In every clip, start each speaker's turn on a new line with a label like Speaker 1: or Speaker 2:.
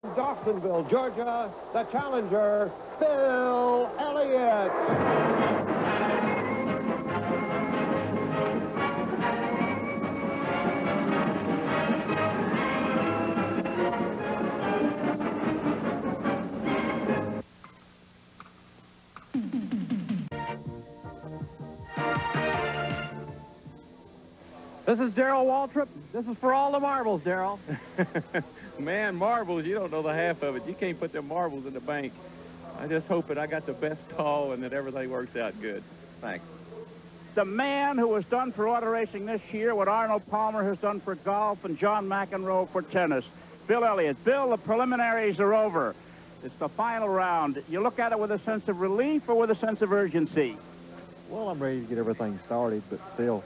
Speaker 1: Dawsonville, Georgia, the challenger, Bill Elliott.
Speaker 2: This is Darrell Waltrip. This is for all the marbles, Darrell.
Speaker 3: Man, marbles, you don't know the half of it. You can't put them marbles in the bank. I just hope that I got the best call and that everything works out good. Thanks.
Speaker 4: The man who has done for auto racing this year what Arnold Palmer has done for golf and John McEnroe for tennis. Bill Elliott. Bill, the preliminaries are over. It's the final round. You look at it with a sense of relief or with a sense of urgency?
Speaker 5: Well, I'm ready to get everything started, but still,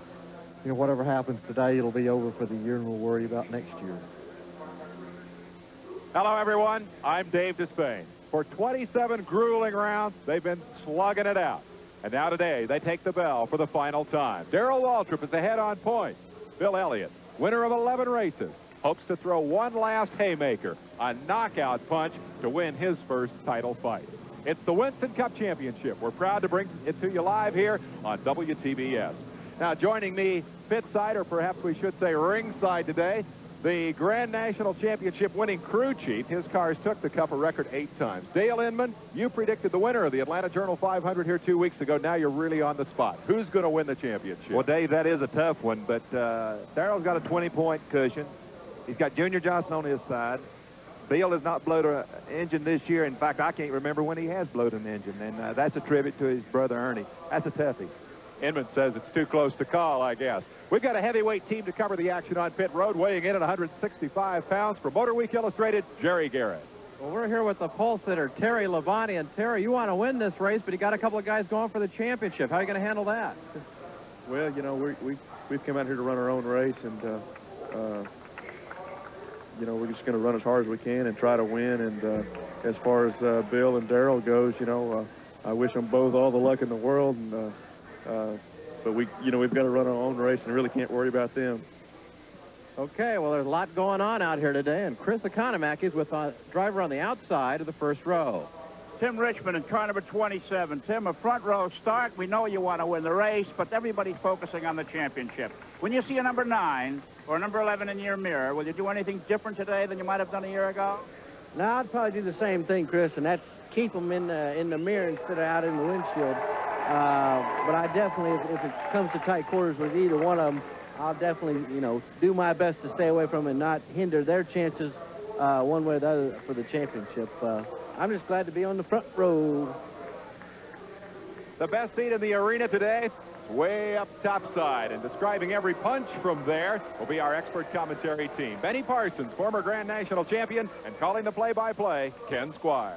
Speaker 5: you know, whatever happens today, it'll be over for the year, and we'll worry about next year.
Speaker 6: Hello, everyone. I'm Dave Despain. For 27 grueling rounds, they've been slugging it out. And now today, they take the bell for the final time. Darrell Waltrip is ahead on points. Bill Elliott, winner of 11 races, hopes to throw one last haymaker, a knockout punch, to win his first title fight. It's the Winston Cup Championship. We're proud to bring it to you live here on WTBS. Now, joining me pitside, or perhaps we should say ringside today, the Grand National Championship winning crew chief. His cars took the Cup a record 8 times. Dale Inman, you predicted the winner of the Atlanta Journal 500 here 2 weeks ago. Now you're really on the spot. Who's going to win the championship?
Speaker 7: Well, Dave, that is a tough one, but Darrell's got a 20-point cushion. He's got Junior Johnson on his side. Bill has not blowed an engine this year. In fact, I can't remember when he has blowed an engine, and that's a tribute to his brother Ernie. That's a toughie.
Speaker 6: Inman says it's too close to call, I guess. We've got a heavyweight team to cover the action on pit road, weighing in at 165 pounds. For Motor Week Illustrated, Jerry Garrett.
Speaker 2: Well, we're here with the pole sitter, Terry Labonte. And Terry, you want to win this race, but you got a couple of guys going for the championship. How are you going to handle that?
Speaker 8: Well, you know, we've come out here to run our own race, and you know, we're just going to run as hard as we can and try to win. And as far as Bill and Darrell goes, you know, I wish them both all the luck in the world. And but we've got to run our own race and really can't worry about them.
Speaker 2: Okay, well, there's a lot going on out here today, and Chris Economaki is with a driver on the outside of the first row.
Speaker 4: Tim Richmond in car number 27. Tim, a front row start. We know you want to win the race, but everybody's focusing on the championship. When you see a number 9 or number 11 in your mirror, will you do anything different today than you might have done a year ago?
Speaker 9: No, I'd probably do the same thing, Chris, and that's keep them in the mirror instead of out in the windshield. But I definitely, if it comes to tight quarters with either one of them, I'll definitely, you know, do my best to stay away from them and not hinder their chances one way or the other for the championship. I'm just glad to be on the front row.
Speaker 6: The best seat in the arena today, way up topside, and describing every punch from there will be our expert commentary team. Benny Parsons, former Grand National champion, and calling the play-by-play, Ken Squire.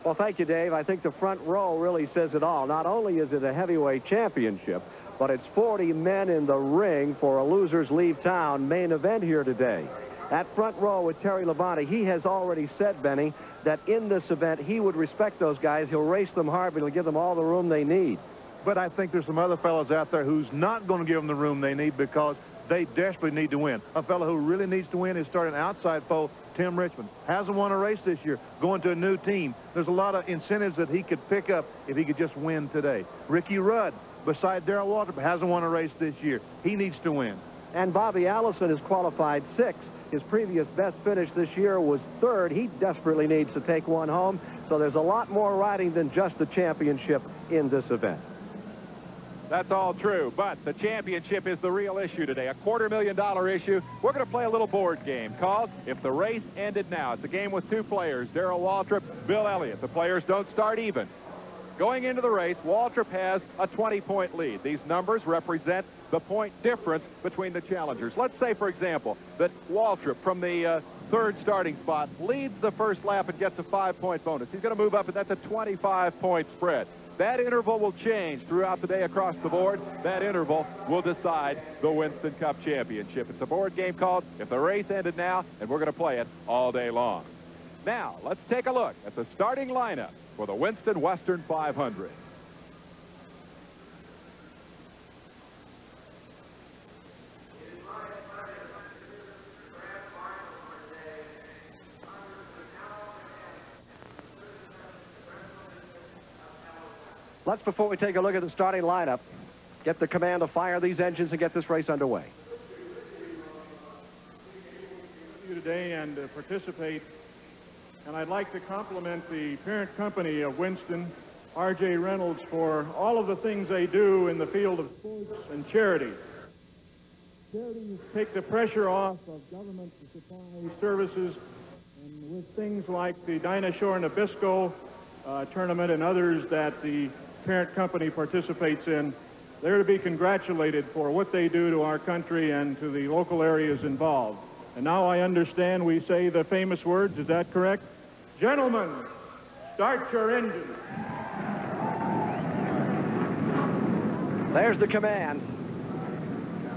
Speaker 1: Well, thank you, Dave. I think the front row really says it all. Not only is it a heavyweight championship, but it's 40 men in the ring for a losers leave town main event here today. That front row with Terry Labonte, he has already said, Benny, that in this event he would respect those guys. He'll race them hard, but he'll give them all the room they need.
Speaker 8: But I think there's some other fellows out there who's not going to give them the room they need because they desperately need to win. A fellow who really needs to win is starting outside foe, Tim Richmond. Hasn't won a race this year, going to a new team. There's a lot of incentives that he could pick up if he could just win today. Ricky Rudd, beside Darrell Waltrip, hasn't won a race this year. He needs to win.
Speaker 1: And Bobby Allison is qualified 6th. His previous best finish this year was 3rd. He desperately needs to take one home. So there's a lot more riding than just the championship in this event.
Speaker 6: That's all true, but the championship is the real issue today, a $250,000 issue. We're going to play a little board game called If the Race Ended Now. It's a game with 2 players, Darrell Waltrip, Bill Elliott. The players don't start even. Going into the race, Waltrip has a 20-point lead. These numbers represent the point difference between the challengers. Let's say, for example, that Waltrip from the 3rd starting spot leads the first lap and gets a 5-point bonus. He's going to move up, and that's a 25-point spread. That interval will change throughout the day across the board. That interval will decide the Winston Cup Championship. It's a board game called If the Race Ended Now, and we're going to play it all day long. Now, let's take a look at the starting lineup for the Winston Western 500.
Speaker 1: Let's, before we take a look at the starting lineup, get the command to fire these engines and get this race underway.
Speaker 10: Today and participate, and I'd like to compliment the parent company of Winston, R.J. Reynolds, for all of the things they do in the field of sports and charity. Charities take the pressure off of government to supply services, and with things like the Dinah Shore Nabisco tournament and others that the parent company participates in, they're to be congratulated for what they do to our country and to the local areas involved. And now I understand we say the famous words, is that correct? Gentlemen, start your engines.
Speaker 1: There's the command.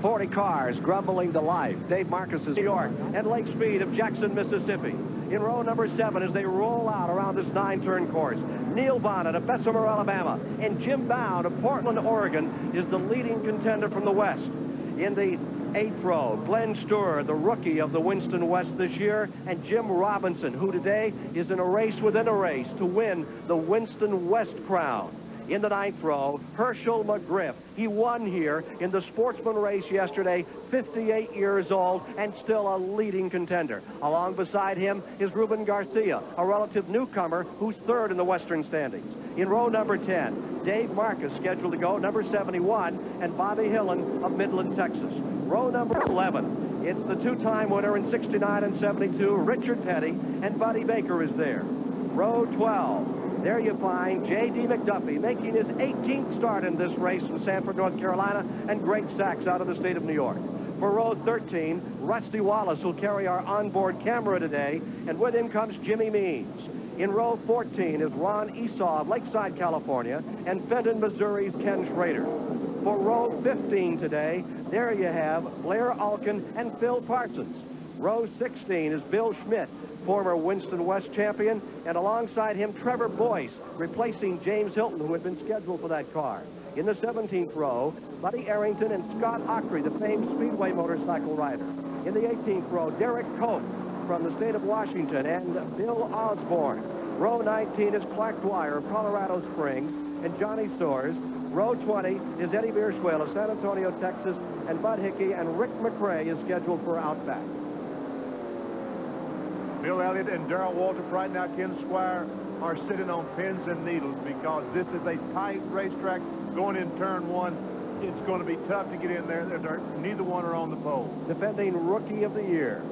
Speaker 1: 40 cars grumbling to life. Dave Marcus is New York and Lake Speed of Jackson, Mississippi. In row number 7 as they roll out around this 9-turn course. Neil Bonnet of Bessemer, Alabama, and Jim Bound of Portland, Oregon is the leading contender from the West. In the 8th row, Glenn Stewart, the rookie of the Winston West this year, and Jim Robinson, who today is in a race within a race to win the Winston West crown. In the 9th row, Herschel McGriff. He won here in the sportsman race yesterday, 58 years old, and still a leading contender. Along beside him is Ruben Garcia, a relative newcomer who's 3rd in the Western standings. In row number 10, Dave Marcus scheduled to go, number 71, and Bobby Hillen of Midland, Texas. Row number 11, it's the 2-time winner in 69 and 72, Richard Petty, and Buddy Baker is there. Row 12, there you find J.D. McDuffie making his 18th start in this race from Sanford, North Carolina, and Greg Sachs out of the state of New York. For row 13, Rusty Wallace will carry our onboard camera today, and with him comes Jimmy Means. In row 14 is Ron Esau of Lakeside, California, and Fenton, Missouri's Ken Schrader. For row 15 today, there you have Blair Alkin and Phil Parsons. Row 16 is Bill Schmidt, former Winston West champion, and alongside him, Trevor Boyce, replacing James Hilton, who had been scheduled for that car. In the 17th row, Buddy Arrington and Scott Ockrey, the famed Speedway motorcycle rider. In the 18th row, Derek Cope from the state of Washington, and Bill Osborne. Row 19 is Clark Dwyer of Colorado Springs, and Johnny Soares. Row 20 is Eddie Bierswell of San Antonio, Texas, and Bud Hickey, and Rick McRae is scheduled for Outback.
Speaker 8: Bill Elliott and Darrell Waltrip right now, Ken Squire, are sitting on pins and needles because this is a tight racetrack going in turn 1. It's going to be tough to get in there. Neither one are on the pole.
Speaker 1: Defending Rookie of the Year.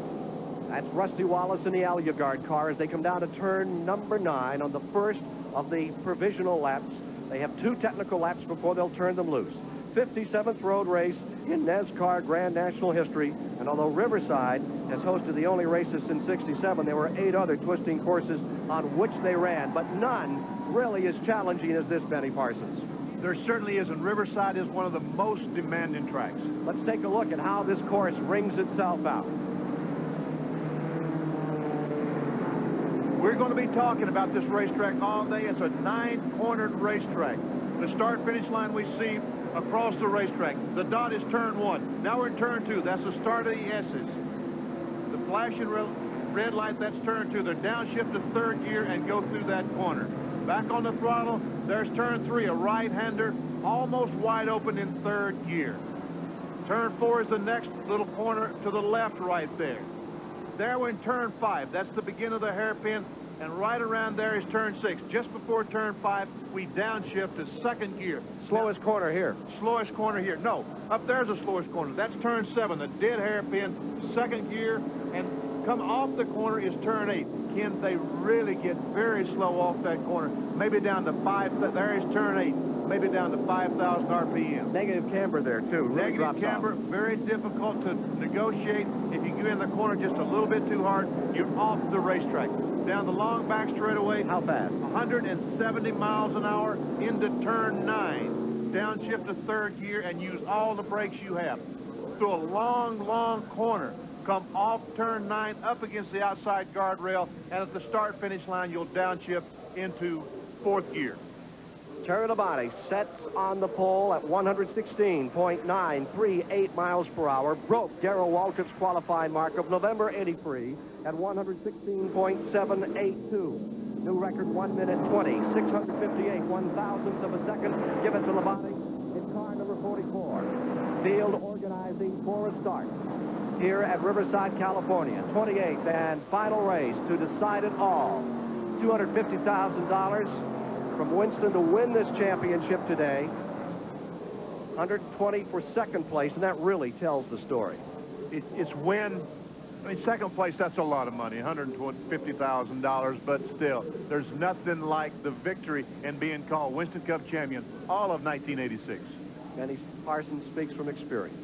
Speaker 1: That's Rusty Wallace in the Aluguard car as they come down to turn number 9 on the first of the provisional laps. They have 2 technical laps before they'll turn them loose. 57th road race in NASCAR Grand National history. And although Riverside has hosted the only races since '67, there were 8 other twisting courses on which they ran, but none really as challenging as this, Benny Parsons.
Speaker 8: There certainly is, and Riverside is one of the most demanding tracks.
Speaker 1: Let's take a look at how this course rings itself out.
Speaker 8: We're going to be talking about this racetrack all day. It's a 9-cornered racetrack. The start-finish line we see across the racetrack. The dot is turn 1. Now we're in turn 2. That's the start of the S's. The flashing red light, that's turn 2. They're downshift to 3rd gear and go through that corner. Back on the throttle, there's turn 3, a right-hander, almost wide open in 3rd gear. Turn 4 is the next little corner to the left right there. There we're in turn 5. That's the beginning of the hairpin, and right around there is turn 6. Just before turn 5, we downshift to 2nd gear.
Speaker 1: Slowest corner here.
Speaker 8: Slowest corner here. No, up there's the slowest corner. That's turn 7, the dead hairpin, 2nd gear, and come off the corner is turn 8. Can they really get very slow off that corner? Maybe down to 5. There is turn 8. Maybe down to 5,000 RPM.
Speaker 1: Negative camber there, too. Really
Speaker 8: Negative camber, very difficult to negotiate. If you get in the corner just a little bit too hard, you're off the racetrack. Down the long back straightaway.
Speaker 1: How fast?
Speaker 8: 170 miles an hour into turn 9. Downshift to 3rd gear and use all the brakes you have. Through a long, long corner. Come off turn 9 up against the outside guardrail, and at the start-finish line, you'll downshift into 4th gear.
Speaker 1: Terry Labonte sets on the pole at 116.938 miles per hour. Broke Darrell Waltrip's qualifying mark of November '83 at 116.782. New record 1 minute 20, 658 1/1000th of a second. Give it to Labonte in car number 44. Field organizing for a start here at Riverside, California. 28th and final race to decide it all. $250,000 from Winston to win this championship today. 120 for second place, and that really tells the story.
Speaker 8: It's when, I mean, second place, that's a lot of money, $150,000, but still, there's nothing like the victory and being called Winston Cup champion all of 1986.
Speaker 1: Benny Parsons speaks from experience.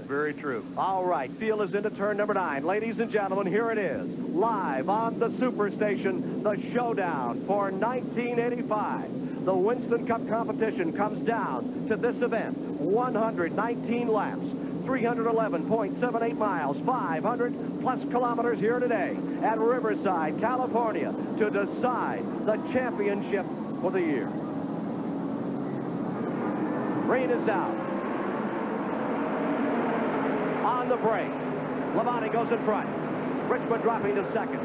Speaker 8: Very true.
Speaker 1: All right, field is into turn number 9. Ladies and gentlemen, here it is. Live on the Superstation, the showdown for 1985. The Winston Cup competition comes down to this event. 119 laps, 311.78 miles, 500 plus kilometers here today at Riverside, California, to decide the championship for the year. Rain is out. On the break, Labonte goes in front. Richmond dropping to second.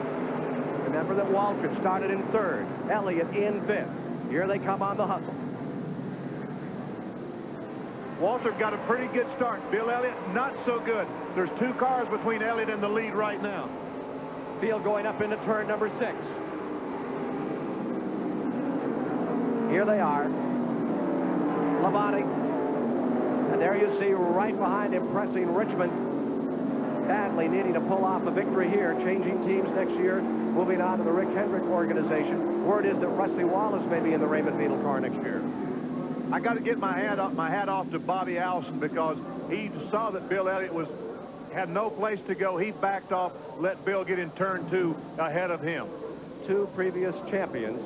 Speaker 1: Remember that Waltrip started in third. Elliott in fifth. Here they come on the hustle.
Speaker 8: Waltrip got a pretty good start. Bill Elliott, not so good. There's 2 cars between Elliott and the lead right now.
Speaker 1: Field going up into turn number 6. Here they are. Labonte. And there you see right behind him pressing Richmond. Badly needing to pull off a victory here. Changing teams next year. Moving on to the Rick Hendrick organization. Word is that Rusty Wallace may be in the Raymond Beetle car next year.
Speaker 8: I got to get my hat off to Bobby Allison, because he saw that Bill Elliott had no place to go. He backed off, let Bill get in turn 2 ahead of him.
Speaker 1: 2 previous champions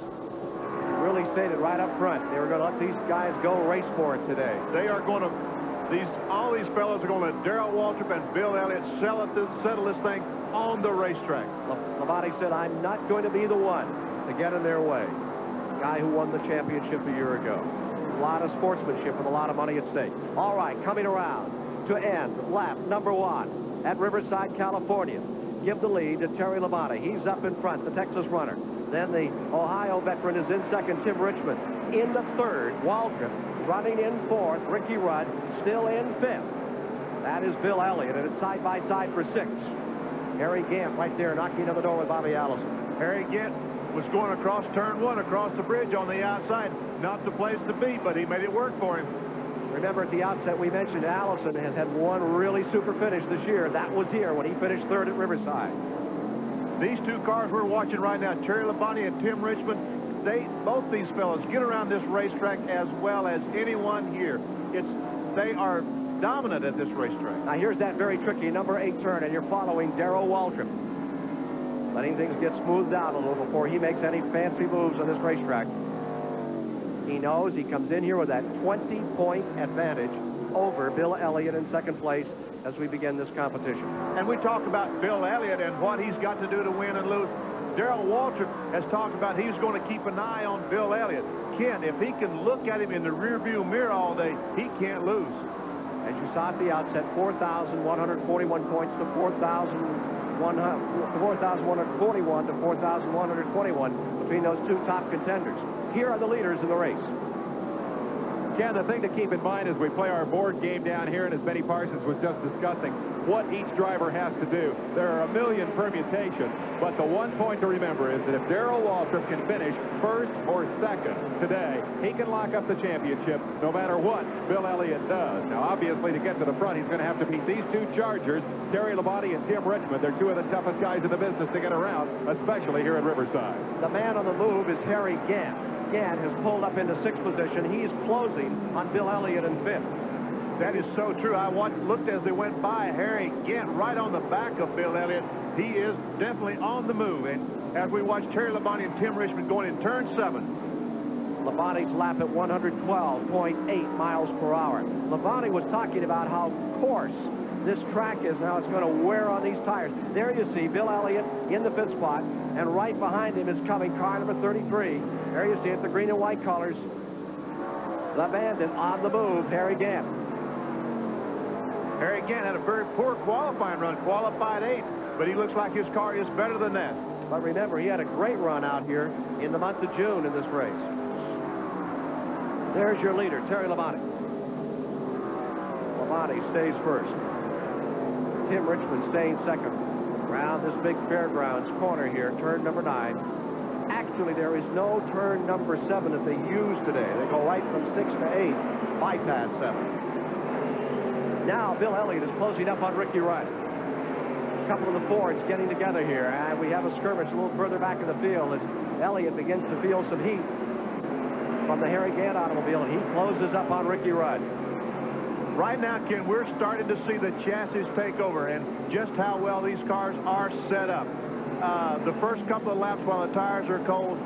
Speaker 1: really stated right up front they were going to let these guys go race for it today.
Speaker 8: They are going to, all these fellows are going to let Darrell Waltrip and Bill Elliott settle this thing on the racetrack.
Speaker 1: Labonte said, I'm not going to be the one to get in their way. Guy who won the championship a year ago. A lot of sportsmanship with a lot of money at stake. All right, coming around to end lap number 1 at Riverside, California. Give the lead to Terry Labonte. He's up in front, the Texas runner. Then the Ohio veteran is in second, Tim Richmond. In the third, Waltrip. Running in fourth, Ricky Rudd, still in fifth. That is Bill Elliott, and it's side by side for 6. Harry Gant right there knocking on the door with Bobby Allison.
Speaker 8: Harry Gant was going across turn 1, across the bridge on the outside. Not the place to be, but he made it work for him.
Speaker 1: Remember at the outset we mentioned Allison has had one really super finish this year. That was here when he finished third at Riverside.
Speaker 8: These 2 cars we're watching right now, Terry Labonte and Tim Richmond, both these fellows get around this racetrack as well as anyone here. They are dominant at this racetrack.
Speaker 1: Now here's that very tricky number 8 turn, and you're following Darrell Waltrip. Letting things get smoothed out a little before he makes any fancy moves on this racetrack. He knows he comes in here with that 20-point advantage over Bill Elliott in second place as we begin this competition.
Speaker 8: And we talk about Bill Elliott and what he's got to do to win and lose. Darrell Waltrip has talked about he's going to keep an eye on Bill Elliott. Ken, if he can look at him in the rearview mirror all day, he can't lose.
Speaker 1: As you saw at the outset, 4,141 points to 4,141 to 4,121 between those 2 top contenders. Here are the leaders in the race.
Speaker 6: Ken, the thing to keep in mind as we play our board game down here, and as Benny Parsons was just discussing, what each driver has to do. There are a million permutations, but the one point to remember is that if Darrell Waltrip can finish first or second today, he can lock up the championship no matter what Bill Elliott does. Now, obviously, to get to the front, he's going to have to beat these 2 Chargers, Terry Labonte and Tim Richmond. They're 2 of the toughest guys in the business to get around, especially here at Riverside.
Speaker 1: The man on the move is Harry Gant. Gant has pulled up into 6th position. He's closing on Bill Elliott in 5th.
Speaker 8: That is so true. I looked as they went by. Harry Gant right on the back of Bill Elliott. He is definitely on the move. And as we watch Terry Labonte and Tim Richmond going in turn 7.
Speaker 1: Labonte's lap at 112.8 miles per hour. Labonte was talking about how coarse this track is now. It's going to wear on these tires. There you see Bill Elliott in the 5th spot, and right behind him is coming car number 33. There you see it, the green and white colors. The bandit on the move, Harry Gant.
Speaker 8: Harry Gant had a very poor qualifying run, qualified 8th, but he looks like his car is better than that.
Speaker 1: But remember, he had a great run out here in the month of June in this race. There's your leader, Terry Labonte. Labonte stays first. Tim Richmond staying second. Around this big fairgrounds corner here, turn number 9. Actually, there is no turn number 7 that they use today. They go right from 6 to 8, bypass 7. Now, Bill Elliott is closing up on Ricky Rudd. A couple of the Fords getting together here, and we have a skirmish a little further back in the field as Elliott begins to feel some heat from the Harry Gant automobile, and he closes up on Ricky Rudd.
Speaker 8: Right now, Ken, we're starting to see the chassis take over and just how well these cars are set up. The first couple of laps while the tires are cold,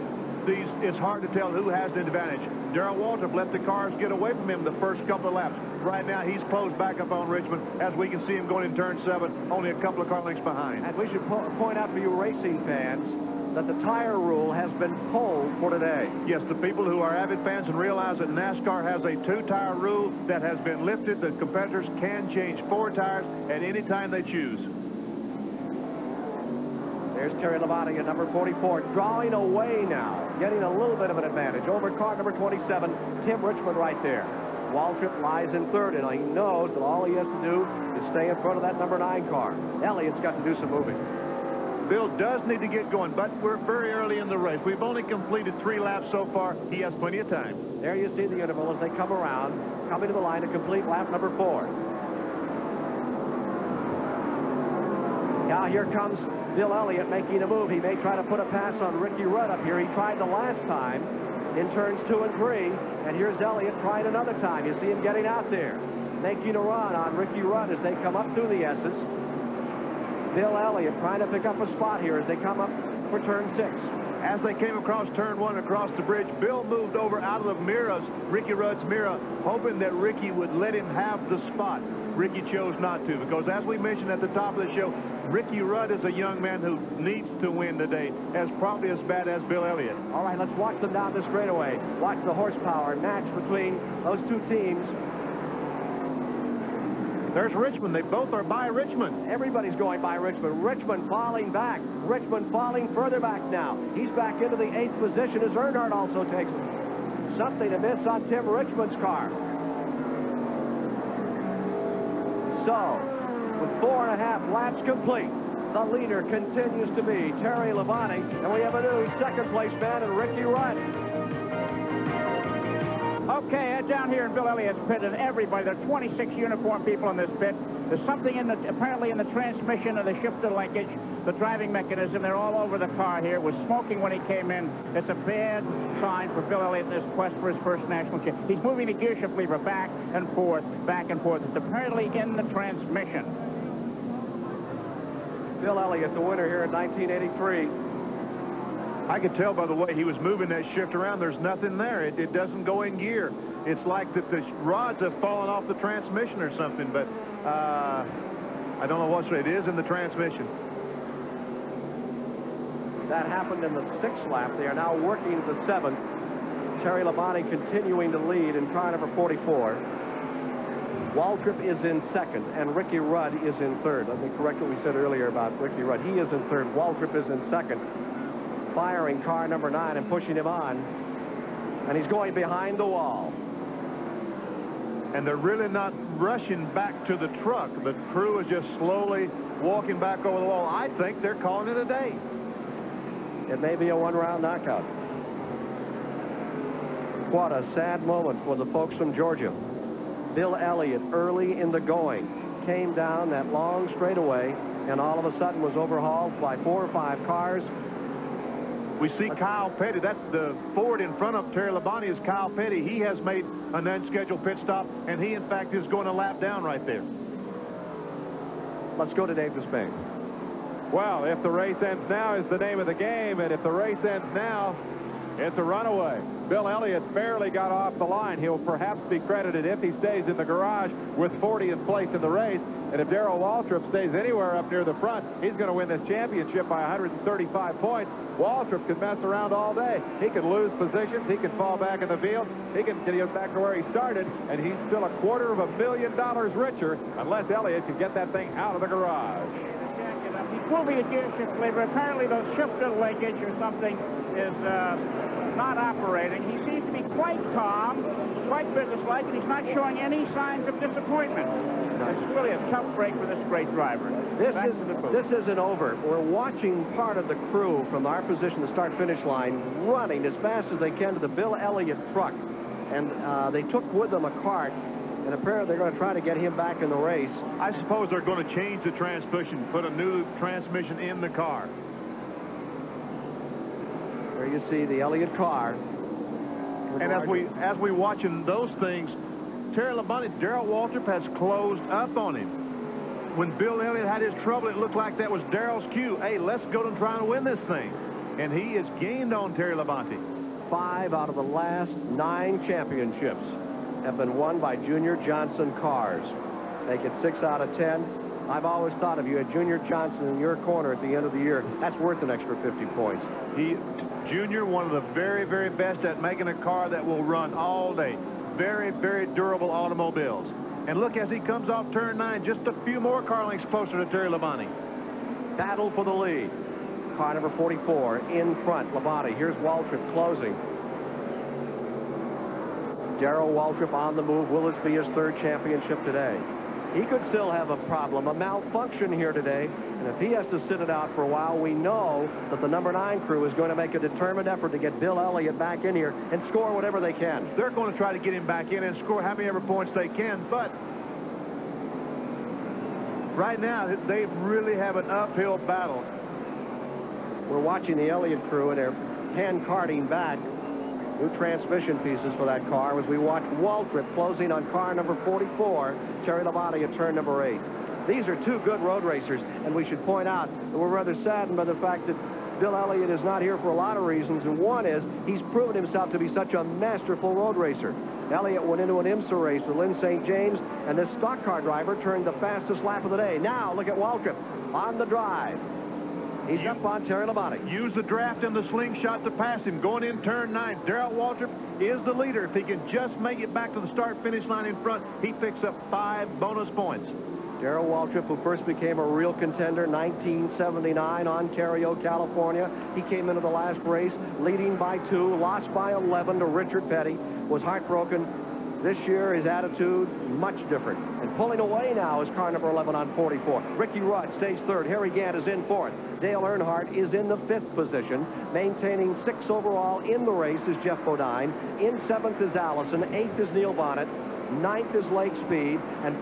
Speaker 8: it's hard to tell who has the advantage. Darrell Waltrip let the cars get away from him the first couple of laps. Right now, he's closed back up on Richmond, as we can see him going in turn 7, only a couple of car lengths behind.
Speaker 1: And we should point out for you racing fans that the tire rule has been pulled for today.
Speaker 8: Yes, the people who are avid fans and realize that NASCAR has a 2-tire rule that has been lifted. The competitors can change 4 tires at any time they choose.
Speaker 1: There's Terry Labonte at number 44, drawing away now, getting a little bit of an advantage over car number 27, Tim Richmond right there. Waltrip lies in third, and he knows that all he has to do is stay in front of that number 9 car. Elliott's got to do some moving.
Speaker 8: Bill does need to get going, but we're very early in the race. We've only completed 3 laps so far. He has plenty of time.
Speaker 1: There you see the interval as they come around, coming to the line to complete lap number 4. Now here comes Bill Elliott making a move. He may try to put a pass on Ricky Rudd up here. He tried the last time in turns 2 and 3, and here's Elliott trying another time. You see him getting out there, making a run on Ricky Rudd as they come up through the S's. Bill Elliott trying to pick up a spot here as they come up for turn 6.
Speaker 8: As they came across turn 1 across the bridge, Bill moved over out of the mirrors, Ricky Rudd's mirror, hoping that Ricky would let him have the spot. Ricky chose not to, because as we mentioned at the top of the show, Ricky Rudd is a young man who needs to win today, as probably as bad as Bill Elliott.
Speaker 1: All right, let's watch them down the straightaway. Watch the horsepower match between those two teams.
Speaker 8: There's Richmond. They both are by Richmond.
Speaker 1: Everybody's going by Richmond. Richmond falling back. Richmond falling further back now. He's back into the 8th position as Earnhardt also takes something amiss on Tim Richmond's car. So, with 4.5 laps complete, the leader continues to be Terry Labonte, and we have a new second-place man in Ricky Rudd.
Speaker 4: Okay, down here in Bill Elliott's pit, and everybody, there are 26 uniformed people in this pit. There's something apparently in the transmission of the shifter linkage, the driving mechanism. They're all over the car here. It was smoking when he came in. It's a bad sign for Bill Elliott in this quest for his first national championship. He's moving the gear shift lever back and forth, back and forth. It's apparently in the transmission.
Speaker 1: Bill Elliott, the winner here in 1983.
Speaker 8: I could tell by the way he was moving that shift around, there's nothing there. It doesn't go in gear. It's like that the rods have fallen off the transmission or something, but I don't know what it is in the transmission.
Speaker 1: That happened in the 6th lap. They are now working the 7th. Terry Labonte continuing to lead in car number 44. Waltrip is in 2nd, and Ricky Rudd is in 3rd. Let me correct what we said earlier about Ricky Rudd. He is in 3rd. Waltrip is in 2nd. Firing car number 9 and pushing him on. And he's going behind the wall.
Speaker 8: And they're really not rushing back to the truck. The crew is just slowly walking back over the wall. I think they're calling it a day.
Speaker 1: It may be a 1-round knockout. What a sad moment for the folks from Georgia. Bill Elliott, early in the going, came down that long straightaway and all of a sudden was overhauled by 4 or 5 cars.
Speaker 8: We see Kyle Petty. That's the Ford in front of Terry Labonte is Kyle Petty. He has made an unscheduled pit stop, and he, in fact, is going a lap down right there.
Speaker 1: Let's go to Dave Despain.
Speaker 6: Well, if the race ends now is the name of the game, and if the race ends now, it's a runaway. Bill Elliott barely got off the line. He'll perhaps be credited if he stays in the garage with 40th place in the race. And if Darrell Waltrip stays anywhere up near the front, he's going to win this championship by 135 points. Waltrip can mess around all day. He can lose positions. He can fall back in the field. He can get back to where he started, and he's still $250,000 richer unless Elliott can get that thing out of the garage.
Speaker 4: He will be a gear shift lever. Apparently the shifter linkage or something is not operating. He seems to be quite calm, quite businesslike, and he's not showing any signs of disappointment. It's really a tough break for this great driver.
Speaker 1: This isn't over. We're watching part of the crew from our position, the start-finish line, running as fast as they can to the Bill Elliott truck. And they took with them a cart, and apparently they're going to try to get him back in the race.
Speaker 8: I suppose they're going to change the transmission, put a new transmission in the car.
Speaker 1: There you see the Elliott car.
Speaker 8: And as we watching those things, Terry Labonte, Darrell Waltrip has closed up on him. When Bill Elliott had his trouble, it looked like that was Darrell's cue. Hey, let's go to trying to win this thing. And he has gained on Terry Labonte.
Speaker 1: 5 out of the last 9 championships have been won by Junior Johnson cars. Make it 6 out of 10. I've always thought if you had Junior Johnson in your corner at the end of the year, that's worth an extra 50 points.
Speaker 8: Junior, one of the very, very best at making a car that will run all day. Very, very durable automobiles. And look, as he comes off turn 9, just a few more car lengths closer to Terry Labonte.
Speaker 1: Battle for the lead. Car number 44 in front. Labonte. Here's Waltrip closing. Darrell Waltrip on the move. Will this be his 3rd championship today? He could still have a problem, a malfunction here today. And if he has to sit it out for a while, we know that the number 9 crew is going to make a determined effort to get Bill Elliott back in here and score whatever they can.
Speaker 8: They're going to try to get him back in and score how many ever points they can. But right now, they really have an uphill battle.
Speaker 1: We're watching the Elliott crew, and they're hand carting back new transmission pieces for that car as we watch Waltrip closing on car number 44, Terry Labonte at turn number 8. These are 2 good road racers, and we should point out that we're rather saddened by the fact that Bill Elliott is not here for a lot of reasons, and one is he's proven himself to be such a masterful road racer. Elliott went into an IMSA race with Lynn St. James, and this stock car driver turned the fastest lap of the day. Now look at Waltrip on the drive. He's up on Terry Labonte.
Speaker 8: Use the draft and the slingshot to pass him. Going in turn 9, Darrell Waltrip is the leader. If he can just make it back to the start-finish line in front, he picks up 5 bonus points.
Speaker 1: Darrell Waltrip, who first became a real contender, 1979, Ontario, California. He came into the last race leading by 2, lost by 11 to Richard Petty, was heartbroken. This year, his attitude, much different. And pulling away now is car number 11 on 44. Ricky Rudd stays 3rd. Harry Gant is in 4th. Dale Earnhardt is in the 5th position. Maintaining 6th overall in the race is Jeff Bodine. In 7th is Allison. 8th is Neil Bonnet. 9th is Lake Speed. And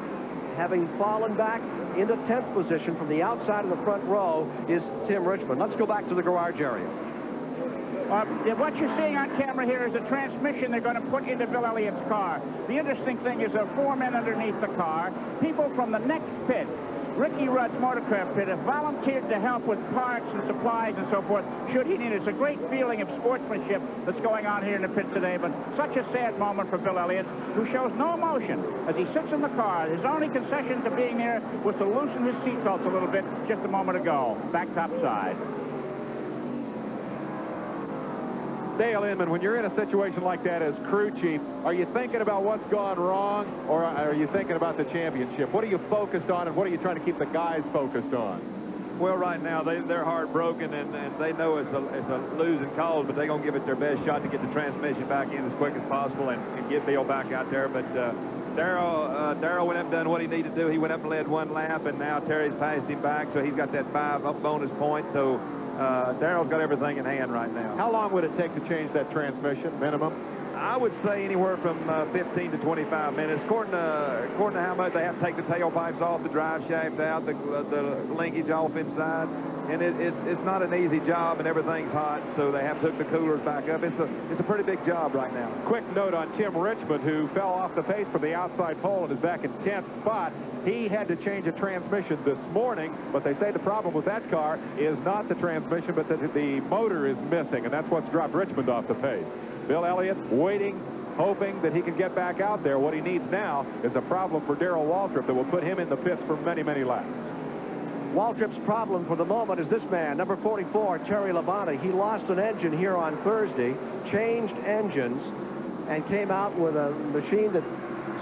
Speaker 1: having fallen back into 10th position from the outside of the front row is Tim Richmond. Let's go back to the garage area.
Speaker 4: What you're seeing on camera here is a transmission they're going to put into Bill Elliott's car. The interesting thing is there are 4 men underneath the car. People from the next pit, Ricky Rudd's Motorcraft pit, have volunteered to help with parts and supplies and so forth, should he need it. It's a great feeling of sportsmanship that's going on here in the pit today, but such a sad moment for Bill Elliott, who shows no emotion as he sits in the car. His only concession to being there was to loosen his seatbelts a little bit just a moment ago. Back top side.
Speaker 6: Dale Inman, when you're in a situation like that as crew chief, are you thinking about what's gone wrong, or are you thinking about the championship? What are you focused on, and what are you trying to keep the guys focused on?
Speaker 7: Well, right now, they're heartbroken, and they know it's a losing cause, but they're going to give it their best shot to get the transmission back in as quick as possible and get Bill back out there. But Darrell went up and done what he needed to do. He went up and led 1 lap, and now Terry's passed him back, so he's got that 5 up bonus point. So Darrell's got everything in hand right now.
Speaker 6: How long would it take to change that transmission, minimum?
Speaker 7: I would say anywhere from 15 to 25 minutes, according to how much they have to take the tailpipes off, the drive shaft out, the linkage off inside. And it's not an easy job, and everything's hot, so they have to hook the coolers back up. It's a pretty big job right now.
Speaker 6: Quick note on Tim Richmond, who fell off the pace from the outside pole and is back in 10th spot. He had to change a transmission this morning, but they say the problem with that car is not the transmission, but that the motor is missing, and that's what's dropped Richmond off the pace. Bill Elliott waiting, hoping that he can get back out there. What he needs now is a problem for Darrell Waltrip that will put him in the pits for many, many laps.
Speaker 1: Waltrip's problem for the moment is this man, number 44, Terry Labonte. He lost an engine here on Thursday, changed engines, and came out with a machine that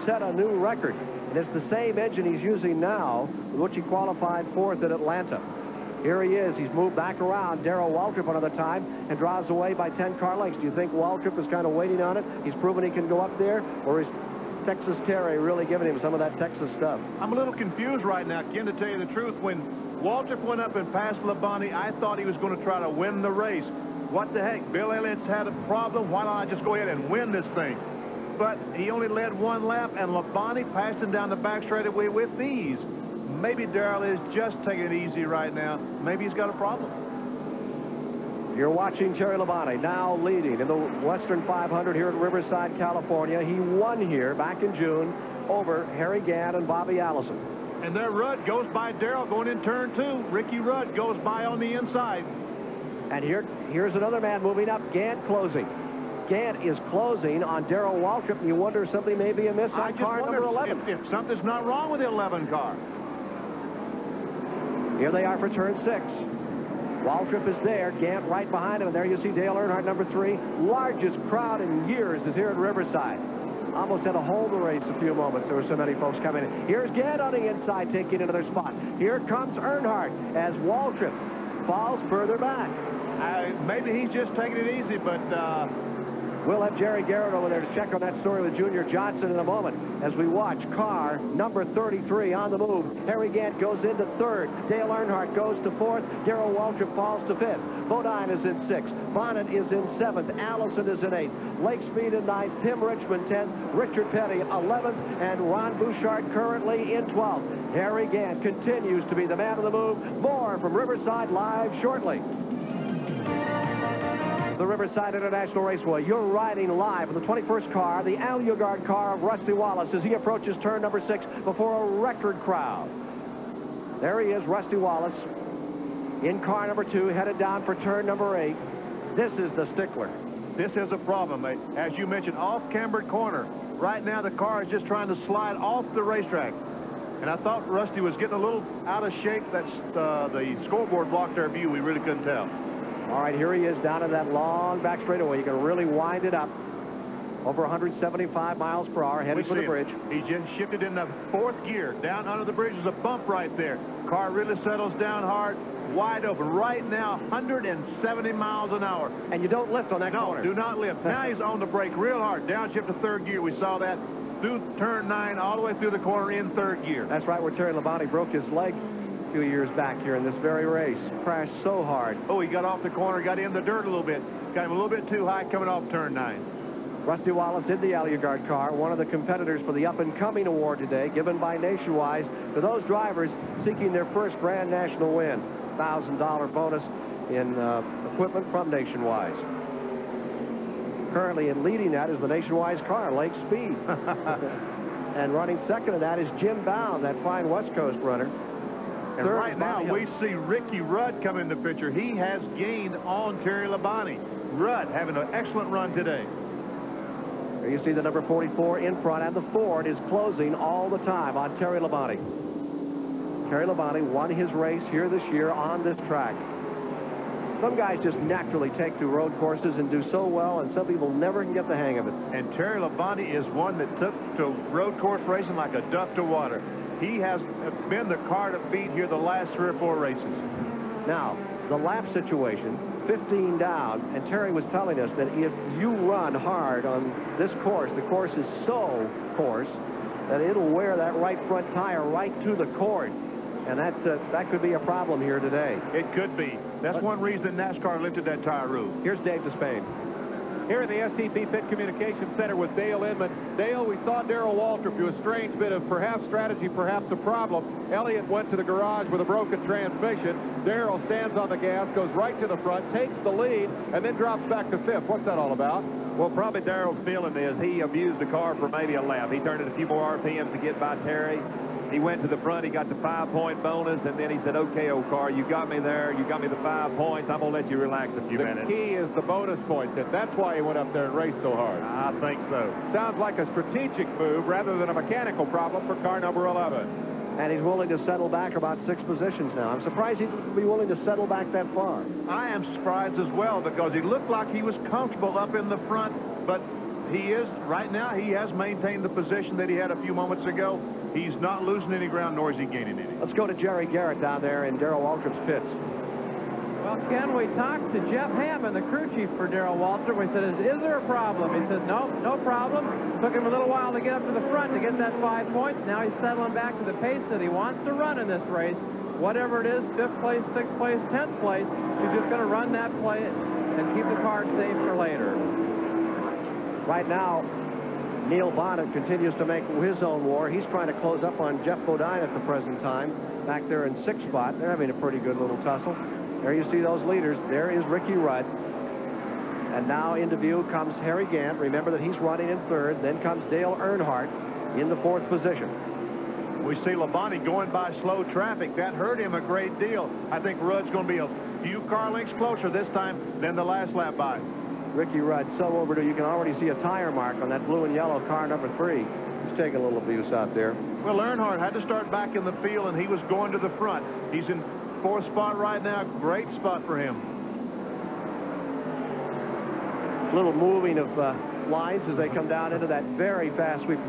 Speaker 1: set a new record. And it's the same engine he's using now, with which he qualified 4th at Atlanta. Here he is. He's moved back around. Darrell Waltrip another time and draws away by 10 car lengths. Do you think Waltrip is kind of waiting on it? He's proven he can go up there, or is Texas Terry really giving him some of that Texas stuff?
Speaker 8: I'm a little confused right now, Ken, to tell you the truth. When Waltrip went up and passed Labonte, I thought he was going to try to win the race. What the heck? Bill Elliott's had a problem. Why don't I just go ahead and win this thing? But he only led one lap, and Labonte passed him down the back straightaway with ease. Maybe Darrell is just taking it easy right now. Maybe he's got a problem.
Speaker 1: You're watching Terry Labonte now leading in the Western 500 here at Riverside, California. He won here back in June over Harry Gant and Bobby Allison.
Speaker 8: And there Rudd goes by Darrell going in turn 2. Ricky Rudd goes by on the inside.
Speaker 1: And here's another man moving up. Gant closing. Gant is closing on Darrell Waltrip, and you wonder if something may be amiss on car number 11.
Speaker 8: If something's not wrong with the 11 car.
Speaker 1: Here they are for turn 6. Waltrip is there. Gant right behind him. And there you see Dale Earnhardt, number 3. Largest crowd in years is here at Riverside. Almost had to hold the race a few moments. There were so many folks coming in. Here's Gant on the inside taking another spot. Here comes Earnhardt as Waltrip falls further back.
Speaker 8: Maybe he's just taking it easy, but
Speaker 1: we'll have Jerry Garrett over there to check on that story with Junior Johnson in a moment as we watch car number 33 on the move. Harry Gant goes into 3rd. Dale Earnhardt goes to 4th. Darrell Waltrip falls to 5th. Bodine is in 6th. Bonnet is in 7th. Allison is in 8th. Lake Speed in 9th. Tim Richmond 10th. Richard Petty 11th. And Ron Bouchard currently in 12th. Harry Gant continues to be the man of the move. More from Riverside live shortly. The Riverside International Raceway. You're riding live in the 21st car, the Alugard car of Rusty Wallace, as he approaches turn number 6 before a record crowd. There he is, Rusty Wallace, in car number 2, headed down for turn number 8. This is the stickler.
Speaker 8: This is a problem, mate. As you mentioned, off cambered corner. Right now, the car is just trying to slide off the racetrack. And I thought Rusty was getting a little out of shape. That's the scoreboard blocked our view. We really couldn't tell.
Speaker 1: All right, here he is down in that long back straightaway. You can really wind it up. Over 175 miles per hour, heading for the bridge.
Speaker 8: He just shifted in the 4th gear. Down under the bridge is a bump right there. Car really settles down hard, wide open. Right now, 170 miles an hour.
Speaker 1: And you don't lift on that corner.
Speaker 8: No, do not lift. Now he's on the brake real hard. Downshift to 3rd gear. We saw that through turn 9, all the way through the corner in 3rd gear.
Speaker 1: That's right, where Terry Labonte broke his leg few years back here in this very race. Crashed so hard.
Speaker 8: Oh, he got off the corner, got in the dirt a little bit. Got him a little bit too high coming off turn 9.
Speaker 1: Rusty Wallace in the Alugard car, one of the competitors for the up-and-coming award today, given by Nationwide to those drivers seeking their first Grand National win. $1,000 bonus in equipment from Nationwide. Currently in leading that is the Nationwide car, Lake Speed. And running second in that is Jim Bound, that fine West Coast runner.
Speaker 8: And right now, we see Ricky Rudd come in the picture. He has gained on Terry Labonte. Rudd having an excellent run today.
Speaker 1: There you see the number 44 in front, and the Ford is closing all the time on Terry Labonte. Terry Labonte won his race here this year on this track. Some guys just naturally take to road courses and do so well, and some people never can get the hang of it.
Speaker 8: And Terry Labonte is one that took to road course racing like a duck to water. He has been the car to beat here the last 3 or 4 races.
Speaker 1: Now, the lap situation, 15 down, and Terry was telling us that if you run hard on this course, the course is so coarse that it'll wear that right front tire right to the cord. And that could be a problem here today.
Speaker 8: It could be. That's one reason NASCAR lifted that tire roof.
Speaker 1: Here's Dave Despain.
Speaker 6: Here in the STP Pit Communications Center with Dale Inman. Dale, we saw Darrell Waltrip do a strange bit of perhaps strategy, perhaps a problem. Elliott went to the garage with a broken transmission. Darrell stands on the gas, goes right to the front, takes the lead, and then drops back to 5th. What's that all about?
Speaker 7: Well, probably Darrell's feeling is he abused the car for maybe a lap. He turned it a few more RPMs to get by Terry. He went to the front. He got the 5-point bonus, and then he said, okay, old car, you got me there. You got me the 5 points. I'm going to let you relax a few minutes.
Speaker 6: The key is the bonus points, and that's why he went up there and raced so hard.
Speaker 7: I think so.
Speaker 6: Sounds like a strategic move rather than a mechanical problem for car number 11.
Speaker 1: And he's willing to settle back about 6 positions now. I'm surprised he'd be willing to settle back that far.
Speaker 8: I am surprised as well because he looked like he was comfortable up in the front, but he is, right now, he has maintained the position that he had a few moments ago. He's not losing any ground, nor is he gaining any.
Speaker 1: Let's go to Jerry Garrett down there in Darrell Waltrip's pits.
Speaker 2: Well, Ken, we talked to Jeff Hammond, the crew chief for Darrell Waltrip. We said, is there a problem? He said, no, no problem. Took him a little while to get up to the front to get that 5 points. Now he's settling back to the pace that he wants to run in this race. Whatever it is, 5th place, 6th place, 10th place, he's just going to run that play and keep the car safe for later.
Speaker 1: Right now, Neil Bonnet continues to make his own war. He's trying to close up on Jeff Bodine at the present time. Back there in 6th spot. They're having a pretty good little tussle. There you see those leaders. There is Ricky Rudd. And now into view comes Harry Gant. Remember that he's running in 3rd. Then comes Dale Earnhardt in the 4th position.
Speaker 8: We see Labonte going by slow traffic. That hurt him a great deal. I think Rudd's going to be a few car lengths closer this time than the last lap by.
Speaker 1: Ricky Rudd so overdue. You can already see a tire mark on that blue and yellow car number 3. He's taking a little abuse out there.
Speaker 8: Well, Earnhardt had to start back in the field, and he was going to the front. He's in 4th spot right now. Great spot for him.
Speaker 1: Little moving of lines as they come down into that very fast sweep.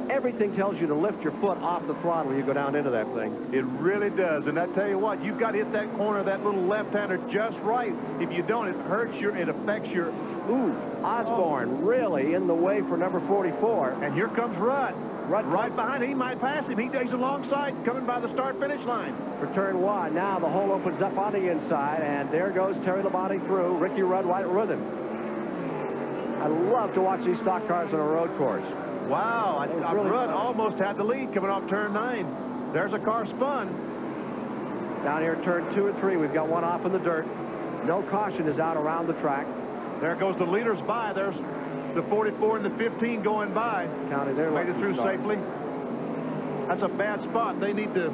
Speaker 1: Everything tells you to lift your foot off the throttle when you go down into that thing.
Speaker 8: It really does. And I tell you what, you've got to hit that corner, that little left-hander just right. If you don't, it hurts it affects your...
Speaker 1: Ooh, Osborne really in the way for number 44.
Speaker 8: And here comes Rudd. Rudd right behind. He might pass him. He's alongside, coming by the start-finish line.
Speaker 1: For turn 1. Now the hole opens up on the inside, and there goes Terry Labonte through. Ricky Rudd right with him. I love to watch these stock cars on a road course.
Speaker 8: Wow,
Speaker 1: really
Speaker 8: Rudd almost had the lead coming off turn 9. There's a car spun.
Speaker 1: Down here, turn 2 and 3, we've got one off in the dirt. No caution is out around the track.
Speaker 8: There goes the leaders by. There's the 44 and the 15 going by.
Speaker 1: County there.
Speaker 8: Made it through safely. That's a bad spot. They need to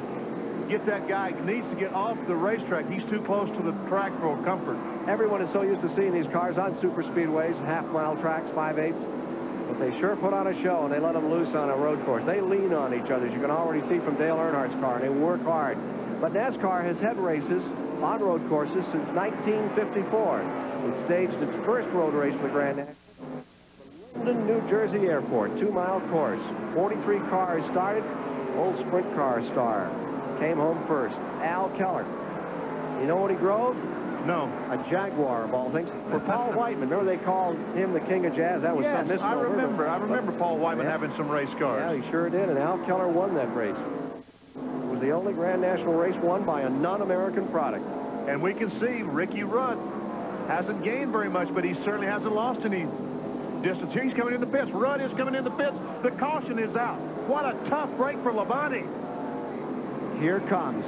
Speaker 8: get that guy. Needs to get off the racetrack. He's too close to the track for comfort.
Speaker 1: Everyone is so used to seeing these cars on super speedways, half-mile tracks, 5/8. But they sure put on a show, and they let them loose on a road course. They lean on each other, as you can already see from Dale Earnhardt's car. They work hard. But NASCAR has had races on road courses since 1954. It staged its first road race for the Grand National at Linden, New Jersey Airport, 2-mile course. 43 cars started. Old sprint car star came home first. Al Keller. You know what he drove?
Speaker 8: No.
Speaker 1: A Jaguar, of all things. For Paul Whiteman. Remember they called him the king of jazz? That was
Speaker 8: yes,
Speaker 1: some
Speaker 8: I remember Paul Whiteman having some race cars.
Speaker 1: Yeah, he sure did, and Al Keller won that race. It was the only Grand National race won by a non-American product.
Speaker 8: And we can see Ricky Rudd hasn't gained very much, but he certainly hasn't lost any distance. Here he's coming in the pits. Rudd is coming in the pits. The caution is out. What a tough break for Labonte.
Speaker 1: Here comes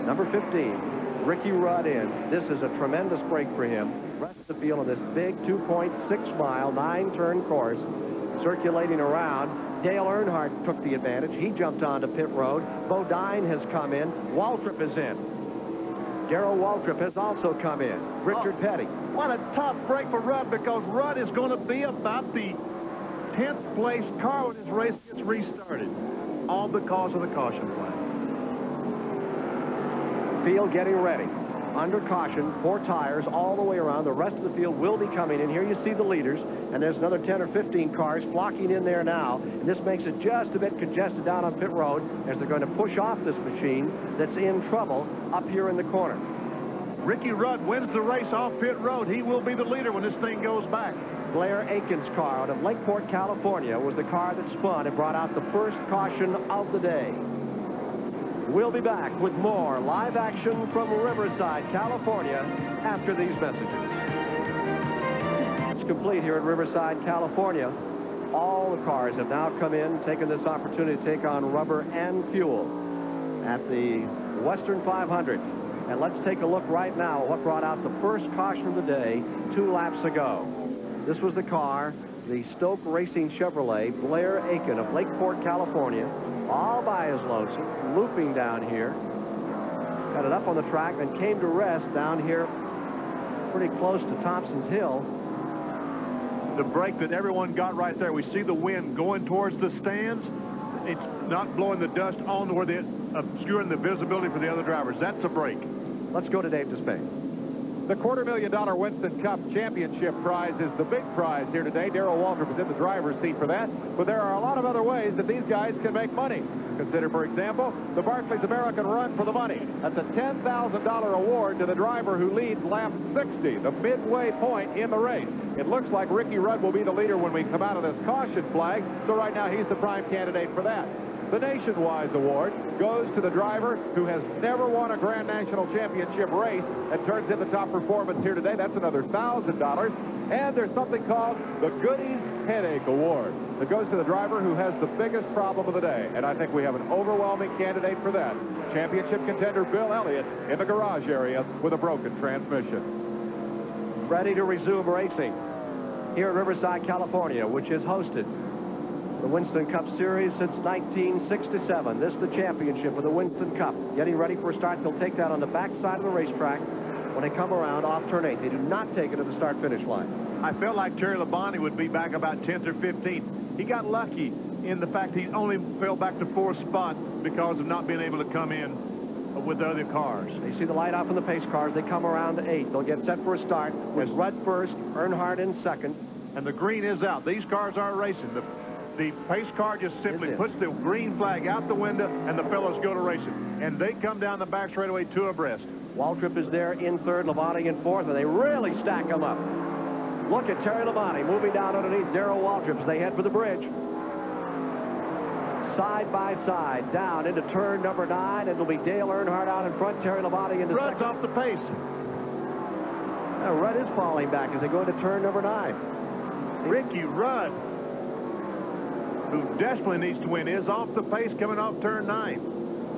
Speaker 1: number 15, Ricky Rudd in. This is a tremendous break for him. Rest of the field on this big 2.6-mile, 9-turn course, circulating around. Dale Earnhardt took the advantage. He jumped onto pit road. Bodine has come in. Waltrip is in. Darrell Waltrip has also come in. Richard Petty.
Speaker 8: What a tough break for Rudd, because Rudd is going to be about the 10th place car when his race gets restarted. All because of the caution flag.
Speaker 1: Field getting ready. Under caution, 4 tires all the way around. The rest of the field will be coming in. Here you see the leaders, and there's another 10 or 15 cars flocking in there now. And this makes it just a bit congested down on pit road as they're going to push off this machine that's in trouble up here in the corner.
Speaker 8: Ricky Rudd wins the race off pit road. He will be the leader when this thing goes back.
Speaker 1: Blair Aiken's car out of Lakeport, California was the car that spun and brought out the first caution of the day. We'll be back with more live action from Riverside, California after these messages. It's complete here in Riverside, California. All the cars have now come in, taken this opportunity to take on rubber and fuel at the Western 500. And let's take a look right now at what brought out the first caution of the day 2 laps ago. This was the car, the Stoke Racing Chevrolet, Blair Aiken of Lakeport, California, all by his lonesome, looping down here. Got it up on the track and came to rest down here pretty close to Thompson's Hill.
Speaker 8: The break that everyone got right there. We see the wind going towards the stands. It's not blowing the dust on where they're obscuring the visibility for the other drivers. That's a break.
Speaker 1: Let's go to Dave Despain.
Speaker 6: The $250,000 Winston Cup Championship prize is the big prize here today. Darrell Waltrip is in the driver's seat for that. But there are a lot of other ways that these guys can make money. Consider, for example, the Barclays American Run for the Money. That's a $10,000 award to the driver who leads lap 60, the midway point in the race. It looks like Ricky Rudd will be the leader when we come out of this caution flag, so right now he's the prime candidate for that. The Nationwide Award goes to the driver who has never won a Grand National Championship race and turns in the top performance here today. That's another $1,000. And there's something called the Goodies Headache Award that goes to the driver who has the biggest problem of the day. And I think we have an overwhelming candidate for that. Championship contender Bill Elliott in the garage area with a broken transmission.
Speaker 1: Ready to resume racing here in Riverside, California, which has hosted the Winston Cup Series since 1967. This is the championship of the Winston Cup. Getting ready for a start. They'll take that on the backside of the racetrack when they come around off turn 8. They do not take it to the start-finish line.
Speaker 8: I felt like Terry Labonte would be back about 10th or 15th. He got lucky in the fact he only fell back to 4th spot because of not being able to come in with the other cars.
Speaker 1: They see the light off in the pace cars. They come around to 8. They'll get set for a start with Rudd first, Earnhardt in second.
Speaker 8: And the green is out. These cars aren't racing. The pace car just simply puts the green flag out the window, and the fellows go to racing. And they come down the back straightaway 2 abreast.
Speaker 1: Waltrip is there in 3rd, Labonte in 4th, and they really stack them up. Look at Terry Labonte moving down underneath Darrell Waltrip as they head for the bridge. Side by side, down into turn number 9. It'll be Dale Earnhardt out in front, Terry Labonte into
Speaker 8: Rudd's
Speaker 1: second.
Speaker 8: off the pace.
Speaker 1: Now, Rudd is falling back as they go into turn number 9.
Speaker 8: Ricky Rudd, who desperately needs to win, is off the pace coming off turn 9.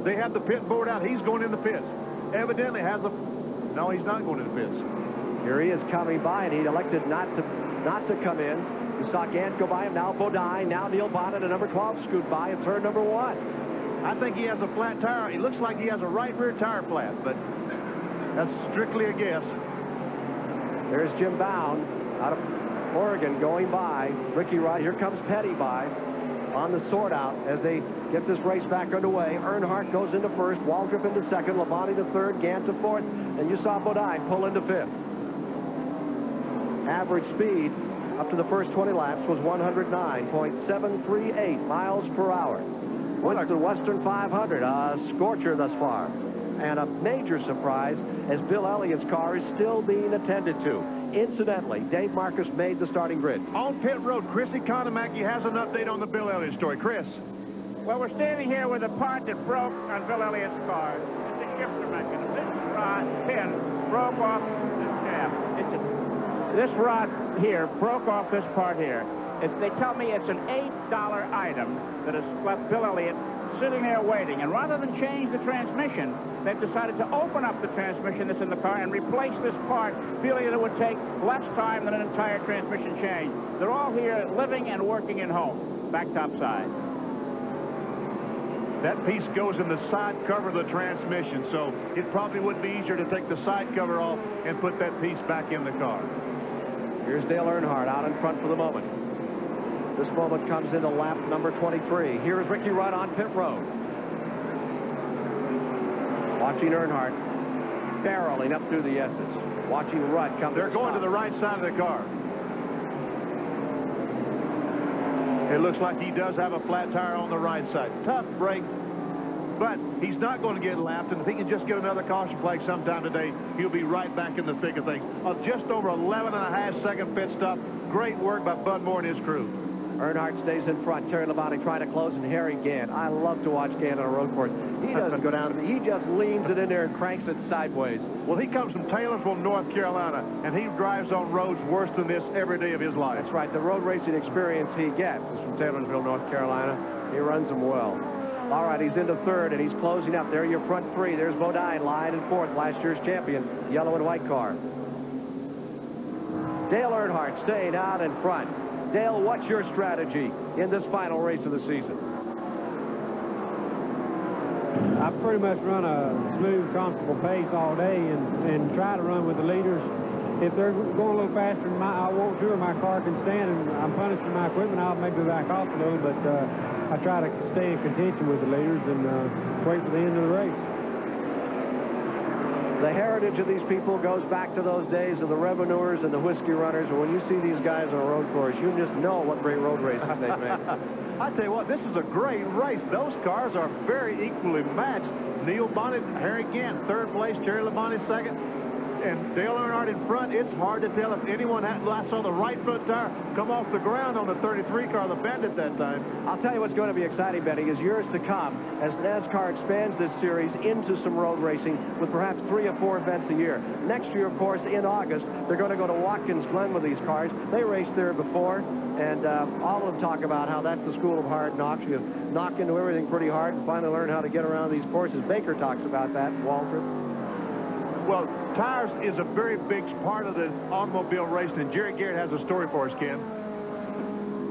Speaker 8: They have the pit board out. He's going in the pits. Evidently has a... No, he's not going in the pits.
Speaker 1: Here he is coming by, and he elected not to come in. You saw Gant go by him. Now Bodine. Now Neil Bonnet at number 12 scoot by in turn number 1.
Speaker 8: I think he has a flat tire. He looks like he has a right rear tire flat, but that's strictly a guess.
Speaker 1: There's Jim Bound out of Oregon going by. Ricky Rudd. Here comes Petty by on the sort out as they get this race back underway. Earnhardt goes into 1st, Waltrip into 2nd, Labonte to 3rd, Gant to 4th, and you saw Bodine pull into 5th. Average speed up to the first 20 laps was 109.738 miles per hour. Winston Western 500, a scorcher thus far. And a major surprise as Bill Elliott's car is still being attended to. Incidentally, Dave Marcus made the starting grid.
Speaker 8: On pit road, Chris Economaki has an update on the Bill Elliott story. Chris.
Speaker 4: Well, we're standing here with a part that broke on Bill Elliott's car. It's a shifter mechanism. This rod pin broke off this shaft. This rod here broke off this part here. They tell me it's an $8 item that has left Bill Elliott sitting there waiting. And rather than change the transmission, they've decided to open up the transmission that's in the car and replace this part, feeling that it would take less time than an entire transmission change. They're all here living and working in home, back topside.
Speaker 8: That piece goes in the side cover of the transmission, so it probably would be easier to take the side cover off and put that piece back in the car.
Speaker 1: Here's Dale Earnhardt out in front for the moment. This moment comes into lap number 23. Here is Ricky Rudd on pit road. Watching Earnhardt barreling up through the S's. Watching Rudd come.
Speaker 8: They're going to the right side of the car. It looks like he does have a flat tire on the right side. Tough break, but he's not going to get lapped, and if he can just get another caution flag sometime today, he'll be right back in the thick of things. Just over 11.5-second pit stop. Great work by Bud Moore and his crew.
Speaker 1: Earnhardt stays in front. Terry Labonte trying to close, and Harry Gant. I love to watch Gant on a road course. He doesn't go down. He just leans it in there and cranks it sideways.
Speaker 8: Well, he comes from Taylorsville, North Carolina, and he drives on roads worse than this every day of his life.
Speaker 1: That's right. The road racing experience he gets is from Taylorsville, North Carolina. He runs them well. All right, he's into 3rd, and he's closing up. There, your front 3. There's Bodine lying in 4th, last year's champion, yellow and white car. Dale Earnhardt staying out in front. Dale, what's your strategy in this final race of the season?
Speaker 11: I pretty much run a smooth, comfortable pace all day and try to run with the leaders. If they're going a little faster than I want to, or my car can stand, and I'm punishing my equipment, I'll maybe back off a little, but I try to stay in contention with the leaders and wait for the end of the race.
Speaker 1: The heritage of these people goes back to those days of the revenuers and the whiskey runners. And when you see these guys on a road course, you just know what great road races they've made.
Speaker 8: I tell you what, this is a great race. Those cars are very equally matched. Neil Bonnet, Harry Gant, third place, Terry Labonte second, and Dale Earnhardt in front. It's hard to tell if anyone had. I saw the right front tire come off the ground on the 33 car, the Bandit, that time.
Speaker 1: I'll tell you what's going to be exciting, Benny, is years to come as NASCAR expands this series into some road racing with perhaps 3 or 4 events a year. Next year, of course, in August, they're going to go to Watkins Glen with these cars. They raced there before, and all of them talk about how that's the school of hard knocks. You knock into everything pretty hard and finally learn how to get around these courses. Baker talks about that, Walter.
Speaker 8: Well, tires is a very big part of the automobile racing, and Jerry Garrett has a story for us, Ken.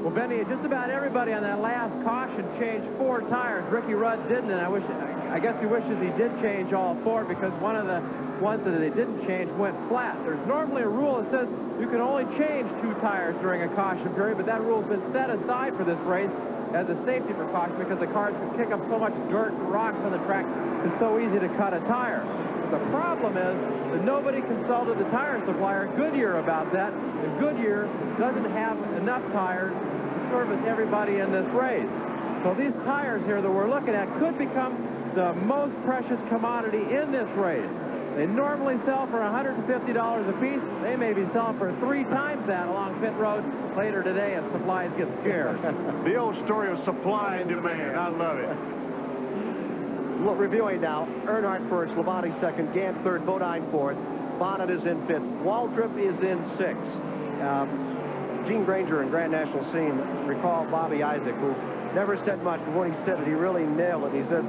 Speaker 2: Well, Benny, just about everybody on that last caution changed 4 tires. Ricky Rudd didn't, and I guess he wishes he did change all 4 because one of the ones that they didn't change went flat. There's normally a rule that says you can only change 2 tires during a caution period, but that rule has been set aside for this race as a safety precaution because the cars can kick up so much dirt and rocks on the track. It's so easy to cut a tire. The problem is that nobody consulted the tire supplier, Goodyear, about that. And Goodyear doesn't have enough tires to service everybody in this race. So these tires here that we're looking at could become the most precious commodity in this race. They normally sell for $150 a piece. They may be selling for 3 times that along pit road later today as supplies get scarce.
Speaker 8: The old story of supply and demand. I love it.
Speaker 1: Well, reviewing now, Earnhardt first, Labonte second, Gant third, Bodine fourth, Bonnet is in fifth, Waltrip is in sixth. Gene Granger in Grand National Scene recalled Bobby Isaac, who never said much, but when he said it, he really nailed it. He said,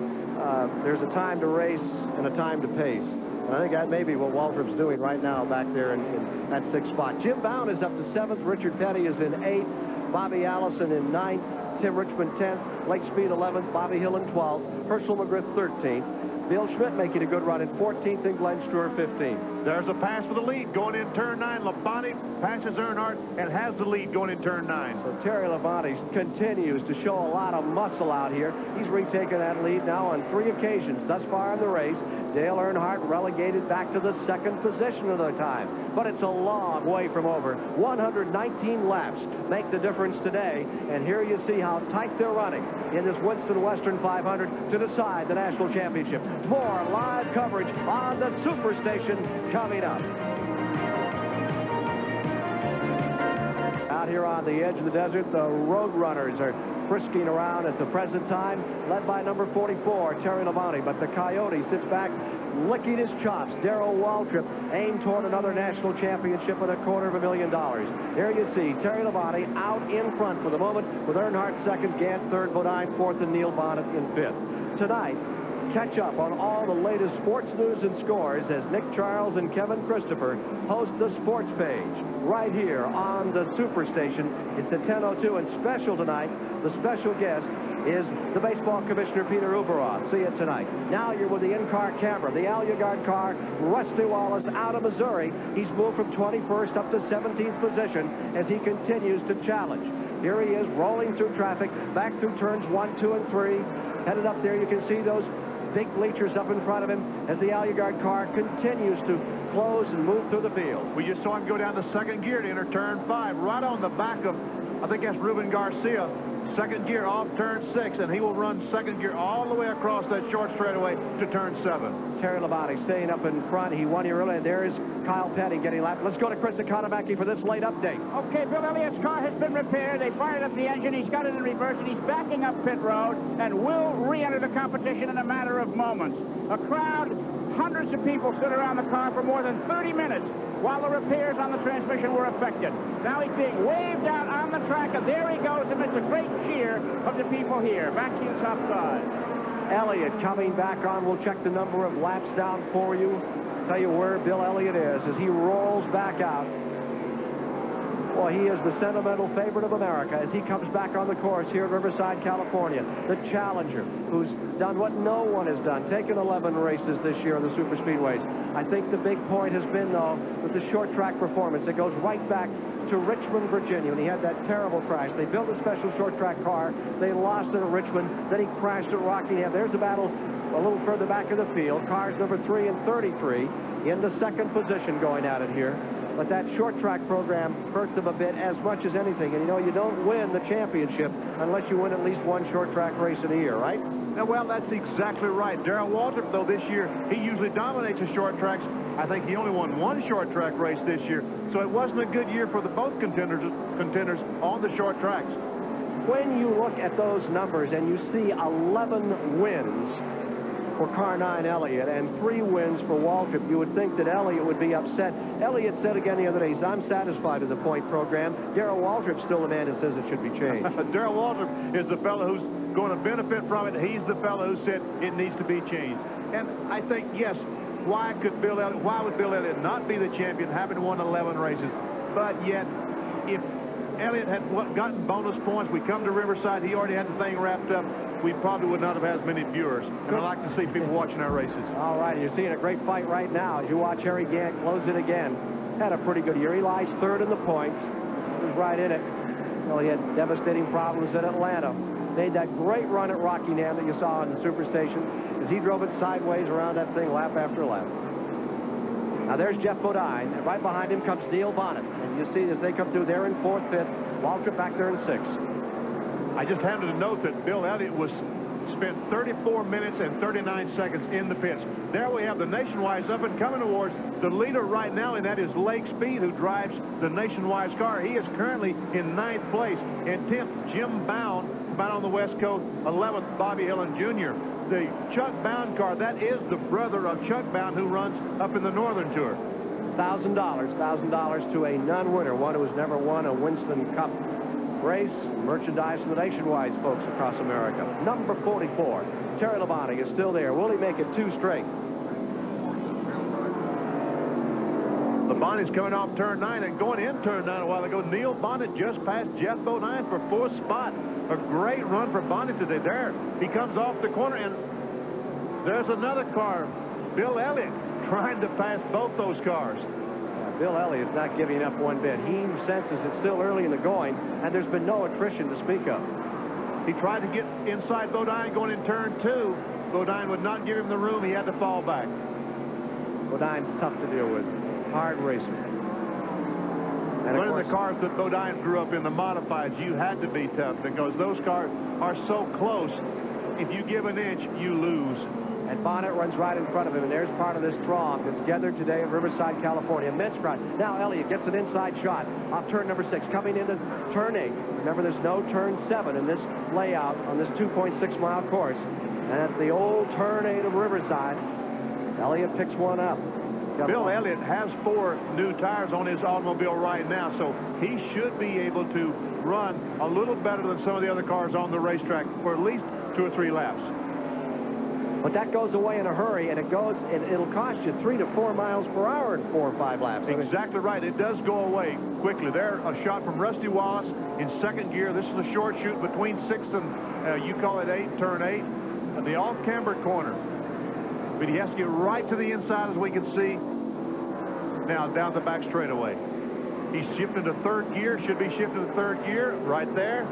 Speaker 1: there's a time to race and a time to pace. And I think that may be what Waltrip's doing right now back there in that 6th spot. Jim Bound is up to 7th, Richard Petty is in 8th, Bobby Allison in 9th, Tim Richmond 10th, Lake Speed 11th, Bobby Hill in 12th, Herschel McGriff 13th, Bill Schmidt making a good run in 14th, and Glenn Stewart 15th.
Speaker 8: There's a pass for the lead going in turn 9. Labonte passes Earnhardt and has the lead going in turn 9.
Speaker 1: So Terry Labonte continues to show a lot of muscle out here. He's retaken that lead now on 3 occasions thus far in the race. Dale Earnhardt relegated back to the 2nd position of the time. But it's a long way from over. 119 laps make the difference today. And here you see how tight they're running in this Winston Western 500 to decide the national championship. More live coverage on the Superstation coming up. Out here on the edge of the desert, the road runners are frisking around at the present time, led by number 44, Terry Labonte. But the Coyote sits back, licking his chops. Darrell Waltrip aimed toward another national championship with $250,000. Here you see Terry Labonte out in front for the moment, with Earnhardt second, Gant third, Bodine fourth, and Neil Bonnet in fifth. Tonight, catch up on all the latest sports news and scores as Nick Charles and Kevin Christopher host the sports page right here on the Superstation. It's at 10:02, and special tonight, the special guest is the baseball commissioner, Peter Uberoth. See it tonight. Now you're with the in-car camera. The Al Yagard car, Rusty Wallace out of Missouri. He's moved from 21st up to 17th position as he continues to challenge. Here he is rolling through traffic, back through turns 1, 2, and 3. Headed up there, you can see those big bleachers up in front of him as the Al Yagard car continues to close and move through the field.
Speaker 8: We just saw him go down to 2nd gear to enter turn 5, right on the back of, I think that's Ruben Garcia. 2nd gear off turn 6, and he will run 2nd gear all the way across that short straightaway to turn 7.
Speaker 1: Terry Labonte staying up in front. He won here early, and there's Kyle Petty getting lapped. Let's go to Chris Economaki for this late update.
Speaker 4: Okay, Bill Elliott's car has been repaired. They fired up the engine. He's got it in reverse, and he's backing up pit road and will re-enter the competition in a matter of moments. A crowd, hundreds of people stood around the car for more than 30 minutes while the repairs on the transmission were effected. Now he's being waved out on the track, and there he goes amidst a great cheer of the people here. Back to the top side.
Speaker 1: Elliott coming back on. We'll check the number of laps down for you. Tell you where Bill Elliott is as he rolls back out. Well, he is the sentimental favorite of America as he comes back on the course here at Riverside, California. The challenger who's done what no one has done, taken 11 races this year on the super speedways. I think the big point has been, though, with the short track performance. It goes right back to Richmond, Virginia, when he had that terrible crash. They built a special short track car. They lost it at Richmond. Then he crashed at Rockingham. There's a battle a little further back of the field. Cars number 3 and 33 in the second position going at it here. But that short track program hurt them a bit as much as anything. And, you know, you don't win the championship unless you win at least one short track race in a year, right?
Speaker 8: Well, that's exactly right. Darrell Waltrip, though, this year, he usually dominates the short tracks. I think he only won one short track race this year. So it wasn't a good year for both contenders on the short tracks.
Speaker 1: When you look at those numbers and you see 11 wins for car 9 Elliott and 3 wins for Waltrip, you would think that Elliott would be upset. Elliott said again the other day, I'm satisfied with the point program. Darrell Waltrip's still the man that says it should be changed.
Speaker 8: Darrell Waltrip is the fellow who's going to benefit from it. He's the fellow who said it needs to be changed. And I think, yes, why would Bill Elliott not be the champion, having won 11 races? But yet, if Elliott had gotten bonus points, we come to Riverside, he already had the thing wrapped up, we probably would not have had as many viewers. And I like to see people watching our races.
Speaker 1: All right, you're seeing a great fight right now as you watch Harry Gant close it again. Had a pretty good year. He lies third in the points. He was right in it. Well, he had devastating problems at Atlanta. Made that great run at Rockingham that you saw in the Superstation as he drove it sideways around that thing lap after lap. Now there's Jeff Bodine, and right behind him comes Neil Bonnet. And you see as they come through, they're in 4th, 5th. Waltrip back there in 6th.
Speaker 8: I just happened to note that Bill Elliott spent 34 minutes and 39 seconds in the pits. There we have the Nationwide's up and coming awards. The leader right now, and that is Lake Speed, who drives the Nationwide's car. He is currently in 9th place. In 10th, Jim Bound, out on the West Coast. 11th, Bobby Hillin Jr. The Chuck Bound car, that is the brother of Chuck Bound, who runs up in the Northern Tour.
Speaker 1: $1,000 to a non-winner, one who has never won a Winston Cup race. Merchandise from the Nationwide folks across America. Number 44, Terry Labonte is still there. Will he make it 2 straight?
Speaker 8: Labonte's coming off turn 9 and going in turn 9 a while ago. Neil Bonnet just passed Jeff Bodine for 4th spot. A great run for Bonnet today. There, he comes off the corner, and there's another car. Bill Elliott trying to pass both those cars.
Speaker 1: Bill Elliott's not giving up one bit. He senses it's still early in the going, and there's been no attrition to speak of.
Speaker 8: He tried to get inside Bodine going in turn 2. Bodine would not give him the room. He had to fall back.
Speaker 1: Bodine's tough to deal with. Hard racer. And
Speaker 8: one of the cars that Bodine grew up in, the modifieds, you had to be tough because those cars are so close. If you give an inch, you lose.
Speaker 1: And Bonnet runs right in front of him, and there's part of this throng that's gathered today in Riverside, California. Immense crowd. Now Elliott gets an inside shot off turn number 6, coming into turn 8. Remember, there's no turn 7 in this layout on this 2.6-mile course. And at the old turn 8 of Riverside, Elliott picks one up.
Speaker 8: Bill Elliott has 4 new tires on his automobile right now, so he should be able to run a little better than some of the other cars on the racetrack for at least 2 or 3 laps.
Speaker 1: But that goes away in a hurry, and it'll cost you 3 to 4 miles per hour in 4 or 5 laps.
Speaker 8: Exactly right. It does go away quickly. There, a shot from Rusty Wallace in 2nd gear. This is a short shoot between 6th and, you call it 8, turn 8, at the off-camber corner. But he has to get right to the inside, as we can see. Now, down the back straightaway. He's shifting to 3rd gear. Should be shifting to 3rd gear. Right there.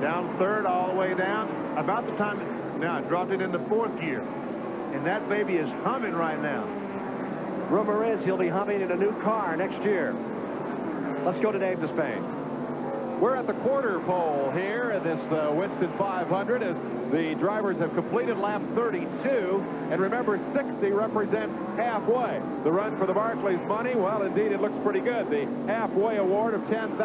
Speaker 8: Down 3rd, all the way down. About the time... Now, dropped it into 4th gear. And that baby is humming right now.
Speaker 1: Rumor is he'll be humming in a new car next year. Let's go to Dave Despain.
Speaker 12: We're at the quarter pole here at this Winston 500 as the drivers have completed lap 32. And remember, 60 represents halfway. The run for the Barclays money, well, indeed, it looks pretty good. The halfway award of $10,000.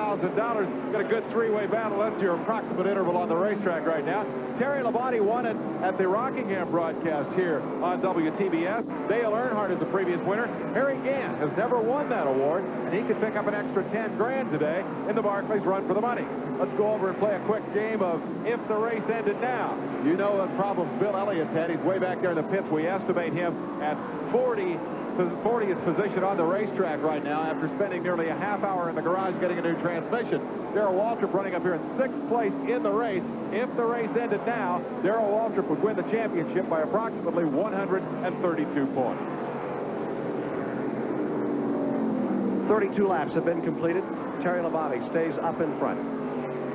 Speaker 12: Got a good 3-way battle. That's your approximate interval on the racetrack right now. Terry Labonte won it at the Rockingham broadcast here on WTBS. Dale Earnhardt is the previous winner. Harry Gant has never won that award, and he could pick up an extra 10 grand today in the Barclays run for the money. Let's go over and play a quick game of If the Race Ended Now. You know the problems Bill Elliott's had. He's way back there in the pits. We estimate him at 40th position on the racetrack right now after spending nearly a half hour in the garage getting a new transmission. Darrell Waltrip running up here in 6th place in the race. If the race ended now, Darrell Waltrip would win the championship by approximately 132 points.
Speaker 1: 32 laps have been completed. Terry Labonte stays up in front.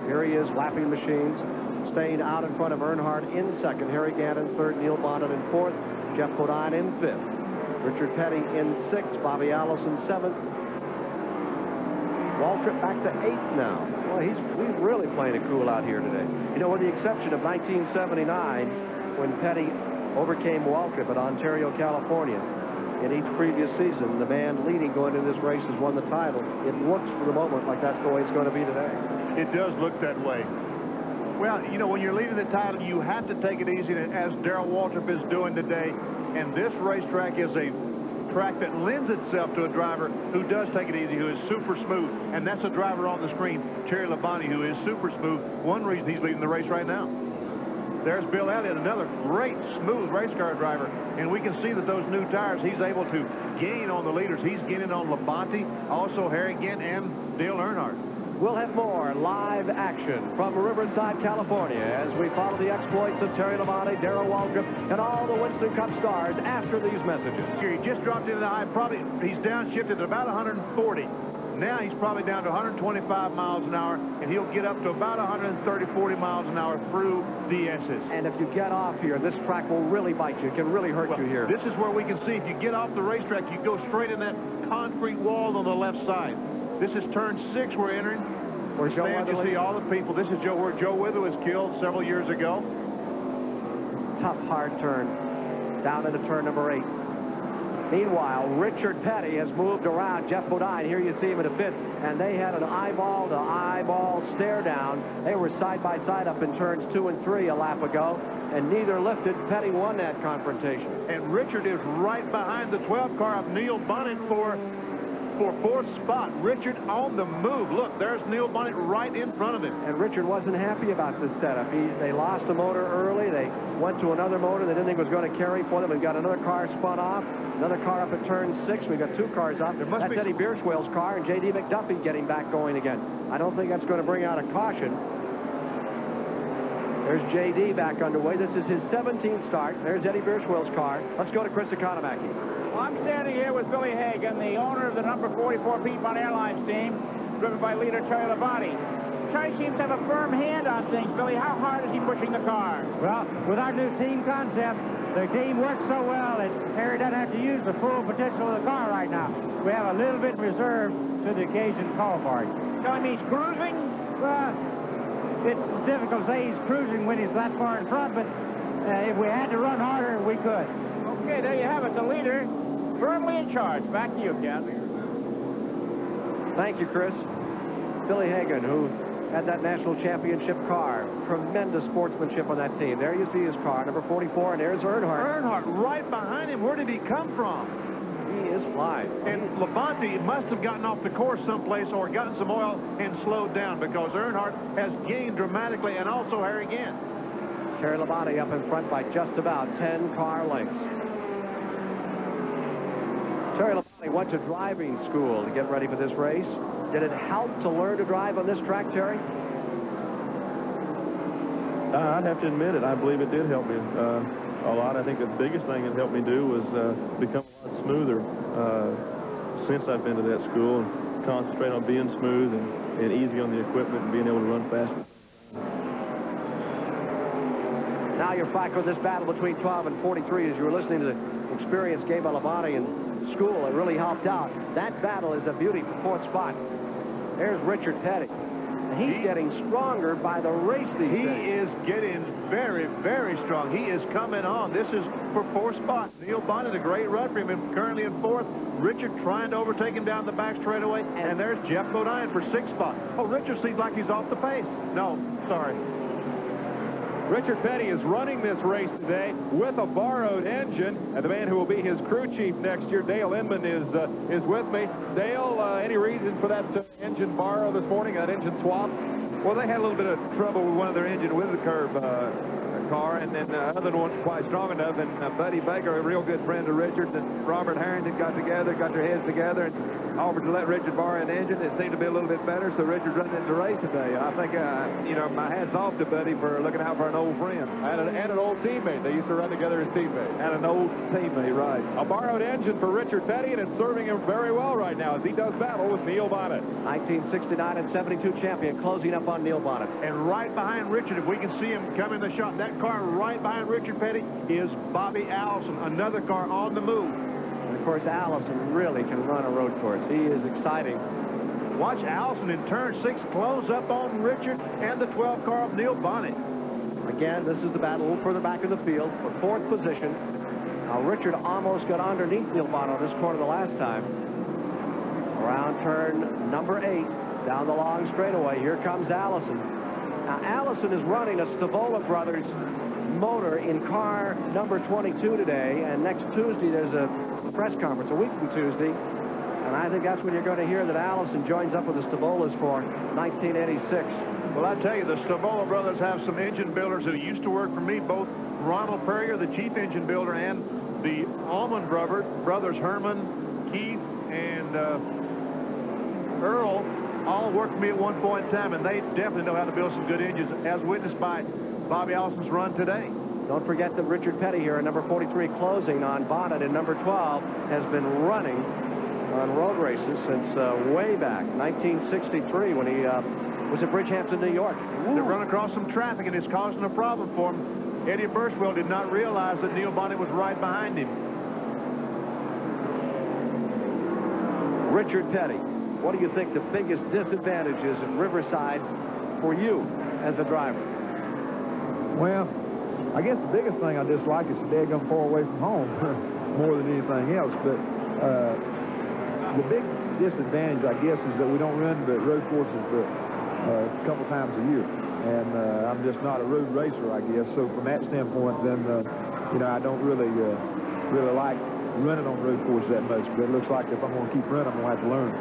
Speaker 1: Here he is, lapping machines. Chastain out in front of Earnhardt in second. Harry Gant in third. Neil Bonnet in fourth. Jeff Bodine in fifth. Richard Petty in sixth. Bobby Allison seventh. Waltrip back to eighth now. Well, he's really playing it cool out here today. You know, with the exception of 1979, when Petty overcame Waltrip at Ontario, California. In each previous season, the man leading going into this race has won the title. It looks for the moment like that's the way it's going to be today.
Speaker 8: It does look that way. Well, you know, when you're leading the title, you have to take it easy, as Darrell Waltrip is doing today. And this racetrack is a track that lends itself to a driver who does take it easy, who is super smooth. And that's a driver on the screen, Terry Labonte, who is super smooth. One reason he's leading the race right now. There's Bill Elliott, another great, smooth race car driver. And we can see that those new tires, he's able to gain on the leaders. He's gaining on Labonte, also Harry Gant, and Dale Earnhardt.
Speaker 1: We'll have more live action from Riverside, California, as we follow the exploits of Terry Labonte, Darrell Waltrip, and all the Winston Cup stars after these messages.
Speaker 8: Here, he just dropped into the high. Probably he's downshifted at about 140. Now he's probably down to 125 miles an hour, and he'll get up to about 130, 40 miles an hour through the S's.
Speaker 1: And if you get off here, this track will really bite you. It can really hurt you here.
Speaker 8: This is where we can see if you get off the racetrack, you go straight in that concrete wall on the left side. This is turn 6 we're entering. Where you see all the people. This is where Joe Wither was killed several years ago.
Speaker 1: Tough, hard turn. Down into turn number 8. Meanwhile, Richard Petty has moved around Jeff Bodine. Here you see him in a pit, and they had an eyeball-to-eyeball stare down. They were side by side up in turns 2 and 3 a lap ago, and neither lifted. Petty won that confrontation.
Speaker 8: And Richard is right behind the 12 car of Neil Bonnet for fourth spot. Richard on the move. Look, there's Neil Bonnet right in front of him.
Speaker 1: And Richard wasn't happy about this setup. They lost the motor early. They went to another motor they didn't think was going to carry for them, and got another car spun off. Another car up at turn 6. We've got 2 cars up. That's Eddie Bierschwale's car, and J.D. McDuffie getting back going again. I don't think that's going to bring out a caution. There's J.D. back underway. This is his 17th start. There's Eddie Bierschwale's car. Let's go to Chris Economaki.
Speaker 4: Well, I'm standing here with Billy Hagan, the owner of the number 44 Piedmont Airlines team, driven by leader Terry Labonte. Terry seems to have a firm hand on things. Billy, how hard is he pushing the car?
Speaker 11: Well, with our new team concept, the team works so well that Terry doesn't have to use the full potential of the car right now. We have a little bit reserved to the occasion call for it.
Speaker 4: Telling me he's cruising?
Speaker 11: Well, it's difficult to say he's cruising when he's that far in front, but if we had to run harder, we could.
Speaker 4: Okay, there you have it. The leader firmly in charge. Back to you, Ken.
Speaker 1: Thank you, Chris. Billy Hagan, who had that national championship car. Tremendous sportsmanship on that team. There you see his car, number 44, and there's Earnhardt.
Speaker 8: Earnhardt right behind him. Where did he come from?
Speaker 1: He is flying.
Speaker 8: And Labonte must have gotten off the course someplace or gotten some oil and slowed down, because Earnhardt has gained dramatically, and also Harry Gant.
Speaker 1: Terry Labonte up in front by just about 10 car lengths. Terry Labonte went to driving school to get ready for this race. Did it help to learn to drive on this track, Terry?
Speaker 13: I'd have to admit it. I believe it did help me a lot. I think the biggest thing it helped me do was become a lot smoother since I've been to that school, and concentrate on being smooth and easy on the equipment and being able to run faster.
Speaker 1: Now you're back with this battle between 12 and 43 as you were listening to the experience gained by Labonte in school. It really helped out. That battle is a beauty for 4th spot. There's Richard Petty. He's getting stronger by the race these days.
Speaker 8: He is getting very, very strong. He is coming on. This is for 4th spot. Neil Bonnet, a great run for him, currently in 4th. Richard trying to overtake him down the back straightaway. And there's Jeff Bodine for 6th spot. Oh, Richard seems like he's off the pace. No, sorry.
Speaker 6: Richard Petty is running this race today with a borrowed engine, and the man who will be his crew chief next year, Dale Inman, is with me. Dale, any reason for that engine borrow this morning, that engine swap?
Speaker 7: Well, they had a little bit of trouble with one of their engine with the curb car, and then the other one wasn't quite strong enough, and Buddy Baker, a real good friend of Richard's, and Robert Harrington got together, got their heads together, and offered to let Richard borrow an engine. It seemed to be a little bit better, so Richard run in the race today. I think, you know, my hat's off to Buddy for looking out for an old friend.
Speaker 12: And an old teammate. They used to run together as teammates.
Speaker 7: And an old teammate, right.
Speaker 12: A borrowed engine for Richard Petty, and it's serving him very well right now as he does battle with Neil Bonnet.
Speaker 1: 1969 and 72 champion, closing up on Neil Bonnet.
Speaker 8: And right behind Richard, if we can see him come in the shot, that car right behind Richard Petty is Bobby Allison, another car on the move.
Speaker 1: And of course, Allison really can run a road course. He is exciting.
Speaker 8: Watch Allison in turn 6 close up on Richard and the 12 car of Neil Bonnet.
Speaker 1: Again, this is the battle a little further back in the field for 4th position. Now, Richard almost got underneath Neil Bonnet on this corner the last time. Around turn number 8, down the long straightaway. Here comes Allison. Now, Allison is running a Stavola Brothers motor in car number 22 today, and next Tuesday there's a press conference, a week from Tuesday, and I think that's when you're going to hear that Allison joins up with the Stavolas for 1986.
Speaker 8: Well, I tell you, the Stavola brothers have some engine builders who used to work for me, both Ronald Perrier, the chief engine builder, and the Allman brothers, Herman, Keith, and Earl, all worked for me at one point in time, and they definitely know how to build some good engines, as witnessed by Bobby Allison's run today.
Speaker 1: Don't forget that Richard Petty here in number 43 closing on Bonnet in number 12 has been running on road races since way back, 1963, when he was at Bridgehampton, New York.
Speaker 8: They run across some traffic, and it's causing a problem for him. Eddie Birchwell did not realize that Neil Bonnet was right behind him.
Speaker 1: Richard Petty, what do you think the biggest disadvantage is at Riverside for you as a driver?
Speaker 5: Well, I guess the biggest thing I dislike is the daggum far away from home more than anything else. But the big disadvantage, I guess, is that we don't run the road courses but a couple times a year. And I'm just not a road racer, I guess. So from that standpoint, then, you know, I don't really like running on road courses that much. But it looks like if I'm going to keep running, I'm going to have to learn.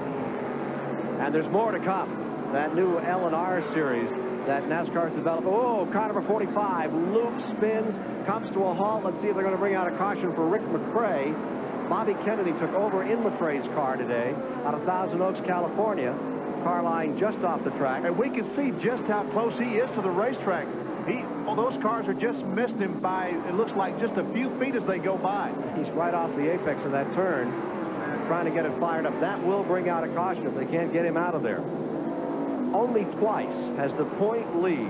Speaker 1: And there's more to come. That new L&R series that NASCAR's developed. Oh, car number 45 loops, spins, comes to a halt. Let's see if they're going to bring out a caution for Rick McRae. Bobby Kennedy took over in McRae's car today out of Thousand Oaks, California. Car lying just off the track.
Speaker 8: And we can see just how close he is to the racetrack. Those cars are just missing him by, it looks like, just a few feet as they go by.
Speaker 1: He's right off the apex of that turn, trying to get it fired up. That will bring out a caution if they can't get him out of there. Only twice has the point lead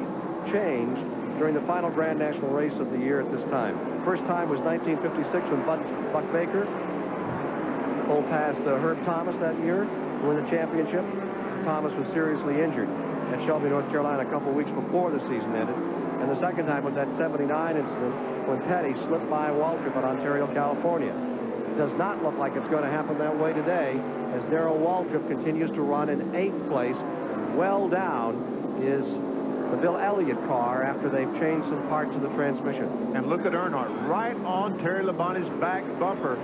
Speaker 1: changed during the final Grand National race of the year at this time. First time was 1956 when Buck Baker pulled past Herb Thomas that year to win the championship. Thomas was seriously injured at Shelby, North Carolina a couple weeks before the season ended. And the second time was that 79 incident when Petty slipped by Waltrip in Ontario, California. It does not look like it's going to happen that way today as Darrell Waltrip continues to run in 8th place. Well down is the Bill Elliott car after they've changed some parts of the transmission.
Speaker 8: And look at Earnhardt right on Terry Labonte's back bumper.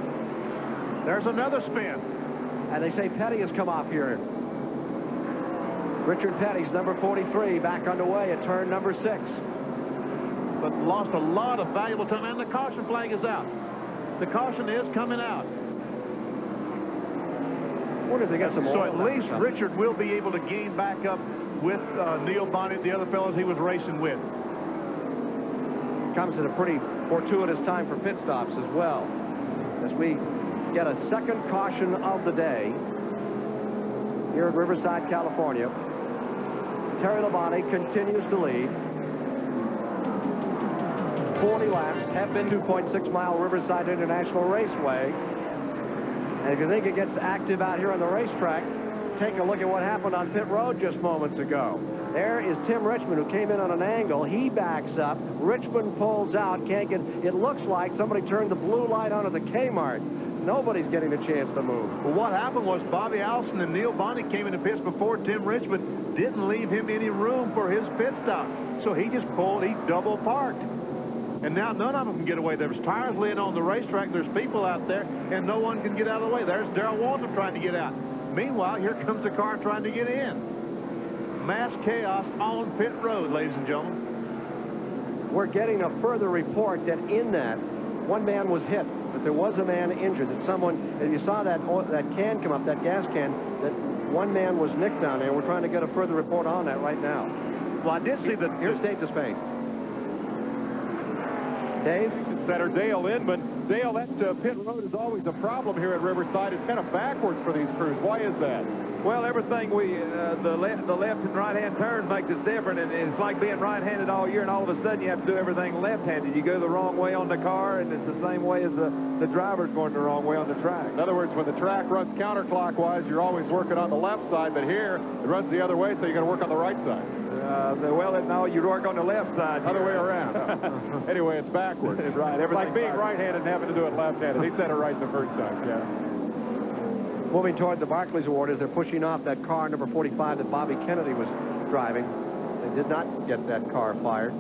Speaker 8: There's another spin.
Speaker 1: And they say Petty has come off here. Richard Petty's number 43 back underway at turn number 6.
Speaker 8: But lost a lot of valuable time, and the caution flag is out. The caution is coming out.
Speaker 1: I wonder if they got some
Speaker 8: so
Speaker 1: oil
Speaker 8: at least Richard will be able to gain back up with Neil Bonnet, the other fellows he was racing with.
Speaker 1: Comes at a pretty fortuitous time for pit stops as well, as we get a second caution of the day here at Riverside, California. Terry Labonte continues to lead. 40 laps, have been 2.6-mile Riverside International Raceway. And if you think it gets active out here on the racetrack, take a look at what happened on pit road just moments ago. There is Tim Richmond, who came in on an angle. He backs up. Richmond pulls out. Can't get. It looks like somebody turned the blue light on at the Kmart. Nobody's getting a chance to move.
Speaker 8: Well, what happened was Bobby Allison and Neil Bonnet came into pits before Tim Richmond. Didn't leave him any room for his pit stop. So he just pulled. He double parked. And now none of them can get away. There's tires laying on the racetrack. There's people out there, and no one can get out of the way. There's Darrell Waltrip trying to get out. Meanwhile, here comes the car trying to get in. Mass chaos on pit road, ladies and gentlemen.
Speaker 1: we're getting a further report that in that, one man was hit, but there was a man injured. That someone, and you saw that can come up, that gas can, that one man was nicked down there. We're trying to get a further report on that right now.
Speaker 8: Well, I did see that.
Speaker 1: Here's Dave Despain. Dave?
Speaker 12: Center Dale Inman. Dale, that pit road is always a problem here at Riverside. It's kind of backwards for these crews. Why is that?
Speaker 7: Well, everything the left and right-hand turns makes us different, and it's like being right-handed all year, and all of a sudden you have to do everything left-handed. You go the wrong way on the car, and it's the same way as the driver's going the wrong way on the track.
Speaker 12: In other words, when the track runs counterclockwise, you're always working on the left side, but here it runs the other way, so you're going to work on the right side.
Speaker 7: Well, no, you work on the left side.
Speaker 12: Other way around. Anyway, it's backwards.
Speaker 7: Right.
Speaker 12: It's like being right-handed and having to do it left-handed. He said it right the first time, yeah.
Speaker 1: Moving toward the Barclays Award as they're pushing off that car, number 45, that Bobby Kennedy was driving. They did not get that car fired.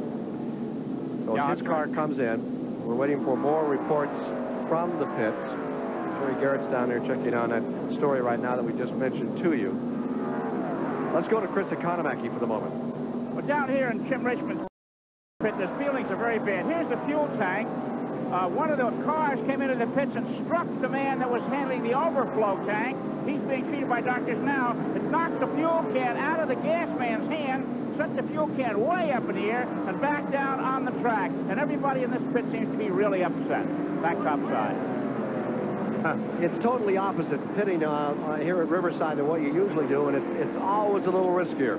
Speaker 1: So his car comes in. We're waiting for more reports from the pits. Jerry Garrett's down there checking on that story right now that we just mentioned to you. Let's go to Chris Economaki for the moment.
Speaker 4: Well, down here in Tim Richmond's pit, the feelings are very bad. Here's the fuel tank. One of the cars came into the pits and struck the man that was handling the overflow tank. He's being treated by doctors now. It knocked the fuel can out of the gas man's hand, sent the fuel can way up in the air, and back down on the track. And everybody in this pit seems to be really upset. Back topside.
Speaker 1: It's totally opposite pitting here at Riverside than what you usually do, and it's always a little riskier.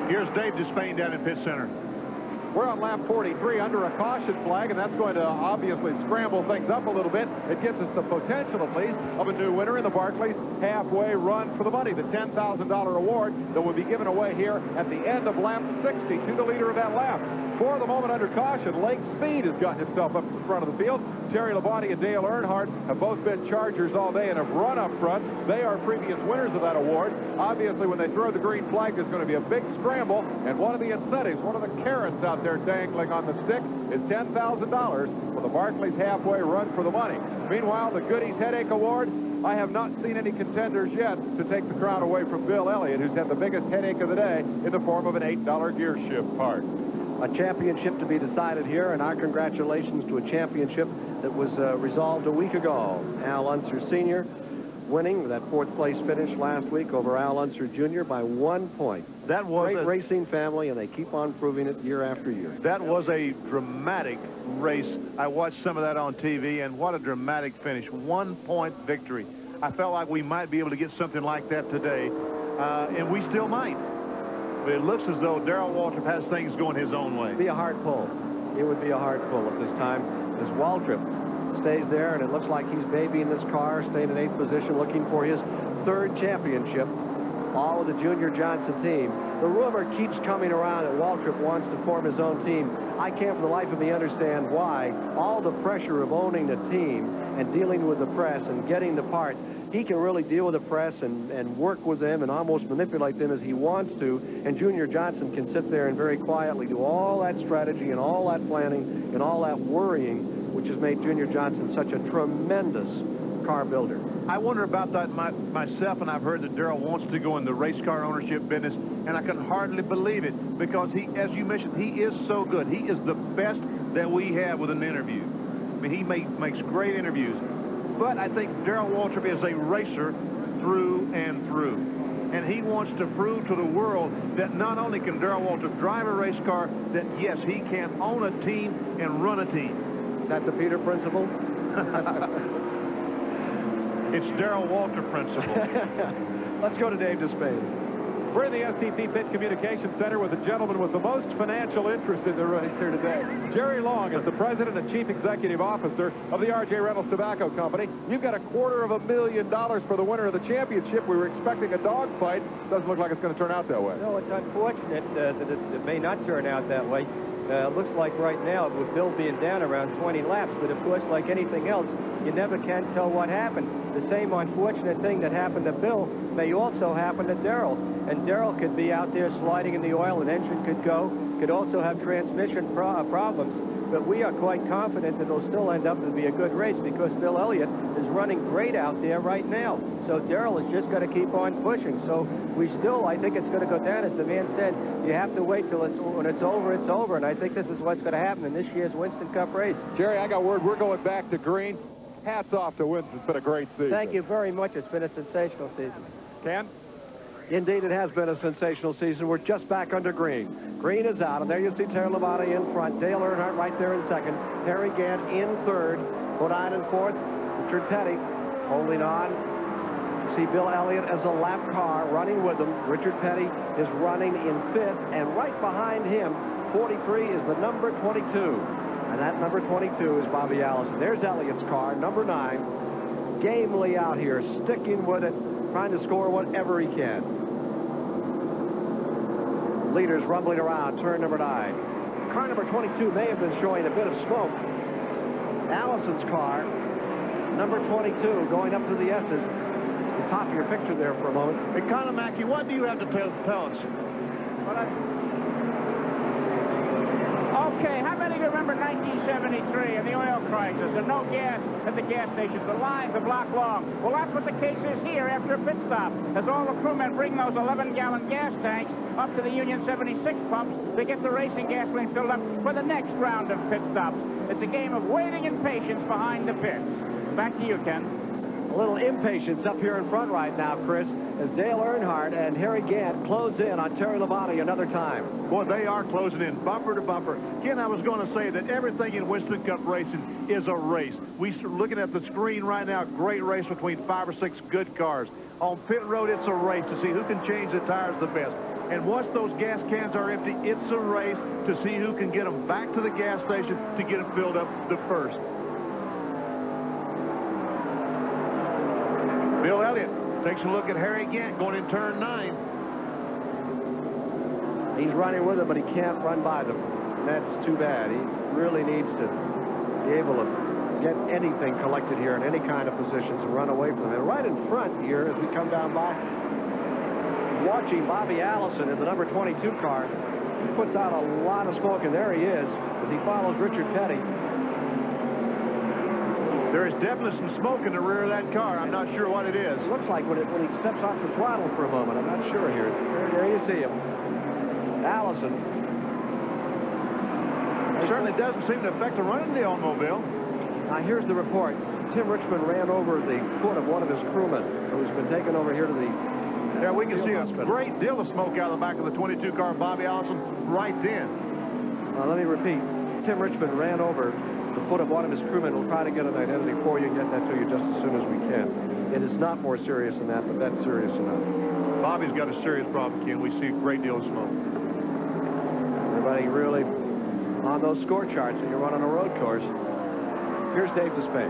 Speaker 8: Here's Dave Despain down in pit center.
Speaker 12: We're on lap 43 under a caution flag, and that's going to obviously scramble things up a little bit. It gives us the potential, at least, of a new winner in the Barclays halfway run for the money, the $10,000 award that will be given away here at the end of lap 60 to the leader of that lap. For the moment under caution, Lake Speed has gotten himself up to the front of the field. Terry Labonte and Dale Earnhardt have both been Chargers all day and have run up front. They are previous winners of that award. Obviously, when they throw the green flag, there's going to be a big scramble, and one of the incentives, one of the carrots out there dangling on the stick is $10,000 for the Barclays halfway run for the money. Meanwhile, the Goodies Headache Award, I have not seen any contenders yet to take the crown away from Bill Elliott, who's had the biggest headache of the day in the form of an $8 gear shift part.
Speaker 1: A championship to be decided here, and our congratulations to a championship that was resolved a week ago. Al Unser Sr. winning that fourth place finish last week over Al Unser Jr. by 1 point.
Speaker 8: That was
Speaker 1: great racing family, and they keep on proving it year after year.
Speaker 8: That was a dramatic race. I watched some of that on TV, and what a dramatic finish. 1 point victory. I felt like we might be able to get something like that today, and we still might. But it looks as though Darrell Waltrip has things going his own way.
Speaker 1: It'd be a hard pull. It would be a hard pull at this time. As Waltrip stays there, and it looks like he's babying this car, staying in 8th position, looking for his 3rd championship. All of the Junior Johnson team. The rumor keeps coming around that Waltrip wants to form his own team. I can't for the life of me understand why. All the pressure of owning the team and dealing with the press and getting the parts. He can really deal with the press and work with them and almost manipulate them as he wants to. And Junior Johnson can sit there and very quietly do all that strategy and all that planning and all that worrying, which has made Junior Johnson such a tremendous car builder.
Speaker 8: I wonder about that myself, and I've heard that Darrell wants to go in the race car ownership business, and I can hardly believe it because he, as you mentioned, he is so good. He is the best that we have with an interview. I mean, he makes great interviews. But I think Darrell Waltrip is a racer through and through. And he wants to prove to the world that not only can Darrell Waltrip drive a race car, that yes, he can own a team and run a team.
Speaker 1: Is that the Peter principle?
Speaker 8: It's Darrell Waltrip principle.
Speaker 1: Let's go to Dave Despain.
Speaker 12: We're in the STP Pit Communications Center with the gentleman with the most financial interest in the race here today. Jerry Long is the president and chief executive officer of the R.J. Reynolds Tobacco Company. You've got $250,000 for the winner of the championship. We were expecting a dogfight. Doesn't look like it's going to turn out that way.
Speaker 14: No, it's unfortunate that it may not turn out that way. It looks like right now, with Bill being down around 20 laps, but of course, like anything else, you never can tell what happened. The same unfortunate thing that happened to Bill may also happen to Darrell. And Darrell could be out there sliding in the oil, an engine could go, could also have transmission problems. But we are quite confident that it'll still end up to be a good race because Bill Elliott is running great out there right now. So Darrell has just got to keep on pushing. So I think it's going to go down. As the man said, you have to wait till when it's over, it's over. And I think this is what's going to happen in this year's Winston Cup race.
Speaker 12: Jerry, I got word we're going back to green. Hats off to Winston. It's been a great season.
Speaker 14: Thank you very much. It's been a sensational season.
Speaker 12: Ken?
Speaker 1: Indeed, it has been a sensational season. We're just back under green. Green is out, and there you see Terry Labonte in front. Dale Earnhardt right there in second. Harry Gant in third. Bodine in fourth. Richard Petty holding on. You see Bill Elliott as a lap car running with him. Richard Petty is running in fifth, and right behind him, 43 is the number 22. And that number 22 is Bobby Allison. There's Elliott's car, number 9. Gamely out here, sticking with it, trying to score whatever he can. Leaders rumbling around, turn number 9. Car number 22 may have been showing a bit of smoke. Allison's car, number 22, going up to the S's. The top of your picture there for a moment.
Speaker 8: Hey, Conor Mackey, what do you have to tell us?
Speaker 4: Okay, how many remember 1973 and the oil crisis and no gas at the gas stations? The lines a block long. Well, that's what the case is here after a pit stop, as all the crewmen bring those 11-gallon gas tanks up to the Union 76 pumps to get the racing gasoline filled up for the next round of pit stops. It's a game of waiting and patience behind the pits. Back to you, Ken.
Speaker 1: A little impatience up here in front right now, Chris, as Dale Earnhardt and Harry Gant close in on Terry Labonte another time.
Speaker 8: Boy, they are closing in bumper to bumper. Again, I was going to say that everything in Winston Cup racing is a race. We're looking at the screen right now, great race between 5 or 6 good cars. On pit road, it's a race to see who can change the tires the best. And once those gas cans are empty, it's a race to see who can get them back to the gas station to get them filled up the first. Bill Elliott takes a look at Harry Gant going in turn 9.
Speaker 1: He's running with them, but he can't run by them. And that's too bad. He really needs to be able to get anything collected here in any kind of positions and run away from them. And right in front here, as we come down by, watching Bobby Allison in the number 22 car. He puts out a lot of smoke, and there he is as he follows Richard Petty.
Speaker 8: There is definitely some smoke in the rear of that car. I'm not sure what it is.
Speaker 1: It looks like when he steps off the throttle for a moment. I'm not sure here. There you see him. Allison.
Speaker 8: It certainly doesn't seem to affect the running of the automobile.
Speaker 1: Now here's the report. Tim Richmond ran over the foot of one of his crewmen who's been taken over here to the
Speaker 8: Yeah, we can see a great deal of smoke out of the back of the 22 car. Bobby Allison right then.
Speaker 1: Now let me repeat. Tim Richmond ran over the foot of one of his crewmen. We'll try to get an identity for you and get that to you just as soon as we can. It is not more serious than that, but that's serious enough.
Speaker 8: Bobby's got a serious problem, Ken. We see a great deal of smoke.
Speaker 1: Everybody really on those score charts, and you run on a road course. Here's Dave Despade.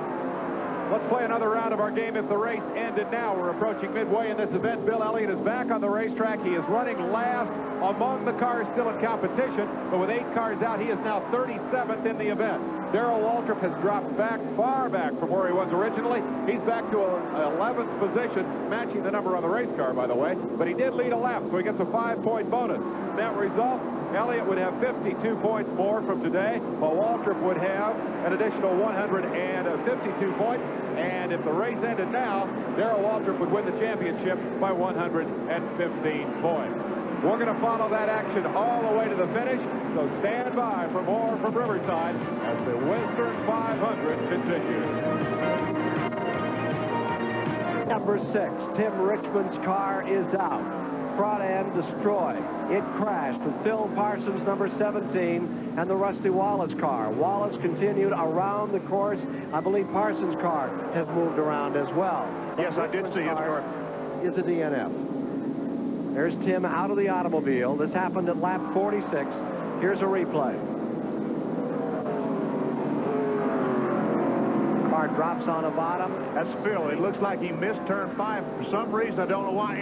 Speaker 12: Let's play another round of our game if the race ended now. We're approaching midway in this event. Bill Elliott is back on the racetrack. He is running last among the cars still in competition, but with 8 cars out, he is now 37th in the event. Darrell Waltrip has dropped back, far back from where he was originally. He's back to an 11th position, matching the number on the race car, by the way, but he did lead a lap, so he gets a 5-point bonus. That result, Elliott would have 52 points more from today, while Waltrip would have an additional 152 points. And if the race ended now, Darrell Waltrip would win the championship by 115 points. We're going to follow that action all the way to the finish, so stand by for more from Riverside as the Western 500 continues.
Speaker 1: Number 6, Tim Richmond's car is out. Front end destroyed. It crashed with Phil Parsons, number 17, and the Rusty Wallace car. Wallace continued around the course. I believe Parsons' car has moved around as well.
Speaker 8: Yes, I did see his car.
Speaker 1: Is a DNF. There's Tim out of the automobile. This happened at lap 46. Here's a replay. Car drops on the bottom.
Speaker 8: That's Phil. It looks like he missed turn 5 for some reason. I don't know why.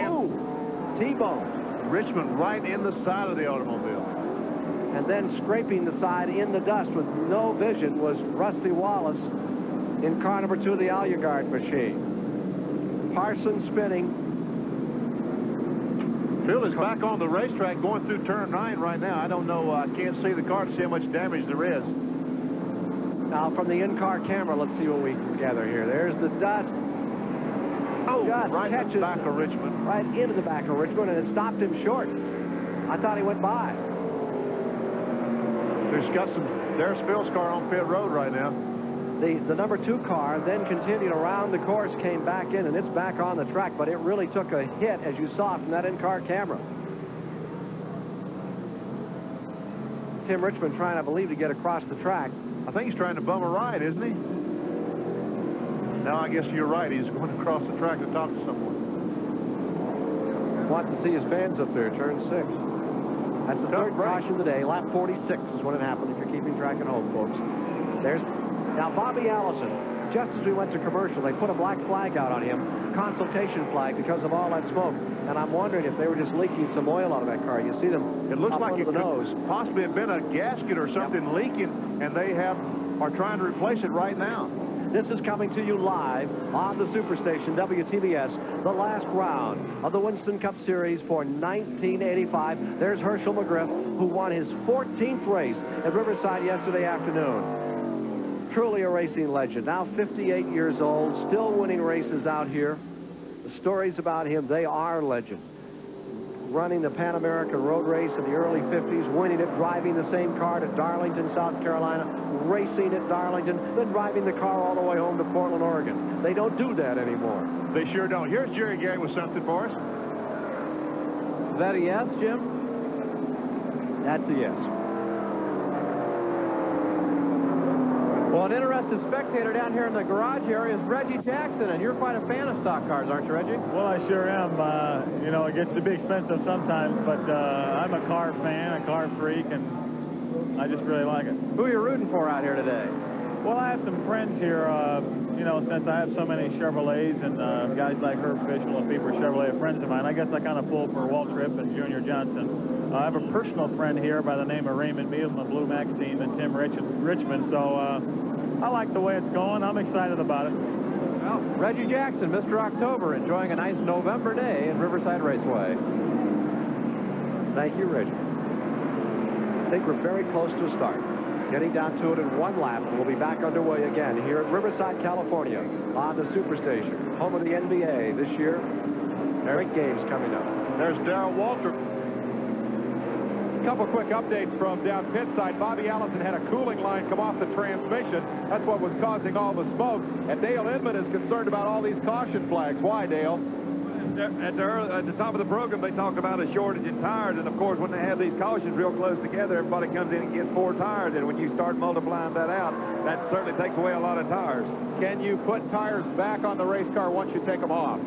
Speaker 1: T-bone.
Speaker 8: Richmond right in the side of the automobile.
Speaker 1: And then scraping the side in the dust with no vision was Rusty Wallace in car number 2 of the Aluguard machine. Parsons spinning.
Speaker 8: Phil is back on the racetrack going through turn 9 right now. I don't know. I can't see the car to see how much damage there is.
Speaker 1: Now, from the in-car camera, let's see what we can gather here. There's the dust.
Speaker 8: Oh,
Speaker 1: Just
Speaker 8: right
Speaker 1: catches
Speaker 8: in the back of Richmond.
Speaker 1: Right into the back of Richmond, and it stopped him short. I thought he went by.
Speaker 8: There's Phil's car on pit road right now.
Speaker 1: The number 2 car then continued around the course, came back in, and it's back on the track, but it really took a hit, as you saw from that in-car camera. Tim Richmond trying, I believe, to get across the track.
Speaker 8: I think he's trying to bum a ride, isn't he? Now I guess you're right. He's going across the track to talk to someone.
Speaker 1: Want to see his fans up there, turn 6. That's the third caution of the day. Lap 46 is when it happened, if you're keeping track at home, folks. Now, Bobby Allison, just as we went to commercial, they put a black flag out on him, consultation flag, because of all that smoke. And I'm wondering if they were just leaking some oil out of that car. You see them.
Speaker 8: It looks
Speaker 1: up
Speaker 8: like
Speaker 1: under
Speaker 8: it
Speaker 1: the
Speaker 8: could
Speaker 1: nose.
Speaker 8: possibly have been a gasket or something leaking, and they are trying to replace it right now.
Speaker 1: This is coming to you live on the Superstation, WTBS, the last round of the Winston Cup Series for 1985. There's Herschel McGriff, who won his 14th race at Riverside yesterday afternoon. Truly a racing legend. Now 58 years old, still winning races out here. The stories about him, they are legend. Running the Pan American Road Race in the early 50s, winning it, driving the same car to Darlington, South Carolina, racing at Darlington, then driving the car all the way home to Portland, Oregon. They don't do that anymore.
Speaker 8: They sure don't. Here's Jerry Gary with something for us.
Speaker 2: Is that a yes, Jim?
Speaker 1: That's a yes.
Speaker 2: Well, an interested spectator down here in the garage area is Reggie Jackson, and you're quite a fan of stock cars, aren't you, Reggie?
Speaker 15: Well, I sure am. You know, it gets to be expensive sometimes, but I'm a car fan, a car freak, and I just really like it.
Speaker 2: Who are you rooting for out here today?
Speaker 15: Well, I have some friends here, you know, since I have so many Chevrolets and guys like Herb Fischel and people are Chevrolet friends of mine, I guess I kind of pull for Walt Tripp and Junior Johnson. I have a personal friend here by the name of Raymond Meal on the Blue Max team and Tim Richmond, so I like the way it's going. I'm excited about it.
Speaker 2: Well, Reggie Jackson, Mr. October, enjoying a nice November day at Riverside Raceway.
Speaker 1: Thank you, Reggie. I think we're very close to a start. Getting down to it in one lap, and we'll be back underway again here at Riverside, California, on the Superstation, home of the NBA this year. Great games coming up.
Speaker 6: There's Darrell Waltrip. A couple quick updates from down pit side. Bobby Allison had a cooling line come off the transmission. That's what was causing all the smoke. And Dale Inman is concerned about all these caution flags. Why, Dale?
Speaker 7: At the top of the program, they talked about a shortage in tires, and of course, when they have these cautions real close together, everybody comes in and gets 4 tires, and when you start multiplying that out, that certainly takes away a lot of tires.
Speaker 6: Can you put tires back on the race car once you take them off?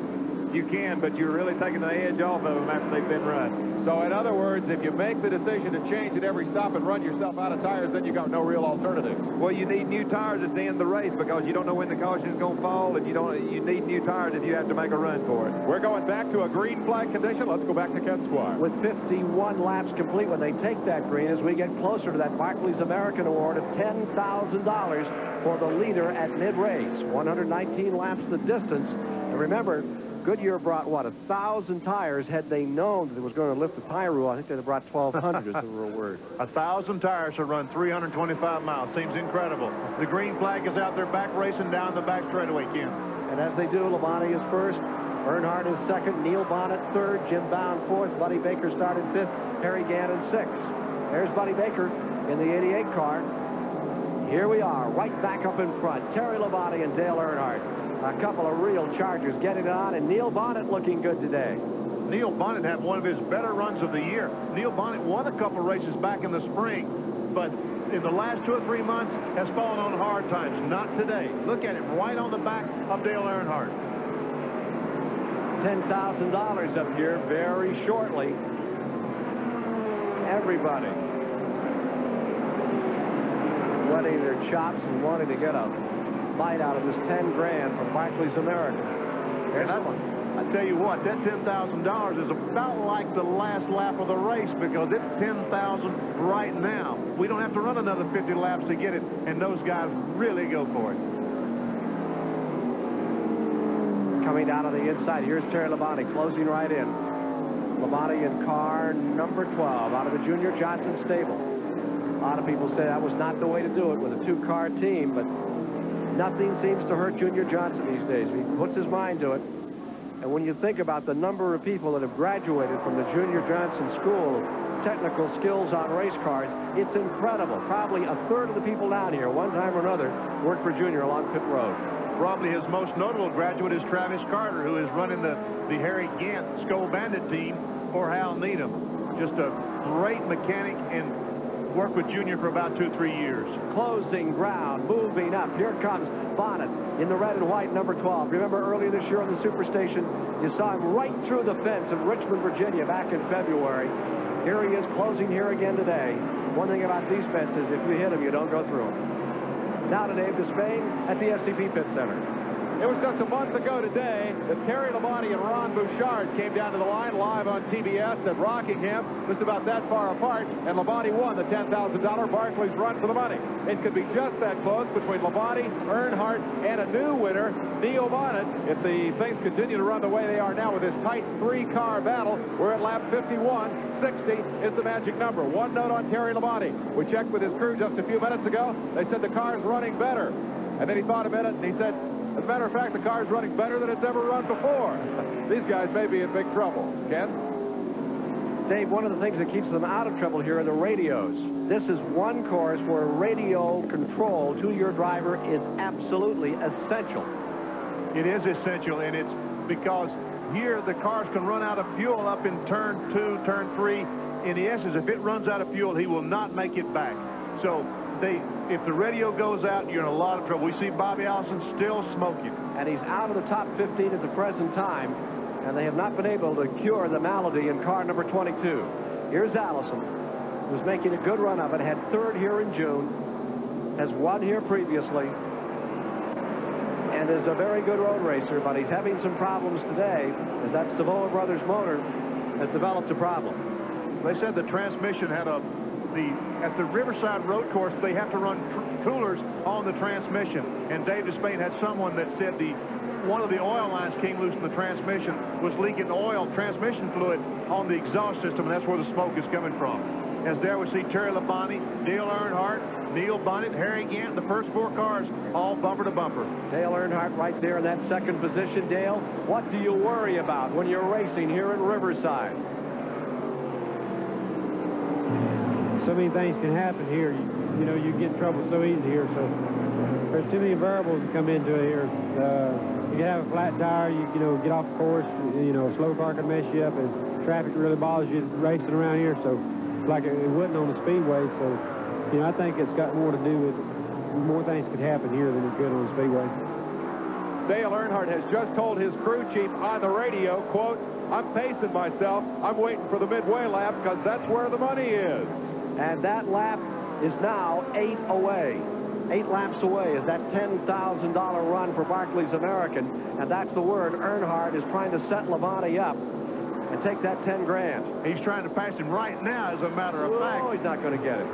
Speaker 7: You can, but you're really taking the edge off of them after they've been run.
Speaker 6: So in other words, if you make the decision to change at every stop and run yourself out of tires, then you got no real alternative.
Speaker 7: Well, you need new tires at the end of the race because you don't know when the caution is going to fall, and you need new tires if you have to make a run for it.
Speaker 6: We're going back to a green flag condition. Let's go back to Ken Squire.
Speaker 1: With 51 laps complete, when they take that green, as we get closer to that Barclays American Award of $10,000 for the leader at mid-race. 119 laps the distance. And remember, Goodyear brought, what, 1,000 tires. Had they known that it was going to lift the tire rule, I think they'd have brought 1,200 is the real word.
Speaker 8: 1,000 tires to run 325 miles. Seems incredible. The green flag is out there back racing down the back straightaway, Ken.
Speaker 1: And as they do, Labonte is first, Earnhardt is second, Neil Bonnet third, Jim Bound fourth, Buddy Baker started fifth, Harry Gannon sixth. There's Buddy Baker in the 88 car. Here we are, right back up in front. Terry Labonte and Dale Earnhardt. A couple of real Chargers getting it on, and Neil Bonnet looking good today.
Speaker 8: Neil Bonnet had one of his better runs of the year. Neil Bonnet won a couple of races back in the spring, but in the last 2 or 3 months has fallen on hard times. Not today. Look at him right on the back of Dale Earnhardt.
Speaker 1: $10,000 up here very shortly. Everybody wetting their chops and wanting to get a bite out of this 10 grand from Barclays America.
Speaker 8: And I tell you what, that $10,000 is about like the last lap of the race because it's $10,000 right now. We don't have to run another 50 laps to get it, and those guys really go for it.
Speaker 1: Coming down on the inside, here's Terry Labonte closing right in. Labonte in car number 12 out of the Junior Johnson stable. lot of people say that was not the way to do it with a two-car team, but nothing seems to hurt Junior Johnson these days. He puts his mind to it. And when you think about the number of people that have graduated from the Junior Johnson School of Technical Skills on Race Cars, it's incredible. Probably a third of the people down here, one time or another, worked for Junior along pit road.
Speaker 8: Probably his most notable graduate is Travis Carter, who is running the Harry Gant Skull Bandit team for Hal Needham. Just a great mechanic and worked with Junior for about 2-3 years.
Speaker 1: Closing ground, moving up. Here comes Bonnet in the red and white, number 12. Remember earlier this year on the Superstation, you saw him right through the fence in Richmond, Virginia back in February. Here he is closing here again today. One thing about these fences, if you hit them, you don't go through them. Now to Dave Despain at the SCP Pit Center.
Speaker 12: It was just a month ago today that Terry Labonte and Ron Bouchard came down to the line live on TBS at Rockingham, just about that far apart, and Labonte won the $10,000 Barclays Run for the Money. It could be just that close between Labonte, Earnhardt, and a new winner, Neil Bonnet. If the things continue to run the way they are now with this tight three-car battle, we're at lap 51. 60 is the magic number. One note on Terry Labonte. We checked with his crew just a few minutes ago. They said the car's running better. And then he thought a minute and he said, as a matter of fact, the car's running better than it's ever run before. These guys may be in big trouble. Ken?
Speaker 1: Dave, one of the things that keeps them out of trouble here are the radios. This is one course where radio control to your driver is absolutely essential.
Speaker 8: It is essential, and it's because here the cars can run out of fuel up in turn 2, turn 3. In the essence, if it runs out of fuel, he will not make it back. So if the radio goes out, you're in a lot of trouble. We see Bobby Allison still smoking.
Speaker 1: And he's out of the top 15 at the present time, and they have not been able to cure the malady in car number 22. Here's Allison, who's making a good run of it, had third here in June, has won here previously, and is a very good road racer, but he's having some problems today, as that Stavola Brothers motor has developed a problem.
Speaker 8: They said the transmission had at the Riverside Road Course, they have to run coolers on the transmission. And Dave Despain had someone that said one of the oil lines came loose in the transmission, was leaking oil, transmission fluid on the exhaust system, and that's where the smoke is coming from. As there we see Terry Labonte, Dale Earnhardt, Neil Bonnet, Harry Gant, the first 4 cars, all bumper to bumper.
Speaker 1: Dale Earnhardt right there in that second position. Dale, what do you worry about when you're racing here in Riverside?
Speaker 11: So many things can happen here. You know, you get in trouble so easy here. So there's too many variables that come into it here. You can have a flat tire. You know, get off the course. You know, a slow car can mess you up. And traffic really bothers you racing around here. So like it wouldn't on the speedway. So you know, I think it's got more to do with more things could happen here than it could on the speedway.
Speaker 12: Dale Earnhardt has just told his crew chief on the radio, quote, "I'm pacing myself. I'm waiting for the midway lap because that's where the money is."
Speaker 1: And that lap is now 8 away. 8 laps away is that $10,000 run for Barclays American. And that's the word. Earnhardt is trying to set Labonte up and take that 10 grand.
Speaker 8: He's trying to pass him right now, as a matter of fact.
Speaker 1: Oh, he's not going to get it.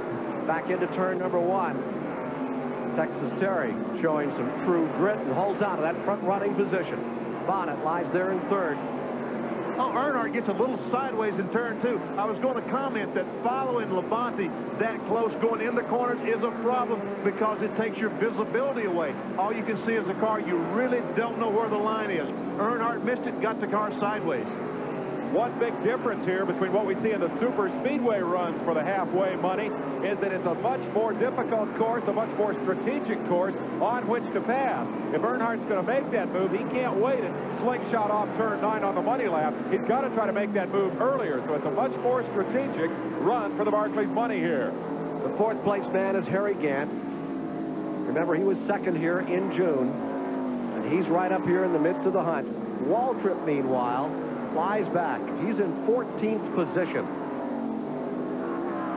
Speaker 1: Back into turn number 1. Texas Terry showing some true grit and holds on to that front running position. Bonnet lies there in third.
Speaker 8: Oh, Earnhardt gets a little sideways in turn 2. I was going to comment that following Labonte that close going in the corners is a problem because it takes your visibility away. All you can see is the car. You really don't know where the line is. Earnhardt missed it, got the car sideways.
Speaker 12: One big difference here between what we see in the super speedway runs for the halfway money is that it's a much more difficult course, a much more strategic course on which to pass. If Earnhardt's going to make that move, he can't wait and slingshot off turn 9 on the money lap. He's got to try to make that move earlier, so it's a much more strategic run for the Barclays money here.
Speaker 1: The 4th place man is Harry Gant. Remember, he was second here in June, and he's right up here in the midst of the hunt. Waltrip, meanwhile, flies back. He's in 14th position.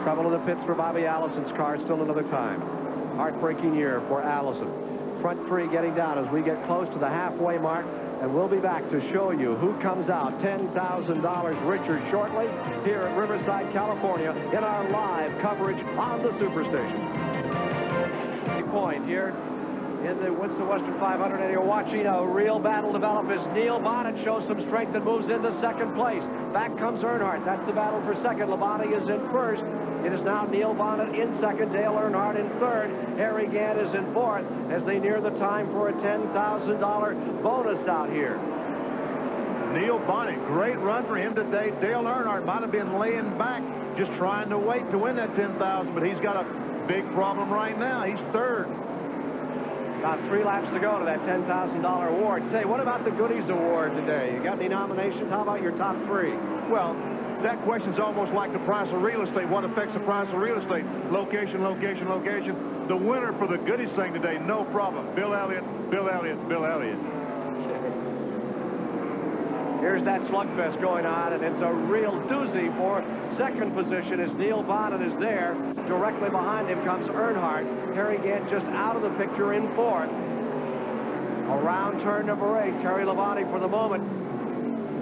Speaker 1: Trouble in the pits for Bobby Allison's car still another time. Heartbreaking year for Allison. Front 3 getting down as we get close to the halfway mark, and we'll be back to show you who comes out $10,000 richer shortly here at Riverside, California in our live coverage on the Superstation. Point here in the Winston Western 500, and you're watching a real battle develop as Neil Bonnet shows some strength and moves into second place. Back comes Earnhardt. That's the battle for second. Labonte is in first. It is now Neil Bonnet in second, Dale Earnhardt in third. Harry Gant is in fourth as they near the time for a $10,000 bonus out here.
Speaker 8: Neil Bonnet, great run for him today. Dale Earnhardt might have been laying back, just trying to wait to win that $10,000, but he's got a big problem right now. He's third.
Speaker 1: Got 3 laps to go to that $10,000 award. Say, what about the Goodies Award today? You got any nominations? How about your top 3?
Speaker 8: Well, that question's almost like the price of real estate. What affects the price of real estate? Location, location, location. The winner for the Goodies thing today, no problem. Bill Elliott, Bill Elliott, Bill Elliott.
Speaker 1: Here's that slugfest going on, and it's a real doozy for second position as Neil Bonnet is there. Directly behind him comes Earnhardt. Harry Gant just out of the picture in fourth. Around turn number 8, Terry Labonte for the moment.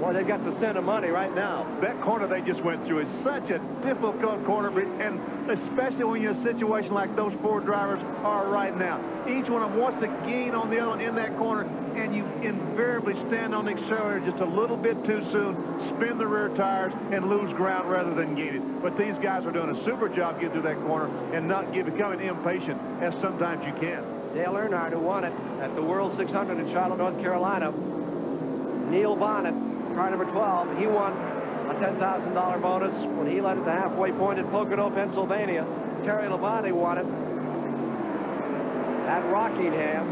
Speaker 1: Boy, they've got the scent of money right now.
Speaker 8: That corner they just went through is such a difficult corner, and especially when you're in a situation like those 4 drivers are right now. Each one of them wants to gain on the other one in that corner, and you invariably stand on the accelerator just a little bit too soon, spin the rear tires, and lose ground rather than gain it. But these guys are doing a super job getting through that corner and not becoming impatient, as sometimes you can.
Speaker 1: Dale Earnhardt, who won it at the World 600 in Charlotte, North Carolina. Neil Bonnet, car number 12, he won a $10,000 bonus when he led at the halfway point in Pocono, Pennsylvania. Terry Labonte won it at Rockingham.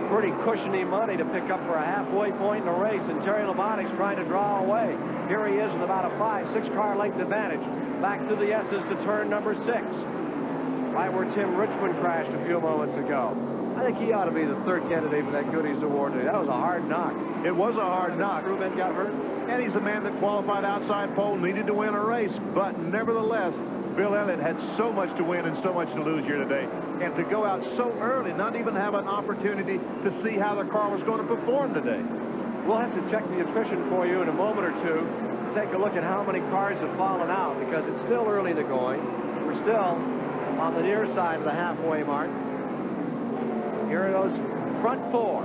Speaker 1: Pretty cushiony money to pick up for a halfway point in a race, and Terry Labonte's trying to draw away. Here he is with about a 5-6 car length advantage. Back to the S's to turn number 6. Right where Tim Richmond crashed a few moments ago. I think he ought to be the 3rd candidate for that Goodies Award today. That was a hard knock.
Speaker 8: It was a hard knock.
Speaker 1: Crewman got hurt.
Speaker 8: And he's a man that qualified outside pole, needed to win a race. But nevertheless, Bill Elliott had so much to win and so much to lose here today. And to go out so early, not even have an opportunity to see how the car was going to perform today.
Speaker 1: We'll have to check the attrition for you in a moment or two. Take a look at how many cars have fallen out, because it's still early in the going. We're still on the near side of the halfway mark. Here are those front 4.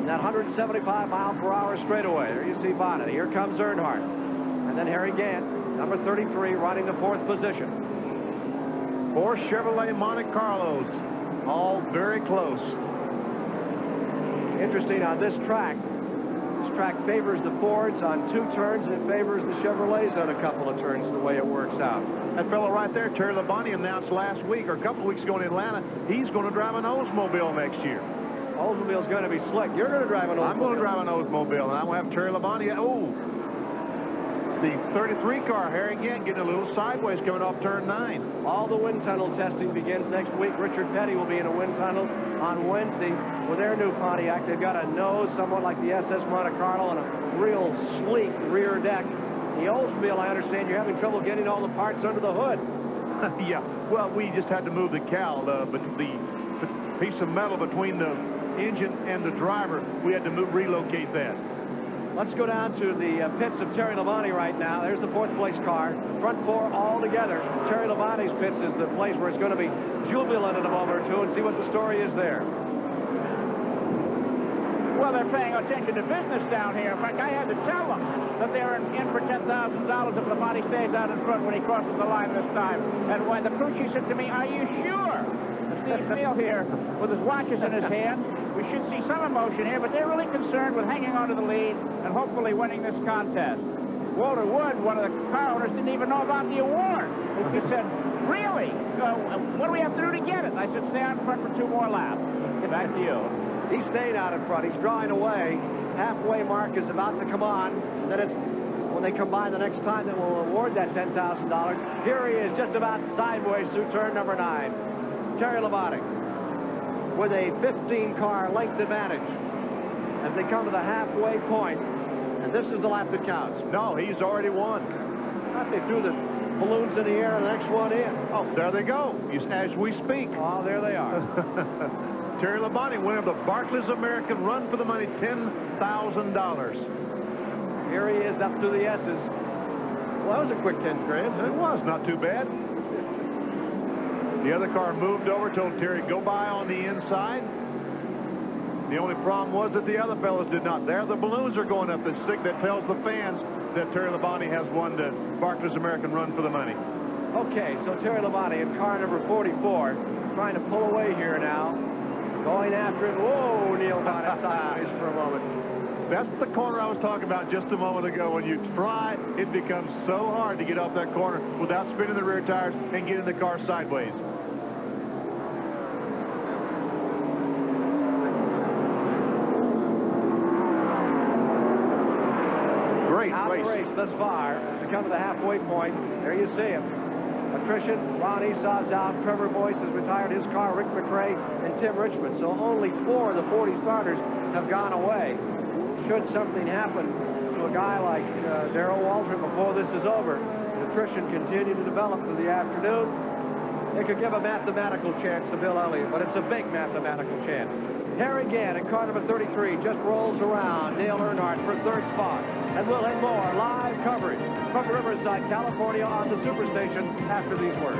Speaker 1: That 175-mile-per-hour straightaway. There you see Bonnet. Here comes Earnhardt. And then Harry Gant, number 33, running the 4th position.
Speaker 8: 4 Chevrolet Monte Carlos, all very close.
Speaker 1: Interesting on this track. This track favors the Fords on 2 turns, and it favors the Chevrolets on a couple of turns, the way it works out.
Speaker 8: That fellow right there, Terry Labonte, announced last week or a couple of weeks ago in Atlanta, he's going to drive an Oldsmobile next year.
Speaker 1: Oldsmobile's going to be slick. You're going to drive an Oldsmobile.
Speaker 8: I'm going to drive an Oldsmobile, and I'm going to have Terry Labonte. Oh, the 33 car, Harry Gant, getting a little sideways coming off turn 9.
Speaker 1: All the wind tunnel testing begins next week. Richard Petty will be in a wind tunnel on Wednesday with their new Pontiac. They've got a nose somewhat like the SS Monte Carlo and a real sleek rear deck. The Oldsmobile, I understand you're having trouble getting all the parts under the hood.
Speaker 8: Yeah, well, we just had to move the cowl, but the piece of metal between the engine and the driver, we had to relocate that.
Speaker 1: Let's go down to the pits of Terry Labonte right now. There's the 4th place car. Front 4 all together. Terry Labonte's pits is the place where it's going to be jubilant in a moment or two, and see what the story is there.
Speaker 4: Well, they're paying attention to business down here. In fact, I had to tell them that they're in for $10,000 if Labonte stays out in front when he crosses the line this time. And when the crew chief said to me, "Are you sure?" Steve Neal here with his watches in his hand. We should see some emotion here, but they're really concerned with hanging on to the lead and hopefully winning this contest. Walter Wood, one of the car owners, didn't even know about the award. He said, "Really? What do we have to do to get it?" I said, "Stay out in front for 2 more laps." Back to you.
Speaker 1: He stayed out in front. He's drawing away. Halfway mark is about to come on. Then it's when they come by the next time that will award that $10,000. Here he is, just about sideways through turn number 9. Terry Labonte with a 15-car length advantage as they come to the halfway point. And this is the lap that counts.
Speaker 8: No, he's already won.
Speaker 1: They threw the balloons in the air and the next one in.
Speaker 8: Oh, there they go, as we speak.
Speaker 1: Oh, there they are.
Speaker 8: Terry Labonte, winner of the Barclays American Run for the Money, $10,000.
Speaker 1: Here he is up to the S's. Well, that was a quick 10 grand.
Speaker 8: It was not too bad. The other car moved over, told Terry, go by on the inside. The only problem was that the other fellows did not. There, the balloons are going up. That tells the fans that Terry Labonte has won the Barclays American Run for the Money.
Speaker 1: Okay, so Terry Labonte in car number 44, trying to pull away here now. Going after it. Whoa, Neil Bonnet sideways for a moment.
Speaker 8: That's the corner I was talking about just a moment ago. When you try, it becomes so hard to get off that corner without spinning the rear tires and getting the car sideways. Great
Speaker 1: race thus far. To come to the halfway point, there you see him. Attrition, Ronnie Sawzow, Trevor Boyce has retired his car, Rick McRae, and Tim Richmond. So only 4 of the 40 starters have gone away. Should something happen to a guy like Darrell Waltrip before this is over, the attrition continue to develop through the afternoon, it could give a mathematical chance to Bill Elliott, but it's a big mathematical chance. Harry Gant in car number 33 just rolls around Dale Earnhardt for 3rd spot. And we'll have more live coverage from Riverside, California on the Superstation after these words.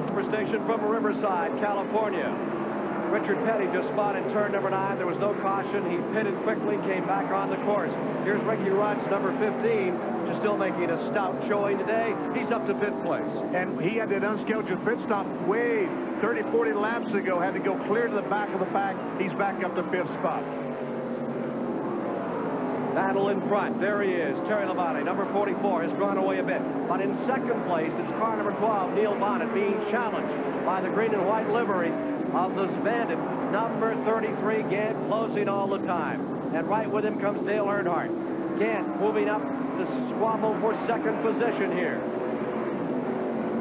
Speaker 1: Superstation from Riverside, California. Richard Petty just spotted turn number 9. There was no caution. He pitted quickly, came back on the course. Here's Ricky Rudd's number 15, just still making a stout showing today. He's up to 5th place.
Speaker 8: And he had that unscheduled pit stop way 30, 40 laps ago. Had to go clear to the back of the pack. He's back up to 5th spot.
Speaker 1: Battle in front. There he is. Terry Labonte, number 44, has gone away a bit. But in 2nd place, it's car number 12, Neil Bonnet, being challenged by the green and white livery of this bandit. Number 33, Gant, closing all the time. And right with him comes Dale Earnhardt. Gant moving up to squabble for 2nd position here.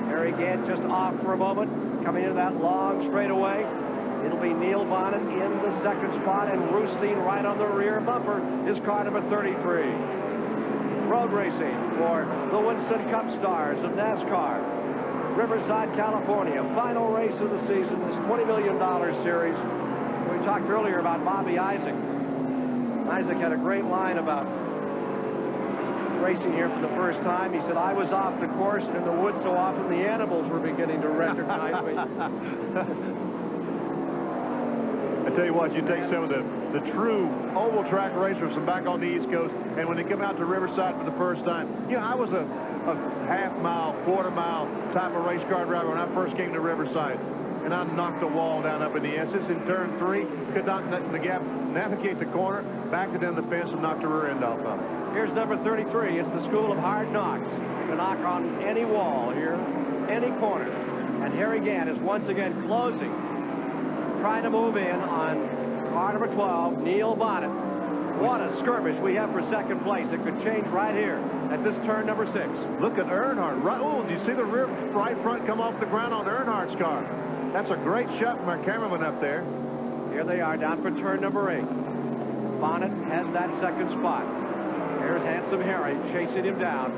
Speaker 1: Harry Gant just off for a moment, coming into that long straightaway. It'll be Neil Bonnet in the 2nd spot, and roosting right on the rear bumper is car number 33. Road racing for the Winston Cup stars of NASCAR. Riverside, California, final race of the season, this $20 million series. We talked earlier about Bobby Isaac. Isaac had a great line about racing here for the first time. He said, I was off the course and in the woods so often the animals were beginning to recognize me.
Speaker 8: I tell you what, you take some of the true oval track racers from back on the East Coast, and when they come out to Riverside for the first time, you know, I was a half-mile, quarter-mile type of race car driver when I first came to Riverside, and I knocked the wall down up in the Essex in turn 3, could not the gap, navigate the corner, backed it in the fence, and knocked the rear end off of it.
Speaker 1: Here's number 33. It's the school of hard knocks. To knock on any wall here, any corner. And Harry Gant is once again closing, trying to move in on car number 12, Neil Bonnet. What a skirmish we have for 2nd place. It could change right here at this turn number 6.
Speaker 8: Look at Earnhardt. Right, oh, do you see the rear right front come off the ground on Earnhardt's car? That's a great shot from our cameraman up there.
Speaker 1: Here they are down for turn number 8. Bonnet has that 2nd spot. Here's Handsome Harry chasing him down.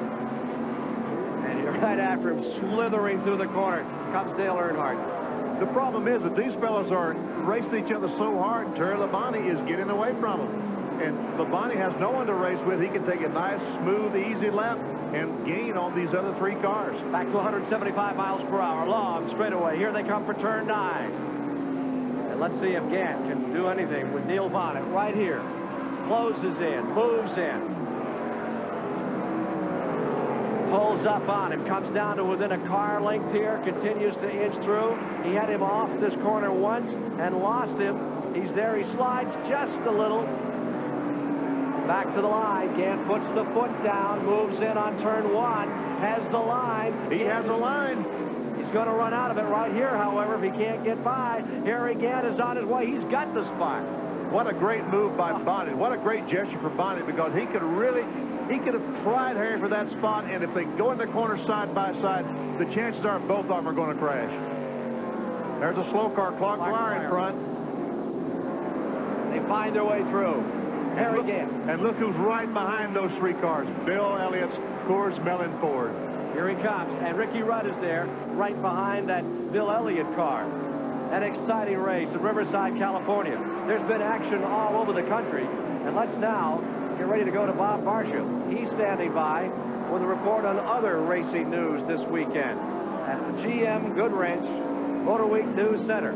Speaker 1: And right after him, slithering through the corner, comes Dale Earnhardt.
Speaker 8: The problem is that these fellows are racing each other so hard, Terry Labonte is getting away from them. And Labonte has no one to race with. He can take a nice, smooth, easy lap and gain on these other 3 cars.
Speaker 1: Back to 175 miles per hour, long straightaway. Here they come for turn 9. And let's see if Gant can do anything with Neil Bonnet right here. Closes in, moves in. Pulls up on him, comes down to within a car length here, continues to inch through. He had him off this corner once and lost him. He's there, he slides just a little. Back to the line, Gant puts the foot down, moves in on turn 1, has the line.
Speaker 8: He has a line.
Speaker 1: He's going to run out of it right here, however, if he can't get by. Harry Gant is on his way. He's got the spot.
Speaker 8: What a great move by Bonnet. What a great gesture for Bonnet, because he could have tried Harry for that spot, and if they go in the corner side by side, the chances are both of them are going to crash. There's a slow car, Clark Wire in front.
Speaker 1: They find their way through. Harry Gant.
Speaker 8: And look who's right behind those 3 cars. Bill Elliott's Coors Mellon Ford.
Speaker 1: Here he comes, and Ricky Rudd is there, right behind that Bill Elliott car. An exciting race in Riverside, California. There's been action all over the country, and let's now get ready to go to Bob Barsham. He's standing by with a report on other racing news this weekend at the GM Goodwrench Motor Week News Center.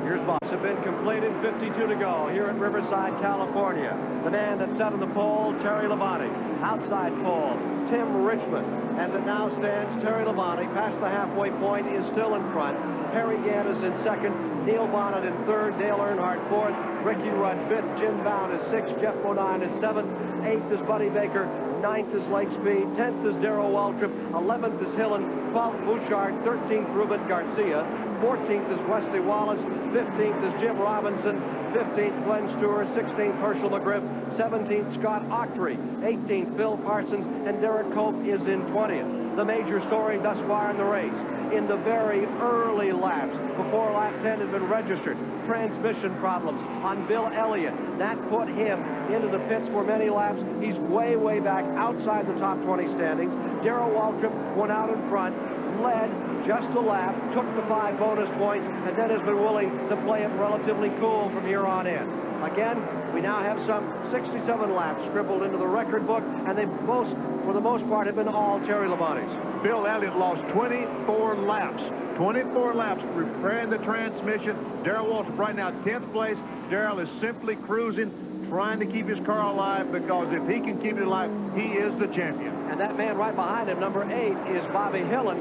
Speaker 1: Here's Bob. Have been completed, 52 to go here at Riverside, California. The man that set on the pole, Terry Labonte. Outside pole, Tim Richmond. As it now stands, Terry Labonte, past the halfway point, is still in front. Harry Gann is in second. Neil Bonnet in third. Dale Earnhardt fourth. Ricky Rudd fifth. Jim Bound is sixth. Jeff Bodine is seventh. Eighth is Buddy Baker. Ninth is Lake Speed. 10th is Darrell Waltrip. 11th is Hillen. 12th Bouchard. 13th Ruben Garcia. 14th is Wesley Wallace. 15th is Jim Robinson. 15th Glenn Stewart. 16th Herschel McGriff. 17th Scott Octree. 18th Phil Parsons. And Derek Cope is in 20th. The major story thus far in the race. In the very early laps, before lap 10 had been registered, transmission problems on Bill Elliott. That put him into the pits for many laps. He's way, way back outside the top 20 standings. Darrell Waltrip went out in front, led just a lap, took the 5 bonus points, and then has been willing to play it relatively cool from here on in. Again, we now have some 67 laps scribbled into the record book, and they both, for the most part, have been all Terry Labonte's.
Speaker 8: Bill Elliott lost 24 laps. 24 laps repairing the transmission. Darrell Waltrip right now 10th place. Darrell is simply cruising, trying to keep his car alive, because if he can keep it alive, he is the champion.
Speaker 1: And that man right behind him, number 8, is Bobby Hillen.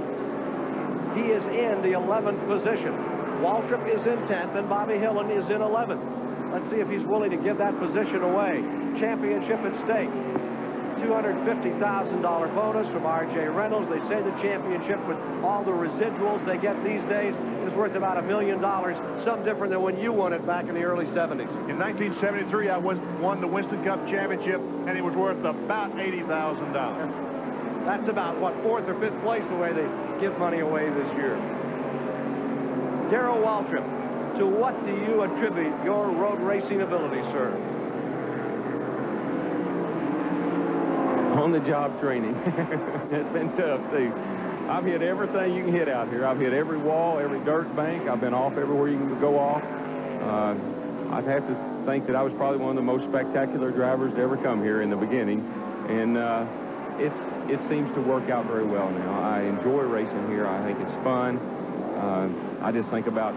Speaker 1: He is in the 11th position. Waltrip is in 10th, and Bobby Hillen is in 11th. Let's see if he's willing to give that position away. Championship at stake. $250,000 bonus from R.J. Reynolds. They say the championship, with all the residuals they get these days, is worth about $1 million, some different than when you won it back in the early 70s.
Speaker 8: In 1973, I won the Winston Cup Championship, and it was worth about $80,000.
Speaker 1: That's about, what, 4th or 5th place the way they give money away this year. Darrell Waltrip, to what do you attribute your road racing ability, sir?
Speaker 3: On-the-job training. It's been tough, too. I've hit everything you can hit out here. I've hit every wall, every dirt bank. I've been off everywhere you can go off. I'd have to think that I was probably one of the most spectacular drivers to ever come here in the beginning. And it seems to work out very well now. I enjoy racing here. I think it's fun. I just think about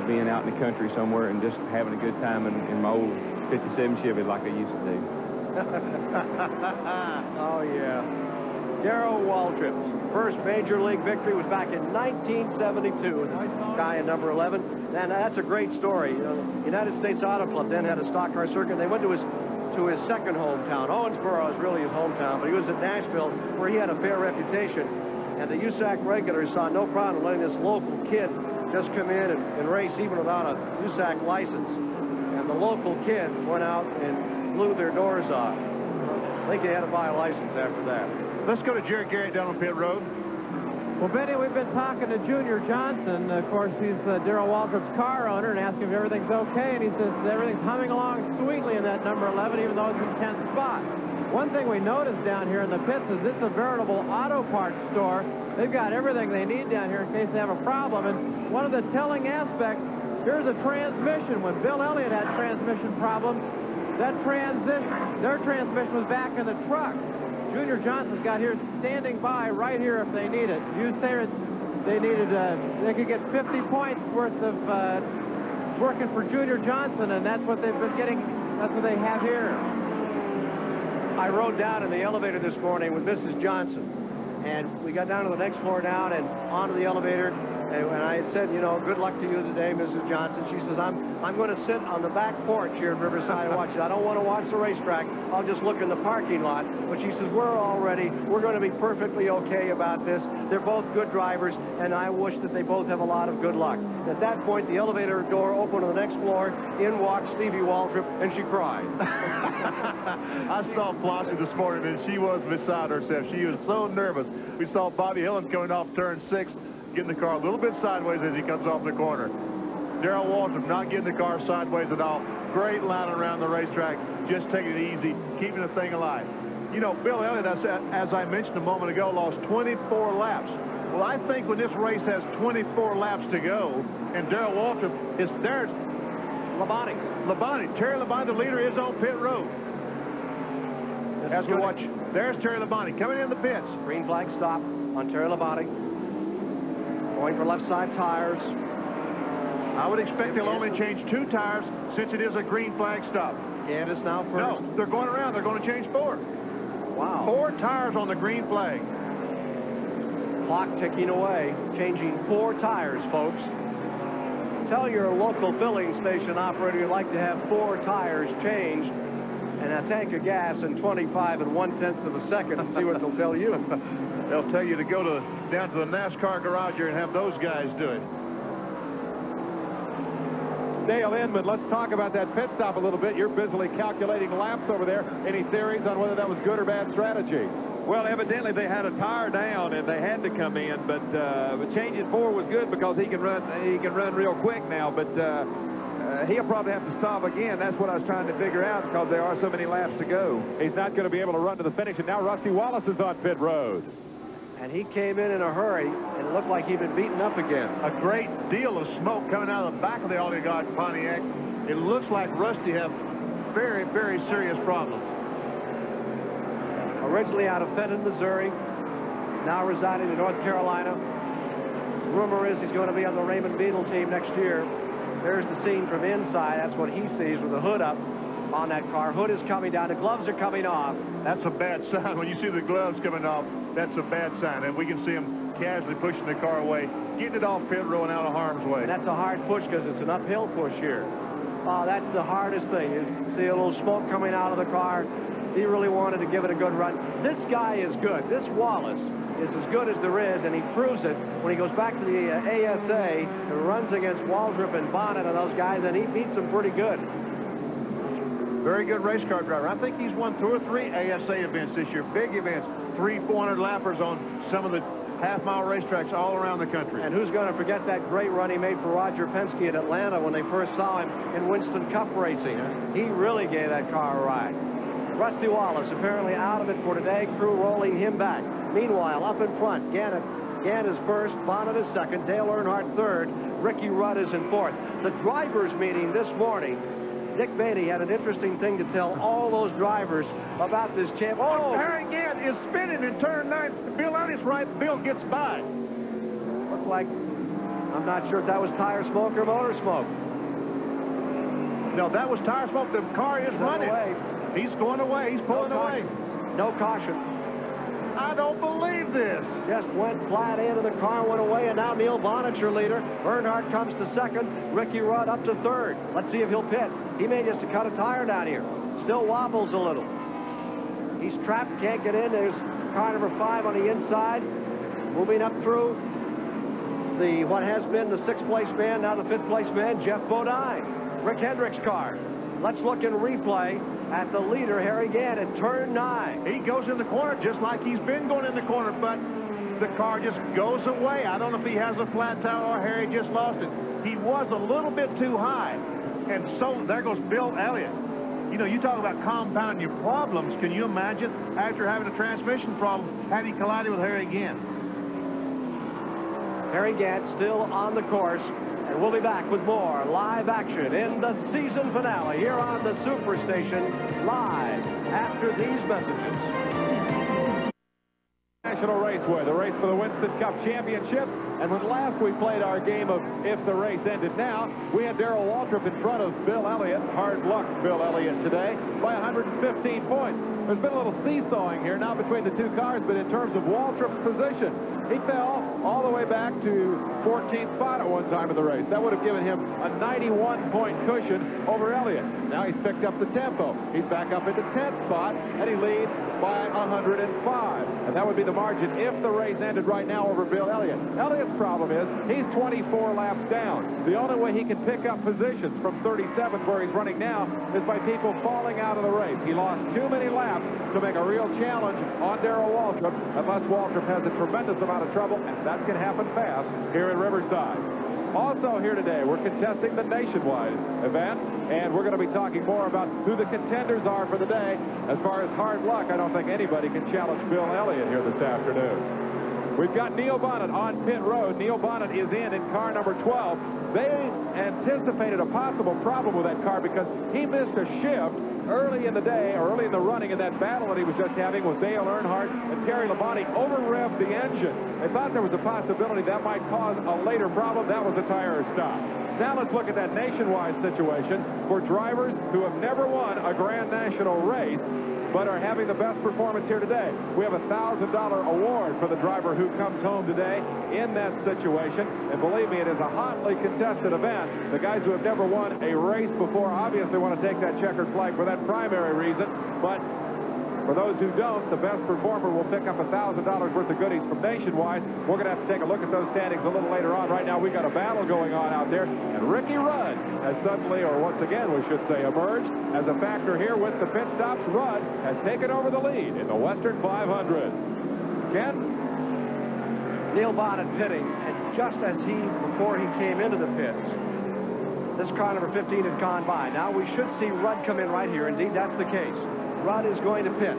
Speaker 3: being out in the country somewhere and just having a good time in my old 57 Chevy like I used to do.
Speaker 1: Oh, yeah. Darrell Waltrip's first major league victory was back in 1972. Guy in number 11. And that's a great story. United States Auto Club then had a stock car circuit. They went to his second hometown. Owensboro is really his hometown, but he was at Nashville, where he had a fair reputation. And the USAC regulars saw no problem letting this local kid just come in and race even without a USAC license. And the local kid went out and blew their doors off. I think they had to buy a license after that.
Speaker 8: Let's go to Jerry Garrett down on pit road.
Speaker 2: Well, Benny, we've been talking to Junior Johnson. Of course, he's Darrell Waltrip's car owner, and asking if everything's okay. And he says everything's humming along sweetly in that number 11, even though it's in 10th spot. One thing we noticed down here in the pits is this is a veritable auto parts store. They've got everything they need down here in case they have a problem. And one of the telling aspects, here's a transmission. When Bill Elliott had transmission problems, their transmission was back in the truck. Junior Johnson's got here standing by right here if they need it. You say they could get 50 points worth of working for Junior Johnson, and that's what they've been getting. That's what they have here.
Speaker 1: I rode down in the elevator this morning with Mrs. Johnson, and we got down to the next floor down and onto the elevator. And when I said, you know, good luck to you today, Mrs. Johnson, she says, I'm going to sit on the back porch here in Riverside and watch it. I don't want to watch the racetrack. I'll just look in the parking lot. But she says, we're all ready. We're going to be perfectly okay about this. They're both good drivers, and I wish that they both have a lot of good luck. At that point, the elevator door opened to the next floor. In walked Stevie Waltrip, and she cried.
Speaker 8: I saw Flossie this morning, and she was beside herself. She was so nervous. We saw Bobby Hillen coming off turn 6. Getting the car a little bit sideways as he comes off the corner. Darrell Waltrip not getting the car sideways at all. Great line around the racetrack, just taking it easy, keeping the thing alive. You know, Bill Elliott, as I mentioned a moment ago, lost 24 laps. Well, I think when this race has 24 laps to go, and Darrell Waltrip is there's Labonte. Terry Labonte, the leader, is on pit road. As we watch, there's Terry Labonte coming in the pits.
Speaker 1: Green flag stop on Terry Labonte. Going for left side tires.
Speaker 8: I would expect they'll only change 2 tires since it is a green flag stop.
Speaker 1: Gant is now first.
Speaker 8: No, they're going around. They're going to change 4.
Speaker 1: Wow.
Speaker 8: 4 tires on the green flag.
Speaker 1: Clock ticking away, changing 4 tires, folks. Tell your local filling station operator you'd like to have 4 tires changed and a tank of gas in 25 1/10 of a second and see what they'll tell you.
Speaker 8: They'll tell you to go down to the NASCAR garage here and have those guys do it.
Speaker 12: Dale Inman, let's talk about that pit stop a little bit. You're busily calculating laps over there. Any theories on whether that was good or bad strategy?
Speaker 7: Well, evidently they had a tire down and they had to come in, but changing 4 was good because he can run real quick now. But he'll probably have to stop again. That's what I was trying to figure out because there are so many laps to go.
Speaker 12: He's not going to be able to run to the finish, and now Rusty Wallace is on pit road.
Speaker 1: And he came in a hurry, and it looked like he'd been beaten up again.
Speaker 8: A great deal of smoke coming out of the back of the oligarch Pontiac. It looks like Rusty have very, very serious problems.
Speaker 1: Originally out of Fenton, Missouri, now residing in North Carolina. Rumor is he's going to be on the Raymond Beadle team next year. There's the scene from inside. That's what he sees with the hood up on that car. Hood is coming down. The gloves are coming off.
Speaker 8: That's a bad sign. When you see the gloves coming off, that's a bad sign. And we can see him casually pushing the car away, getting it off pit row and out of harm's way.
Speaker 1: And that's a hard push because it's an uphill push here. Oh, that's the hardest thing. You see a little smoke coming out of the car. He really wanted to give it a good run. This guy is good. This Wallace is as good as there is, and he proves it when he goes back to the ASA and runs against Waldrop and Bonnet and those guys, and he beats them pretty good.
Speaker 8: Very good race car driver. I think he's won 2 or 3 ASA events this year, big events, 300-400 lappers on some of the half-mile racetracks all around the country.
Speaker 1: And who's going to forget that great run he made for Roger Penske at Atlanta when they first saw him in Winston Cup racing? He really gave that car a ride. Rusty Wallace apparently out of it for today. Crew rolling him back. Meanwhile, up in front, Gant is first, Bonnet is second, Dale Earnhardt third, Ricky Rudd is in fourth. The drivers' meeting this morning, Dick Beatty had an interesting thing to tell all those drivers about this champ. Oh,
Speaker 8: Harry Gant is spinning in turn 9. Bill Elliott's right. Bill gets by.
Speaker 1: Looked like, I'm not sure if that was tire smoke or motor smoke.
Speaker 8: No, that was tire smoke. The car is running.
Speaker 1: Away.
Speaker 8: He's going away. He's pulling away.
Speaker 1: No caution.
Speaker 8: I don't believe this.
Speaker 1: Just went flat into the car, went away, and now Neil Bonnet's your leader. Earnhardt comes to second. Ricky Rudd up to third. Let's see if he'll pit. He may just cut a tire down here. Still wobbles a little. He's trapped, can't get in. There's car number 5 on the inside. Moving up through what has been the 6th place man, now the 5th place man, Jeff Bodine. Rick Hendrick's car. Let's look in replay at the leader, Harry Gant, at turn 9.
Speaker 8: He goes in the corner just like he's been going in the corner, but the car just goes away. I don't know if he has a flat tire or Harry just lost it. He was a little bit too high. And so there goes Bill Elliott. You know, you talk about compounding your problems. Can you imagine after having a transmission problem, had he collided with Harry Gant?
Speaker 1: Harry Gant still on the course. And we'll be back with more live action in the season finale here on the Superstation, live after these messages.
Speaker 12: National Raceway, the race for the Winston Cup Championship. And when last we played our game of If the Race Ended Now, we had Darrell Waltrip in front of Bill Elliott. Hard luck, Bill Elliott, today by 115 points. There's been a little seesawing here, not between the 2 cars, but in terms of Waltrip's position. He fell all the way back to 14th spot at one time in the race. That would have given him a 91-point cushion over Elliott. Now he's picked up the tempo. He's back up into 10th spot, and he leads by 105. And that would be the margin if the race ended right now over Bill Elliott. Elliott's problem is he's 24 laps down. The only way he can pick up positions from 37th, where he's running now, is by people falling out of the race. He lost too many laps to make a real challenge on Darrell Waltrip, unless Waltrip has a tremendous amount of trouble, and that can happen fast here in Riverside. Also here today, we're contesting the Nationwide event, and we're going to be talking more about who the contenders are for the day. As far as hard luck, I don't think anybody can challenge Bill Elliott here this afternoon. We've got Neil Bonnet on pit road. Neil Bonnet is in car number 12. They anticipated a possible problem with that car because he missed a shift early in the day, or early in the running, in that battle that he was just having with Dale Earnhardt and Terry Labonte. Over-revved the engine. They thought there was a possibility that might cause a later problem. That was a tire stop. Now let's look at that nationwide situation for drivers who have never won a Grand National race but are having the best performance here today. We have a $1,000 award for the driver who comes home today in that situation. And believe me, it is a hotly contested event. The guys who have never won a race before obviously want to take that checkered flag for that primary reason. But for those who don't, the best performer will pick up $1,000 worth of goodies from Nationwide. We're going to have to take a look at those standings a little later on. Right now, we've got a battle going on out there. And Ricky Rudd has suddenly, or once again, we should say, emerged as a factor here with the pit stops. Rudd has taken over the lead in the Western 500. Ken?
Speaker 1: Neil Bonnet pitting, and just as before he came into the pits, this car number 15 has gone by. Now we should see Rudd come in right here. Indeed, that's the case. Rudd is going to pit.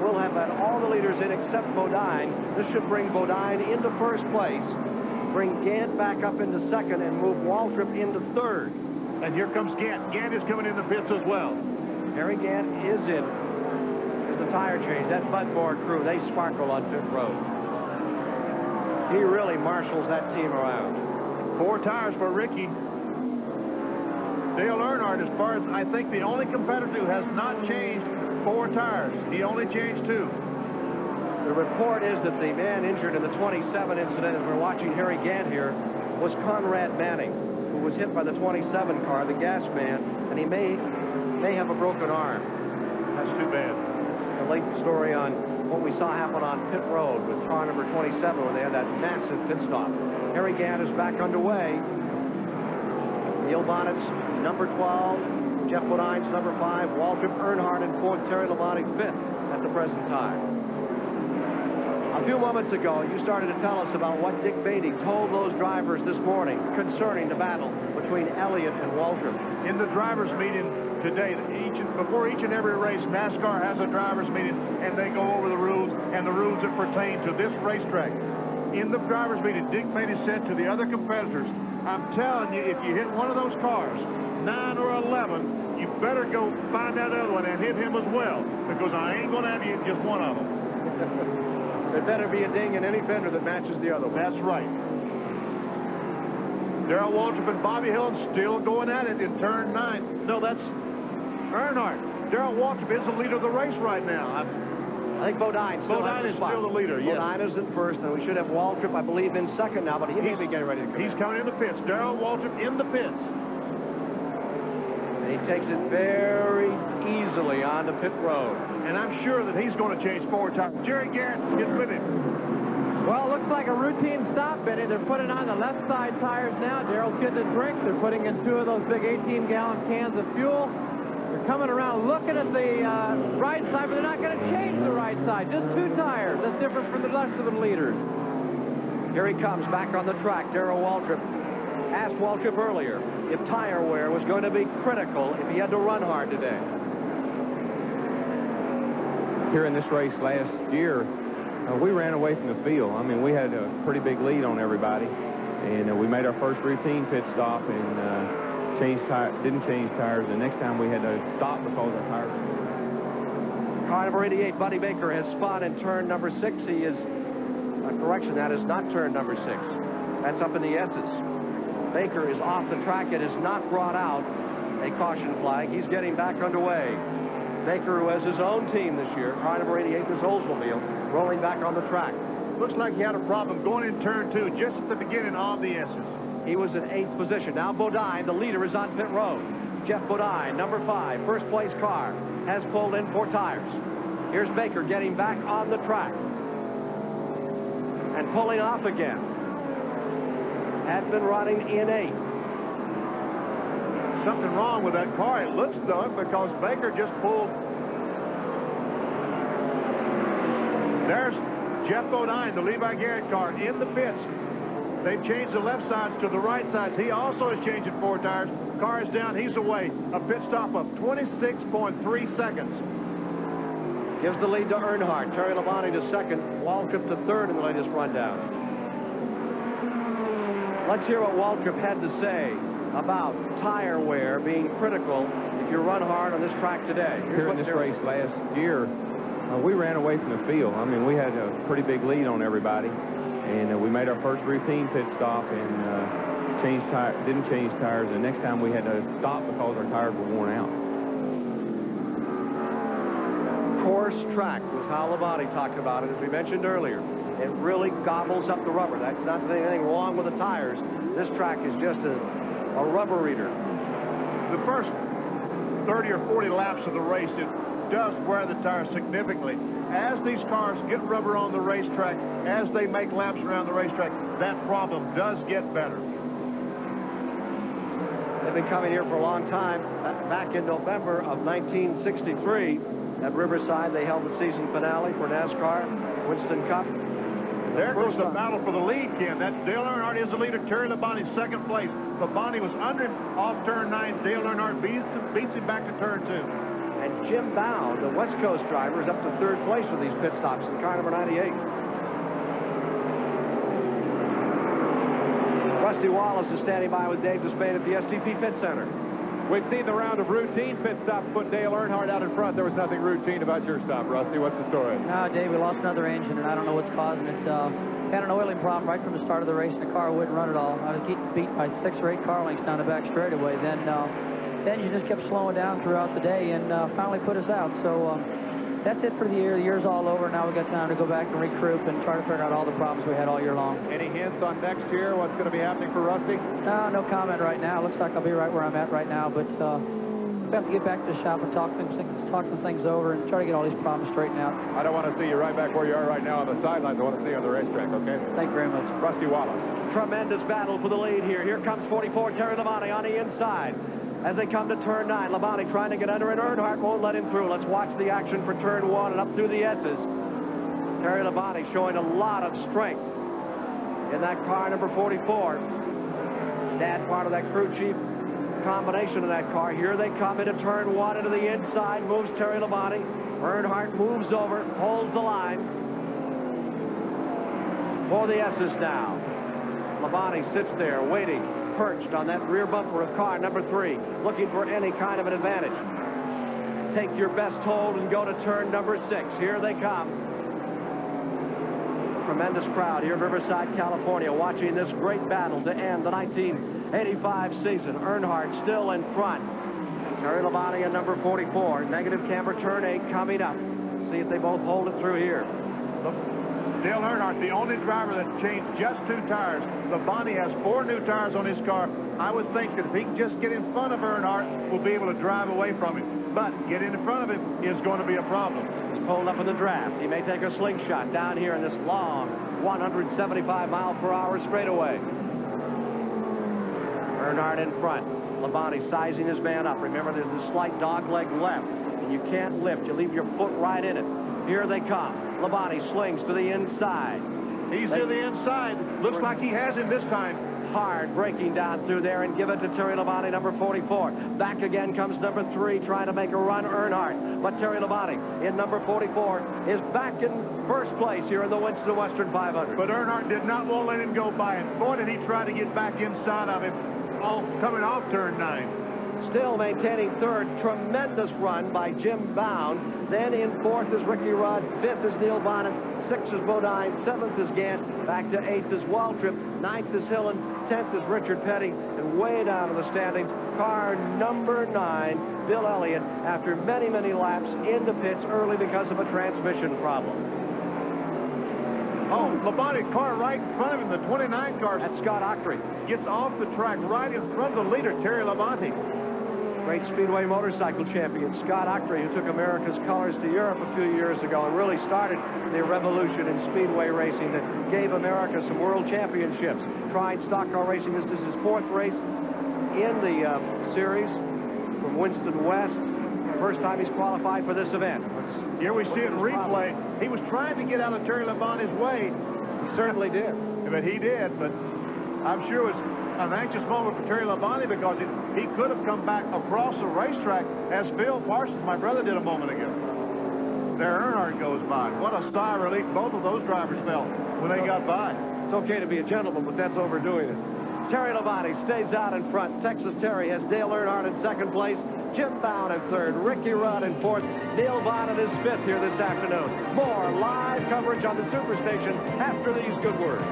Speaker 1: We'll have had all the leaders in except Bodine. This should bring Bodine into first place, bring Gant back up into second, and move Waltrip into third.
Speaker 8: And here comes Gant. Gant is coming in the pits as well.
Speaker 1: Harry Gant is in. There's the tire change. That Budmore crew, they sparkle on pit road. He really marshals that team around.
Speaker 8: 4 tires for Ricky. Dale Earnhardt, as far as I think, the only competitor who has not changed 4 tires. He only changed 2.
Speaker 1: The report is that the man injured in the 27 incident, as we're watching Harry Gant here, was Conrad Manning, who was hit by the 27 car, the gas man, and he may have a broken arm.
Speaker 8: That's too bad.
Speaker 1: A late story on what we saw happen on pit road with car number 27, where they had that massive pit stop. Harry Gant is back underway. Neil Bonnet's number 12. Jeff Bodine's number 5, Waltrip, Earnhardt in 4th, Terry Labonte 5th at the present time. A few moments ago, you started to tell us about what Dick Beatty told those drivers this morning concerning the battle between Elliott and Waltrip.
Speaker 8: In the drivers' meeting today, before each and every race, NASCAR has a drivers' meeting, and they go over the rules and the rules that pertain to this racetrack. In the drivers' meeting, Dick Beatty said to the other competitors, I'm telling you, if you hit one of those cars, 9 or 11, you better go find that other one and hit him as well, because I ain't going to have you hit just one of them.
Speaker 1: There better be a ding in any fender that matches the other one.
Speaker 8: That's right. Darrell Waltrip and Bobby Hillin still going at it in turn 9. No, that's Earnhardt. Darrell Waltrip is the leader of the race right now.
Speaker 1: I think Bodine
Speaker 8: is still the leader, yes.
Speaker 1: Bodine is in first, and we should have Waltrip, I believe, in second now, but he may be getting ready to come.
Speaker 8: He's coming in the pits. Darrell Waltrip in the pits.
Speaker 1: And he takes it very easily on the pit road.
Speaker 8: And I'm sure that he's going to change 4 tires. Jerry Garrett is with him.
Speaker 2: Well, it looks like a routine stop, Benny. They're putting on the left side tires now. Darrell's getting a drink. They're putting in 2 of those big 18-gallon cans of fuel. They're coming around looking at the right side, but they're not going to change the right side. Just 2 tires. That's different from the rest of the leaders.
Speaker 1: Here he comes back on the track. Darrell Waltrip asked Waltrip earlier if tire wear was going to be critical if he had to run hard today.
Speaker 3: Here in this race last year, we ran away from the field. I mean, we had a pretty big lead on everybody, and we made our first routine pit stop and didn't change tires. The next time we had to stop because our tires.
Speaker 1: Car number 88, Buddy Baker, has spun in turn number 6. He is, correction, that is not turn number 6. That's up in the S's. Baker is off the track. It has not brought out a caution flag. He's getting back underway. Baker, who has his own team this year, car number 88 is Oldsmobile, rolling back on the track.
Speaker 8: Looks like he had a problem going in turn 2 just at the beginning of the S's.
Speaker 1: He was in 8th position. Now Bodine, the leader, is on pit road. Jeff Bodine, number 5, first place car, has pulled in 4 tires. Here's Baker getting back on the track and pulling off again. Had been running in 8th.
Speaker 8: Something wrong with that car, it looks though, because Baker just pulled. There's Jeff Bodine, the Levi Garrett car, in the pits. They've changed the left sides to the right sides. He also is changing 4 tires. Car is down, he's away. A pit stop of 26.3 seconds.
Speaker 1: Gives the lead to Earnhardt. Terry Labonte to second. Waltrip to third in the latest rundown. Let's hear what Waltrip had to say about tire wear being critical if you run hard on this track today.
Speaker 3: Here in this race last year, we ran away from the field. I mean, we had a pretty big lead on everybody, and we made our first routine pit stop and didn't change tires. The next time we had to stop because our tires were worn out.
Speaker 1: Coarse track was how Labonte talked about it, as we mentioned earlier. It really gobbles up the rubber. That's not anything wrong with the tires. This track is just a rubber eater.
Speaker 8: The first 30 or 40 laps of the race, it does wear the tires significantly. As these cars get rubber on the racetrack, as they make laps around the racetrack, that problem does get better. They've been coming here for a long time. Back in November of 1963, at Riverside, they held the season finale for NASCAR, Winston Cup. There goes the battle for the lead, Ken. That's Dale Earnhardt is the leader. Terry Labonte second place. Labonte was under him off turn 9. Dale Earnhardt beats him back to turn 2.
Speaker 1: And Jim Bound, the West Coast driver, is up to third place with these pit stops in car number 98. Rusty Wallace is standing by with Dave Despain at the STP Pit Center.
Speaker 12: We've seen the round of routine pit stops put Dale Earnhardt out in front. There was nothing routine about your stop, Rusty. What's the story?
Speaker 16: No, Dave, we lost another engine, and I don't know what's causing it. Had an oiling problem right from the start of the race, and the car wouldn't run at all. I was getting beat by 6 or 8 car lengths down the back straightaway. Then the engine just kept slowing down throughout the day, and finally put us out. So that's it for the year. The year's all over. Now we've got time to go back and regroup and try to figure out all the problems we had all year long.
Speaker 12: Any hints on next year? What's going to be happening for Rusty?
Speaker 16: No comment right now. Looks like I'll be right where I'm at right now, but we have to get back to the shop and talk some things over and try to get all these problems straightened out.
Speaker 12: I don't want to see you right back where you are right now on the sidelines. I want to see you on the racetrack, okay?
Speaker 16: Thank you very much.
Speaker 12: Rusty Wallace.
Speaker 1: Tremendous battle for the lead here. Here comes 44, Terry Labonte on the inside. As they come to turn 9, Labonte trying to get under, and Earnhardt won't let him through. Let's watch the action for turn 1 and up through the S's. Terry Labonte showing a lot of strength in that car number 44. Dad, part of that crew chief combination of that car. Here they come into turn 1 into the inside, moves Terry Labonte. Earnhardt moves over, holds the line for the S's now. Labonte sits there waiting, perched on that rear bumper of car number 3, looking for any kind of an advantage. Take your best hold and go to turn number 6. Here they come. Tremendous crowd here in Riverside, California, watching this great battle to end the 1985 season. Earnhardt still in front. Terry Labonte at number 44. Negative camber turn 8 coming up. See if they both hold it through here.
Speaker 8: Dale Earnhardt, the only driver that changed just 2 tires. Labonte has 4 new tires on his car. I would think that if he can just get in front of Earnhardt, we'll be able to drive away from him. But getting in front of him is going to be a problem.
Speaker 1: He's pulled up in the draft. He may take a slingshot down here in this long 175-mile-per-hour straightaway. Earnhardt in front. Labonte sizing his man up. Remember, there's a slight dog leg left, and you can't lift. You leave your foot right in it. Here they come. Labonte slings to the inside.
Speaker 8: He's to the inside. Looks like he has him this time.
Speaker 1: Hard breaking down through there and give it to Terry Labonte, number 44. Back again comes number 3, trying to make a run, Earnhardt. But Terry Labonte in number 44 is back in first place here in the Winston Western 500.
Speaker 8: But Earnhardt did not want to let him go by him. Boy, did he try to get back inside of him, coming off turn 9.
Speaker 1: Still maintaining third. Tremendous run by Jim Bound. Then in fourth is Ricky Rudd. Fifth is Neil Bonnet. Sixth is Bodine. Seventh is Gant. Back to eighth is Waltrip. Ninth is Hillen. 10th is Richard Petty. And way down in the standings, car number 9, Bill Elliott, after many, many laps in the pits early because of a transmission problem.
Speaker 8: Oh, Labonte's car right in front of him, the 29 car.
Speaker 1: That's Scott Ockrey.
Speaker 8: Gets off the track right in front of the leader, Terry Labonte.
Speaker 1: Great Speedway motorcycle champion, Scott Ockrey, who took America's colors to Europe a few years ago and really started the revolution in Speedway racing that gave America some world championships. Tried stock car racing. This is his 4th race in the series from Winston West. First time he's qualified for this event.
Speaker 8: Here we see it in replay. He was trying to get out of Terry Labonte's way.
Speaker 1: He certainly did.
Speaker 8: But he did, but I'm sure it was an anxious moment for Terry Labonte because he could have come back across the racetrack as Phil Parsons, my brother, did a moment ago. There Earnhardt goes by. What a sigh of relief both of those drivers felt when they got by.
Speaker 1: It's okay to be a gentleman, but that's overdoing it. Terry Labonte stays out in front. Texas Terry has Dale Earnhardt in 2nd place. Jim Bound in 3rd. Ricky Rudd in 4th. Neil Bonnet is 5th here this afternoon. More live coverage on the Superstation after these good words.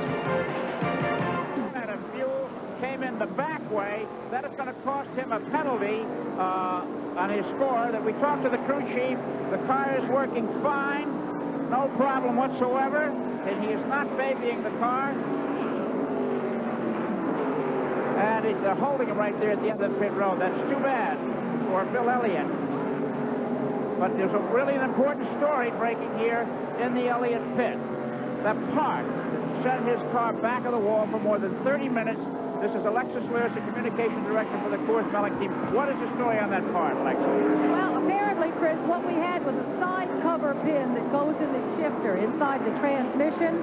Speaker 4: came in the back way. That is going to cost him a penalty on his score. That we talked to the crew chief. The car is working fine, no problem whatsoever, and he is not babying the car. And he's holding him right there at the end of the pit road. That's too bad for Bill Elliott. But there's a really an important story breaking here in the Elliott pit. That part sent his car back of the wall for more than 30 minutes. This is Alexis Lewis, the communication director for the Coors Mellick team. What is the story on that part, Alexis?
Speaker 17: Well, apparently, Chris, what we had was a side cover pin that goes in the shifter inside the transmission,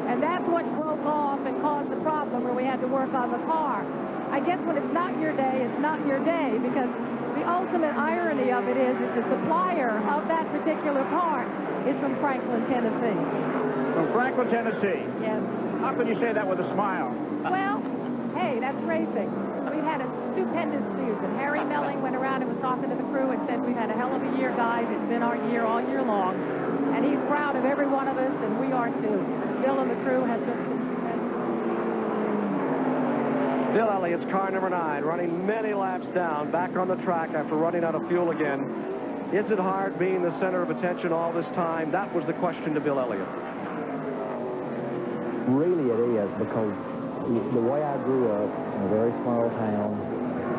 Speaker 17: and that's what broke off and caused the problem where we had to work on the car. I guess when it's not your day, it's not your day, because the ultimate irony of it is that the supplier of that particular part is from Franklin, Tennessee.
Speaker 4: From Franklin, Tennessee?
Speaker 17: Yes.
Speaker 4: How can you say that with a smile?
Speaker 17: Well, hey, that's racing. We've had a stupendous season. Harry Melling went around and was talking to the crew and said, we've had a hell of a year, guys. It's been our year all year long. And he's proud of every one of us, and we are too. Bill and the crew has just been tremendous.
Speaker 1: Bill Elliott's car number 9, running many laps down, back on the track after running out of fuel again. Is it hard being the center of attention all this time? That was the question to Bill Elliott.
Speaker 18: Really it is, because the way I grew up in a very small town,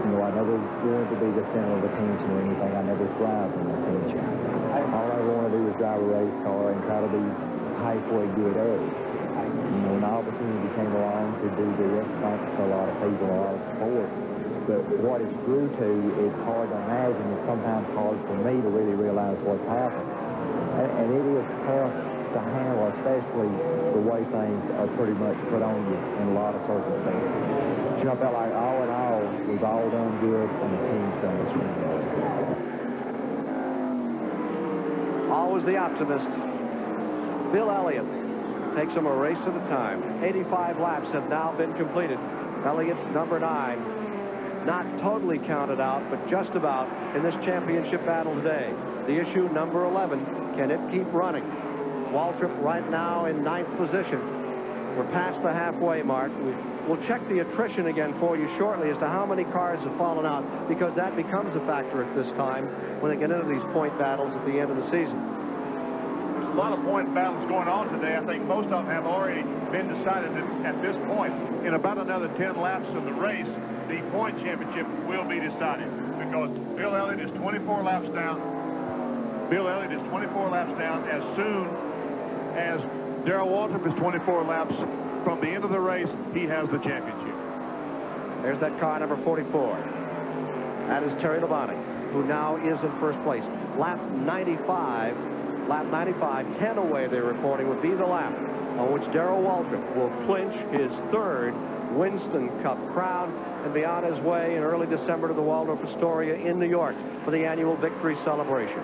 Speaker 18: you know, I never wanted to be the center of attention or anything. I never thrived in attention. All I want to do is drive a race car and try to be halfway good at it. You know, an opportunity came along to do this, thanks to a lot of people, a lot of support. But what it's grew to, it's hard to imagine. It's sometimes hard for me to really realize what's happened. And it is tough to handle, especially the way things are pretty much put on you in a lot of circumstances. You know, I felt like all in all, we've all done good and the team's done extremely well.
Speaker 1: Always the optimist. Bill Elliott takes him a race at a time. 85 laps have now been completed. Elliott's number 9. Not totally counted out, but just about in this championship battle today. The issue, number 11, can it keep running? Waltrip right now in 9th position. We're past the halfway mark. We'll check the attrition again for you shortly as to how many cars have fallen out, because that becomes a factor at this time when they get into these point battles at the end of the season.
Speaker 8: A lot of point battles going on today. I think most of them have already been decided at this point. In about another 10 laps of the race, the point championship will be decided, because Bill Elliott is 24 laps down. Bill Elliott is 24 laps down as soon as Darrell Waltrip is 24 laps from the end of the race. He has the championship.
Speaker 1: There's that car number 44. That is Terry Labonte, who now is in first place. Lap 95, 10 away, they're reporting, would be the lap on which Darrell Waltrip will clinch his 3rd Winston Cup crown and be on his way in early December to the Waldorf Astoria in New York for the annual victory celebration.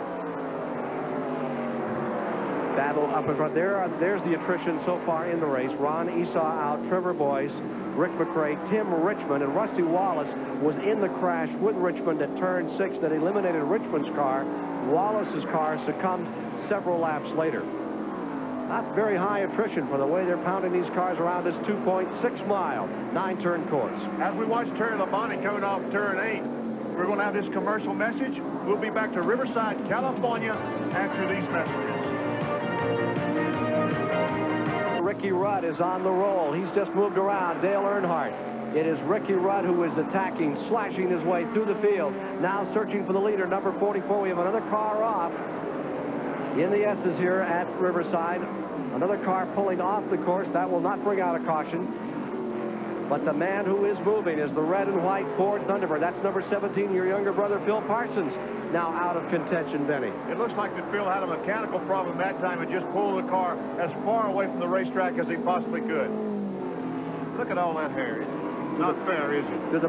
Speaker 1: Battle up in front. There's the attrition so far in the race. Ron Esau out, Trevor Boyce, Rick McRae, Tim Richmond, and Rusty Wallace was in the crash with Richmond at turn 6 that eliminated Richmond's car. Wallace's car succumbed several laps later. Not very high attrition for the way they're pounding these cars around this 2.6-mile, 9-turn course.
Speaker 8: As we watch Terry Labonte coming off turn 8, we're going to have this commercial message. We'll be back to Riverside, California after these messages.
Speaker 1: Ricky Rudd is on the roll. He's just moved around. Dale Earnhardt. It is Ricky Rudd who is attacking, slashing his way through the field. Now searching for the leader, number 44. We have another car off in the S's here at Riverside. Another car pulling off the course. That will not bring out a caution. But the man who is moving is the red and white Ford Thunderbird. That's number 17, your younger brother, Phil Parsons, now out of contention, Benny.
Speaker 8: It looks like that Phil had a mechanical problem that time and just pulled the car as far away from the racetrack as he possibly could. Look at all that hair. It's not fair, is it?
Speaker 1: Do the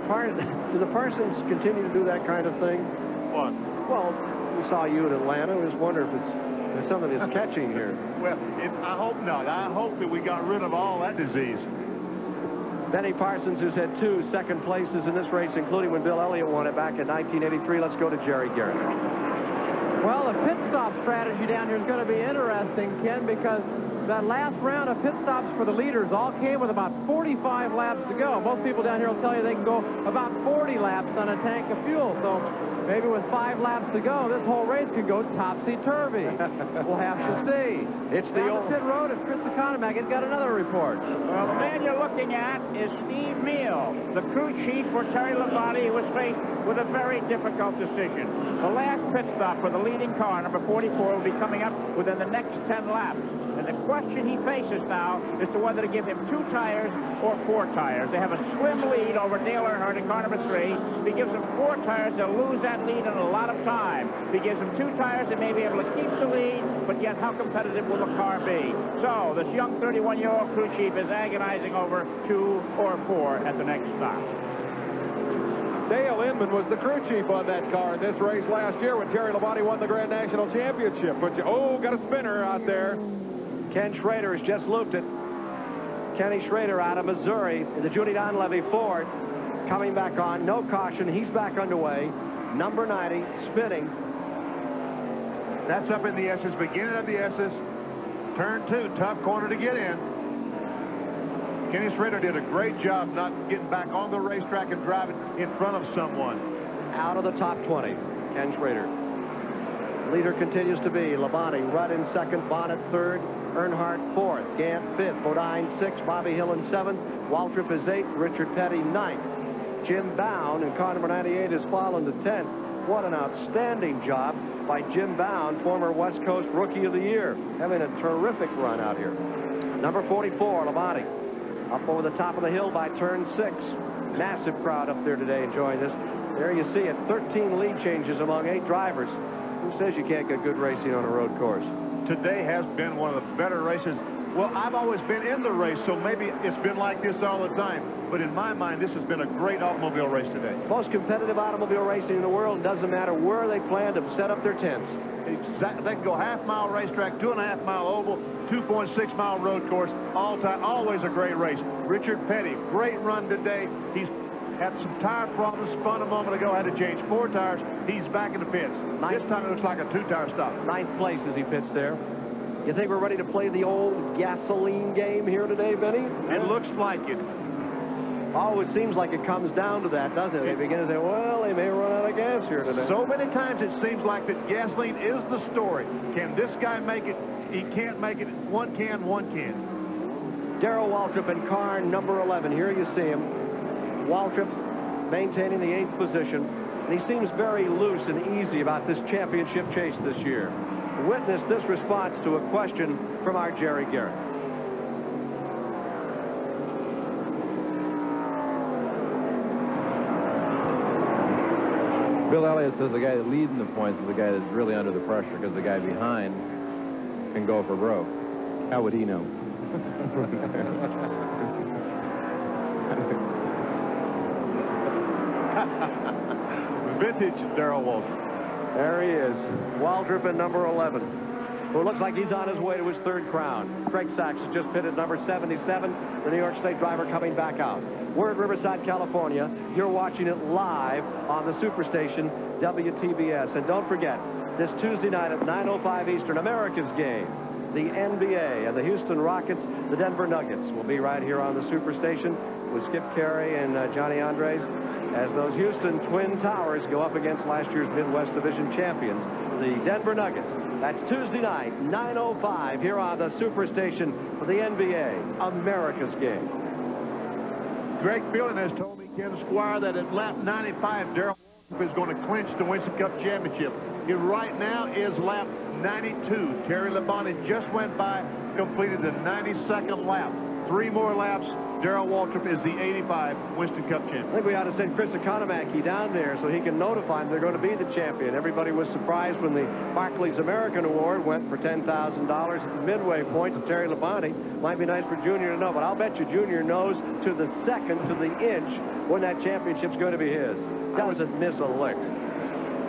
Speaker 1: Parsons continue to do that kind of thing?
Speaker 8: What?
Speaker 1: Well, we saw you in Atlanta. I just wonder if there's some of this catching here.
Speaker 8: Well, I hope not. I hope that we got rid of all that disease.
Speaker 1: Benny Parsons, who's had 2 second places in this race, including when Bill Elliott won it back in 1983. Let's go to Jerry Garrett.
Speaker 2: Well, the pit stop strategy down here is going to be interesting, Ken, because that last round of pit stops for the leaders all came with about 45 laps to go. Most people down here will tell you they can go about 40 laps on a tank of fuel. So maybe with 5 laps to go, this whole race could go topsy-turvy. We'll have to see.
Speaker 1: It's the old
Speaker 2: pit road. It's Chris Economac. He's got another report.
Speaker 4: Well, the man you're looking at is Steve Meal, the crew chief for Terry Labonte, who was faced with a very difficult decision. The last pit stop for the leading car, number 44, will be coming up within the next 10 laps. And the question he faces now is to whether to give him 2 tires or 4 tires. They have a swim lead over Dale Earnhardt in car number 3. If he gives him 4 tires, they'll lose that lead in a lot of time. If he gives him 2 tires, they may be able to keep the lead, but yet how competitive will the car be? So this young 31-year-old crew chief is agonizing over 2 or 4 at the next stop.
Speaker 12: Dale Inman was the crew chief on that car in this race last year when Terry Labonte won the Grand National Championship. But got a spinner out there.
Speaker 1: Ken Schrader has just looped it. Kenny Schrader out of Missouri in the Judy Donlevy Ford. Coming back on, no caution. He's back underway. Number 90, spinning.
Speaker 8: That's up in the S's, beginning of the S's. Turn 2, tough corner to get in. Kenny Schrader did a great job not getting back on the racetrack and driving in front of someone.
Speaker 1: Out of the top 20, Ken Schrader. Leader continues to be Labonte, Rudd in second, Bonnet third, Earnhardt fourth, Gant fifth, Bodine sixth, Bobby Hill in seventh, Waltrip is eighth, Richard Petty ninth. Jim Bound in car number 98 is following to 10th. What an outstanding job by Jim Bound, former West Coast Rookie of the Year, having a terrific run out here. Number 44, Labonte, up over the top of the hill by turn 6. Massive crowd up there today enjoying this. There you see it, 13 lead changes among 8 drivers. Who says you can't get good racing on a road course?
Speaker 8: Today has been one of the better races. Well, I've always been in the race, so maybe it's been like this all the time. But in my mind, this has been a great automobile race today.
Speaker 1: Most competitive automobile racing in the world. Doesn't matter where they plan to set up their tents.
Speaker 8: Exactly. They can go half-mile racetrack, 2.5-mile oval, 2.6-mile road course, all time. Always a great race. Richard Petty, great run today. He's had some tire problems, spun a moment ago, had to change 4 tires. He's back in the pits. This time it looks like a 2-tire stop.
Speaker 1: 9th place as he pits there. You think we're ready to play the old gasoline game here today, Benny?
Speaker 8: It looks like it.
Speaker 1: Oh, it seems like it comes down to that, doesn't it? They begin to say, well, they may run out of gas here today.
Speaker 8: So many times it seems like that gasoline is the story. Can this guy make it? He can't make it. One can, one can.
Speaker 1: Darrell Waltrip in car number 11. Here you see him. Waltrip maintaining the 8th position. And he seems very loose and easy about this championship chase this year. Witness this response to a question from our Jerry Garrett.
Speaker 19: Bill Elliott says the guy that leads in the points is the guy that's really under the pressure because the guy behind can go for broke. How would he know?
Speaker 8: Vintage Darrell Waltrip.
Speaker 1: There he is, Waltrip at number 11, who looks like he's on his way to his 3rd crown. Craig Sachs has just pitted number 77, the New York State driver coming back out. We're at Riverside, California. You're watching it live on the Superstation, WTBS. And don't forget, this Tuesday night at 9:05 Eastern, America's game, the NBA and the Houston Rockets, the Denver Nuggets will be right here on the Superstation with Skip Carey and Johnny Andres as those Houston Twin Towers go up against last year's Midwest Division champions, the Denver Nuggets. That's Tuesday night, 9:05 here on the Superstation for the NBA, America's game.
Speaker 8: Greg Fielding has told me, Ken Squire, that at lap 95, Darrell is going to clinch the Winston Cup championship. It right now is lap 92. Terry Labonte just went by, completed the 92nd lap. 3 more laps. Darrell Waltrip is the 85 Winston Cup champion.
Speaker 1: I think we ought to send Chris Economac down there so he can notify them they're going to be the champion. Everybody was surprised when the Barclays American Award went for $10,000 at the midway point to Terry Labonte. Might be nice for Junior to know, but I'll bet you Junior knows to the second, to the inch, when that championship's going to be his. Doesn't miss a lick.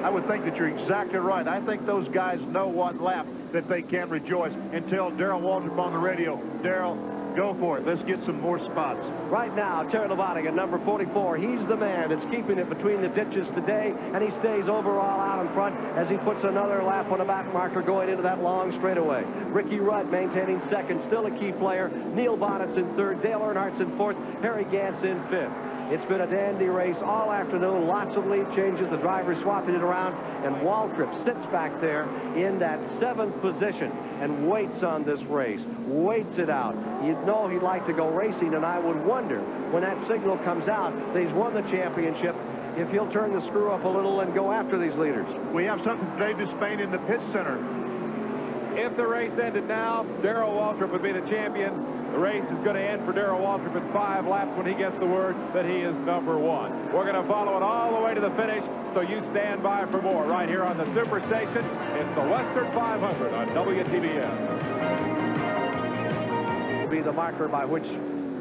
Speaker 8: I would think that you're exactly right. I think those guys know what lap that they can rejoice and tell Darrell Waltrip on the radio, Darrell, Go for it. Let's get some more spots.
Speaker 1: Right now, Terry Labonte at number 44. He's the man that's keeping it between the ditches today, and he stays overall out in front as he puts another lap on the back marker going into that long straightaway. Ricky Rudd maintaining second, still a key player. Neil Bonnet's in third, Dale Earnhardt's in fourth, Harry Gant's in fifth. It's been a dandy race all afternoon. Lots of lead changes. The drivers swapping it around. And Waltrip sits back there in that 7th position and waits on this race. Waits it out. You'd know he'd like to go racing, and I would wonder when that signal comes out that he's won the championship if he'll turn the screw up a little and go after these leaders.
Speaker 8: We have something from Dave Despain in the pit center.
Speaker 12: If the race ended now, Darrell Waltrip would be the champion. The race is going to end for Darrell Waltrip in 5 laps when he gets the word that he is number 1. We're going to follow it all the way to the finish, so you stand by for more right here on the Superstation. It's the Western 500 on WTBN.
Speaker 1: Will be the marker by which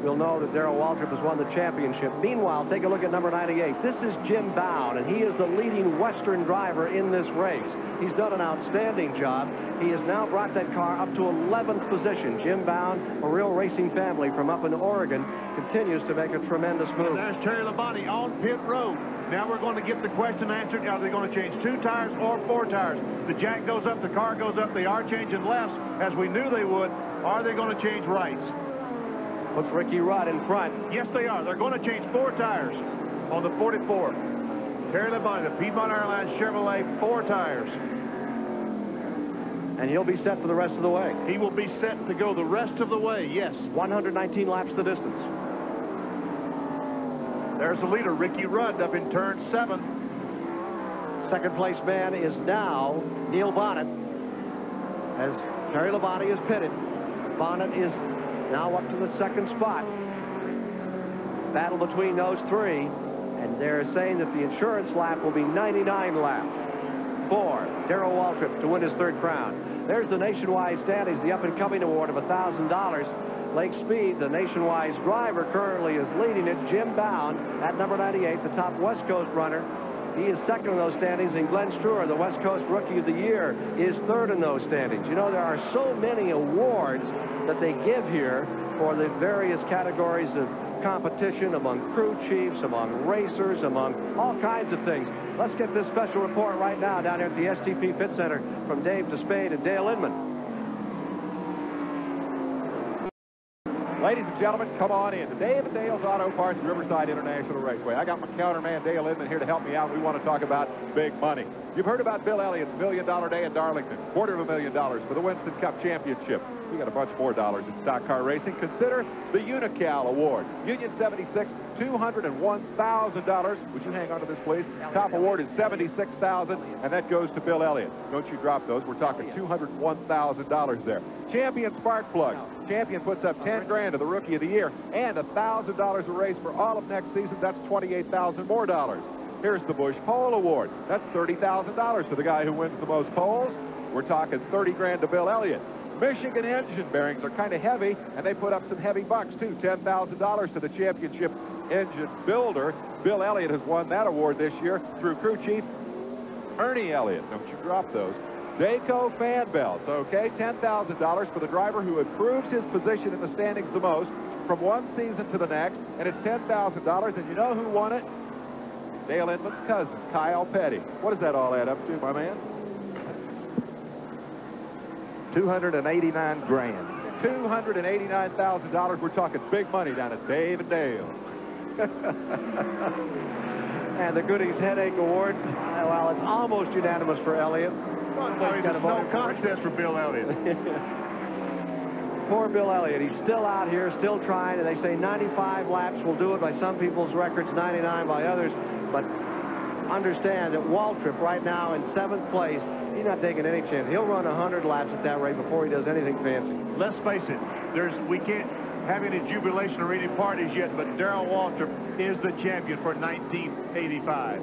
Speaker 1: we'll know that Darrell Waltrip has won the championship. Meanwhile, take a look at number 98. This is Jim Bound, and he is the leading Western driver in this race. He's done an outstanding job. He has now brought that car up to 11th position. Jim Bound, a real racing family from up in Oregon, continues to make a tremendous move.
Speaker 8: And there's Terry Labonte on pit road. Now we're going to get the question answered. Are they going to change 2 tires or 4 tires? The jack goes up, the car goes up. They are changing lefts, as we knew they would. Are they going to change rights?
Speaker 1: Puts Ricky Rudd in front.
Speaker 8: Yes, they are. They're going to change 4 tires on the 44. Terry Labonte, the Piedmont Airlines Chevrolet, 4 tires.
Speaker 1: And he'll be set for the rest of the way.
Speaker 8: He will be set to go the rest of the way, yes.
Speaker 1: 119 laps the distance.
Speaker 8: There's the leader, Ricky Rudd, up in turn 7.
Speaker 1: Second place man is now Neil Bonnet. As Terry Labonte is pitted, Bonnet is now up to the 2nd spot. Battle between those 3. And they're saying that the insurance lap will be 99 laps for Darrell Waltrip to win his 3rd crown. There's the Nationwide standings, the up-and-coming award of $1,000. Lake Speed, the Nationwide driver, currently is leading it. Jim Bound at number 98, the top West Coast runner. He is second in those standings, and Glenn Struer, the West Coast Rookie of the Year, is third in those standings. You know, there are so many awards that they give here for the various categories of competition among crew chiefs, among racers, among all kinds of things. Let's get this special report right now down here at the STP Pit Center from Dave Despain and Dale Inman.
Speaker 12: Ladies and gentlemen, come on in to Dave and Dale's Auto Parts, Riverside International Raceway. I got my counterman, Dale Inman, here to help me out. We want to talk about big money. You've heard about Bill Elliott's $1 million day in Darlington, $250,000 for the Winston Cup Championship. We got a bunch more dollars in stock car racing. Consider the Unical Award. Union 76, $201,000. Would you hang on to this, please? Top award is $76,000, and that goes to Bill Elliott. Don't you drop those. We're talking $201,000 there. Champion Spark Plug. Champion puts up 10 grand to the Rookie of the Year and $1,000 a race for all of next season. That's $28,000 more dollars. Here's the Bush Pole Award. That's $30,000 to the guy who wins the most poles. We're talking 30 grand to Bill Elliott. Michigan engine bearings are kind of heavy, and they put up some heavy bucks, too. $10,000 to the championship engine builder. Bill Elliott has won that award this year through crew chief Ernie Elliott. Don't you drop those. Dayco fan belts, okay? $10,000 for the driver who improves his position in the standings the most from one season to the next, and it's $10,000, and you know who won it? Dale Inman's cousin, Kyle Petty. What does that all add up to, my man?
Speaker 7: 289 grand.
Speaker 12: $289,000. We're talking big money down at Dave and Dale.
Speaker 1: And the Goodies Headache Award, well, it's almost unanimous for Elliott.
Speaker 8: There's no contest for Bill Elliott.
Speaker 1: Poor Bill Elliott. He's still out here, still trying, and they say 95 laps will do it by some people's records, 99 by others. But understand that Waltrip right now in 7th place, he's not taking any chance. He'll run 100 laps at that rate before he does anything fancy.
Speaker 8: Let's face it, we can't have any jubilation or any parties yet, but Darrell Waltrip is the champion for 1985.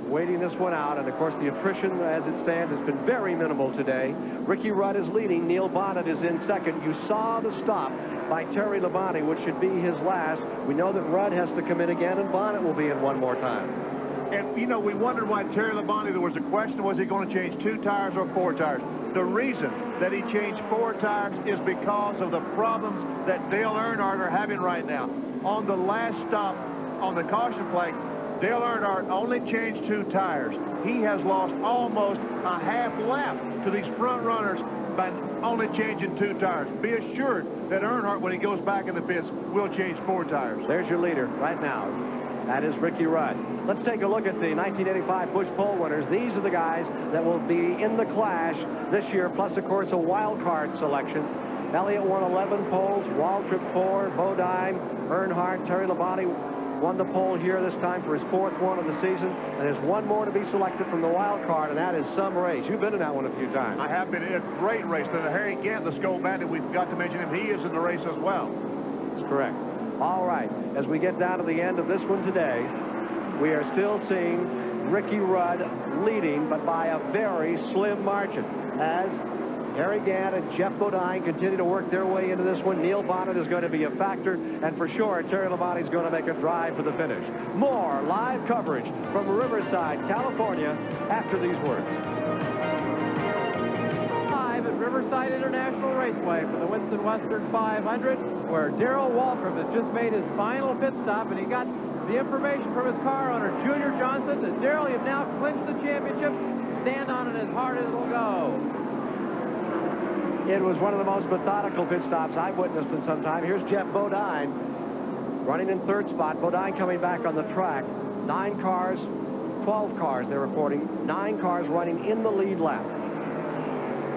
Speaker 1: Waiting this one out, and of course the attrition as it stands has been very minimal today. Ricky Rudd is leading. Neil Bonnet is in second. You saw the stop by Terry Labonte, which should be his last. We know that Rudd has to come in again, and Bonnet will be in one more time.
Speaker 8: And, you know, we wondered why Terry Labonte, there was a question, was he going to change 2 tires or 4 tires? The reason that he changed 4 tires is because of the problems that Dale Earnhardt are having right now. On the last stop on the caution flag, Dale Earnhardt only changed 2 tires. He has lost almost a half lap to these front runners by only changing 2 tires. Be assured that Earnhardt, when he goes back in the pits, will change 4 tires.
Speaker 1: There's your leader right now. That is Ricky Rudd. Let's take a look at the 1985 Busch pole winners. These are the guys that will be in the clash this year, plus, of course, a wild card selection. Elliott won 11 poles, Waltrip 4, Bodine, Earnhardt, Terry Labonte won the pole here this time for his 4th one of the season. And there's one more to be selected from the wild card, and that is some race. You've been in that one a few times.
Speaker 8: I have been in a great race. The Harry Gant, the Skull Bandit, we forgot to mention him. He is in the race as well.
Speaker 1: That's correct. All right, as we get down to the end of this one today, we are still seeing Ricky Rudd leading, but by a very slim margin, as Harry Gant and Jeff Bodine continue to work their way into this one. Neil Bonnet is going to be a factor, and for sure, Terry Labonte is going to make a drive for the finish. More live coverage from Riverside, California, after these words.
Speaker 2: Live at Riverside International Raceway for the Winston Western 500, where Darrell Waltrip has just made his final pit stop, and he got the information from his car owner, Junior Johnson, that Darrell, you've now clinched the championship. Stand on it as hard as it'll go.
Speaker 1: It was one of the most methodical pit stops I've witnessed in some time. Here's Jeff Bodine running in 3rd spot. Bodine coming back on the track. 9 cars, 12 cars, they're reporting. 9 cars running in the lead lap.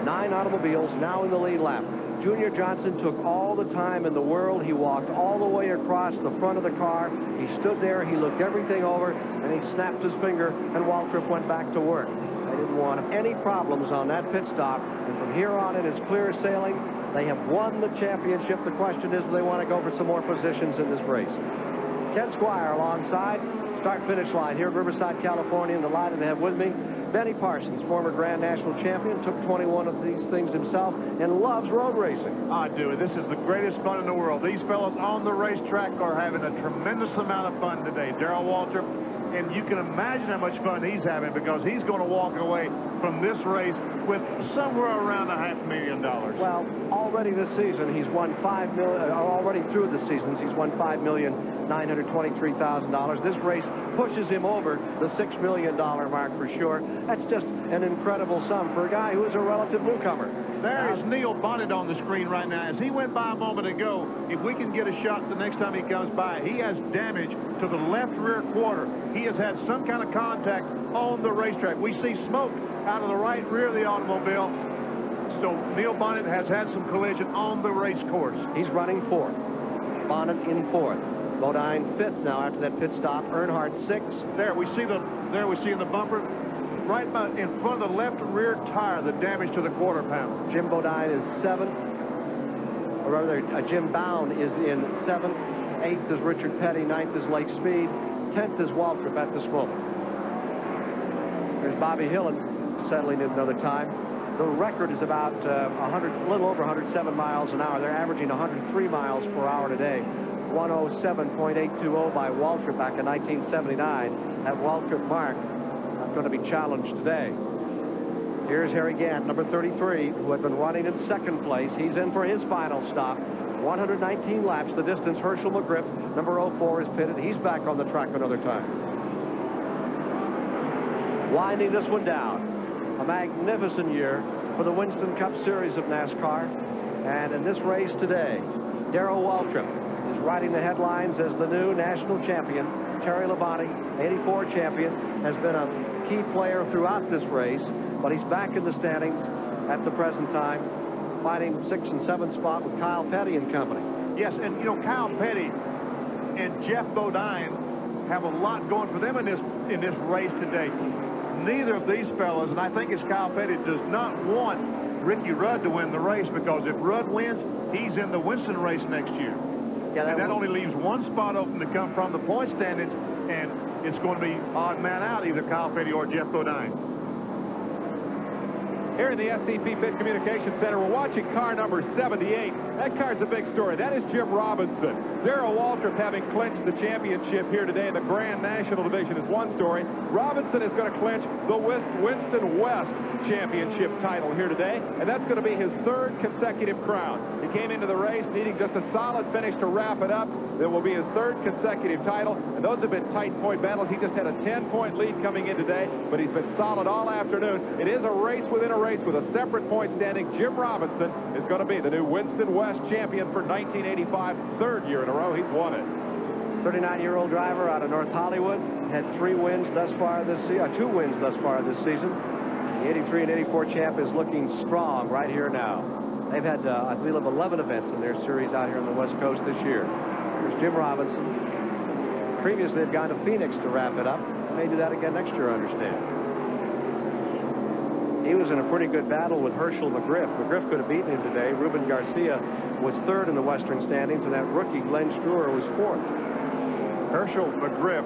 Speaker 1: 9 automobiles now in the lead lap. Junior Johnson took all the time in the world. He walked all the way across the front of the car. He stood there, he looked everything over, and he snapped his finger, and Waltrip went back to work. They didn't want any problems on that pit stop, and from here on it is clear sailing. They have won the championship. The question is, do they want to go for some more positions in this race? Ken Squire alongside, start-finish line here at Riverside, California, in the line that they have with me. Benny Parsons, former Grand National champion, took 21 of these things himself and loves road racing.
Speaker 8: I do. This is the greatest fun in the world. These fellows on the racetrack are having a tremendous amount of fun today. Darrell Waltrip, and you can imagine how much fun he's having, because he's going to walk away from this race with somewhere around $500,000.
Speaker 1: Well, already this season, he's won $5 million. Already through the seasons, he's won $5,923,000. This race pushes him over the $6 million mark for sure. That's just an incredible sum for a guy who is a relative newcomer.
Speaker 8: There is Neil Bonnet on the screen right now. As he went by a moment ago, if we can get a shot the next time he comes by, he has damage to the left rear quarter. He has had some kind of contact on the racetrack. We see smoke out of the right rear of the automobile. So Neil Bonnet has had some collision on the race course.
Speaker 1: He's running 4th. Bonnet in 4th. Bodine 5th now after that pit stop. Earnhardt 6th.
Speaker 8: There we see in the bumper right in front of the left rear tire, the damage to the quarter panel.
Speaker 1: Jim Bodine is 7th. Or rather, Jim Bound is in 7th. 8th is Richard Petty. 9th is Lake Speed. 10th is Waltrip at this moment. There's Bobby Hillin settling in another time. The record is about a little over 107 miles an hour. They're averaging 103 miles per hour today. 107.820 by Waltrip back in 1979. That Waltrip mark not going to be challenged today. Here's Harry Gant, number 33, who had been running in 2nd place. He's in for his final stop. 119 laps, the distance. Herschel McGriff, number 04, is pitted. He's back on the track another time. Winding this one down. A magnificent year for the Winston Cup Series of NASCAR. And in this race today, Darrell Waltrip is riding the headlines as the new national champion. Terry Labonte, 84 champion, has been a key player throughout this race, but he's back in the standings at the present time, fighting 6th and 7th spot with Kyle Petty and company.
Speaker 8: Yes, and you know, Kyle Petty and Jeff Bodine have a lot going for them in this race today. Neither of these fellas, and I think it's Kyle Petty, does not want Ricky Rudd to win the race, because if Rudd wins, he's in the Winston race next year. Yeah, that only leaves one spot open to come from the point standings, and it's going to be odd man out, either Kyle Petty or Jeff Bodine.
Speaker 12: Here in the SCP Pit Communication Center, we're watching car number 78. That car's a big story. That is Jim Robinson. Darrell Waltrip having clinched the championship here today in the Grand National Division is one story. Robinson is going to clinch the Winston West championship title here today, and that's going to be his third consecutive crown. He came into the race needing just a solid finish to wrap it up. That will be his third consecutive title, and those have been tight point battles. He just had a 10-point lead coming in today, but he's been solid all afternoon. It is a race within a race with a separate point standing. Jim Robinson is going to be the new Winston West champion for 1985, third year in a row he's won it.
Speaker 1: 39-year-old driver out of North Hollywood, had 3 wins thus far this season, 2 wins thus far this season. The 83 and 84 champ is looking strong right here now. They've had, I believe, 11 events in their series out here on the West Coast this year. Here's Jim Robinson. Previously, they've gone to Phoenix to wrap it up. They may do that again next year, I understand. He was in a pretty good battle with Herschel McGriff. McGriff could have beaten him today. Ruben Garcia was 3rd in the Western standings, and that rookie, Glenn Struer, was 4th.
Speaker 8: Herschel McGriff,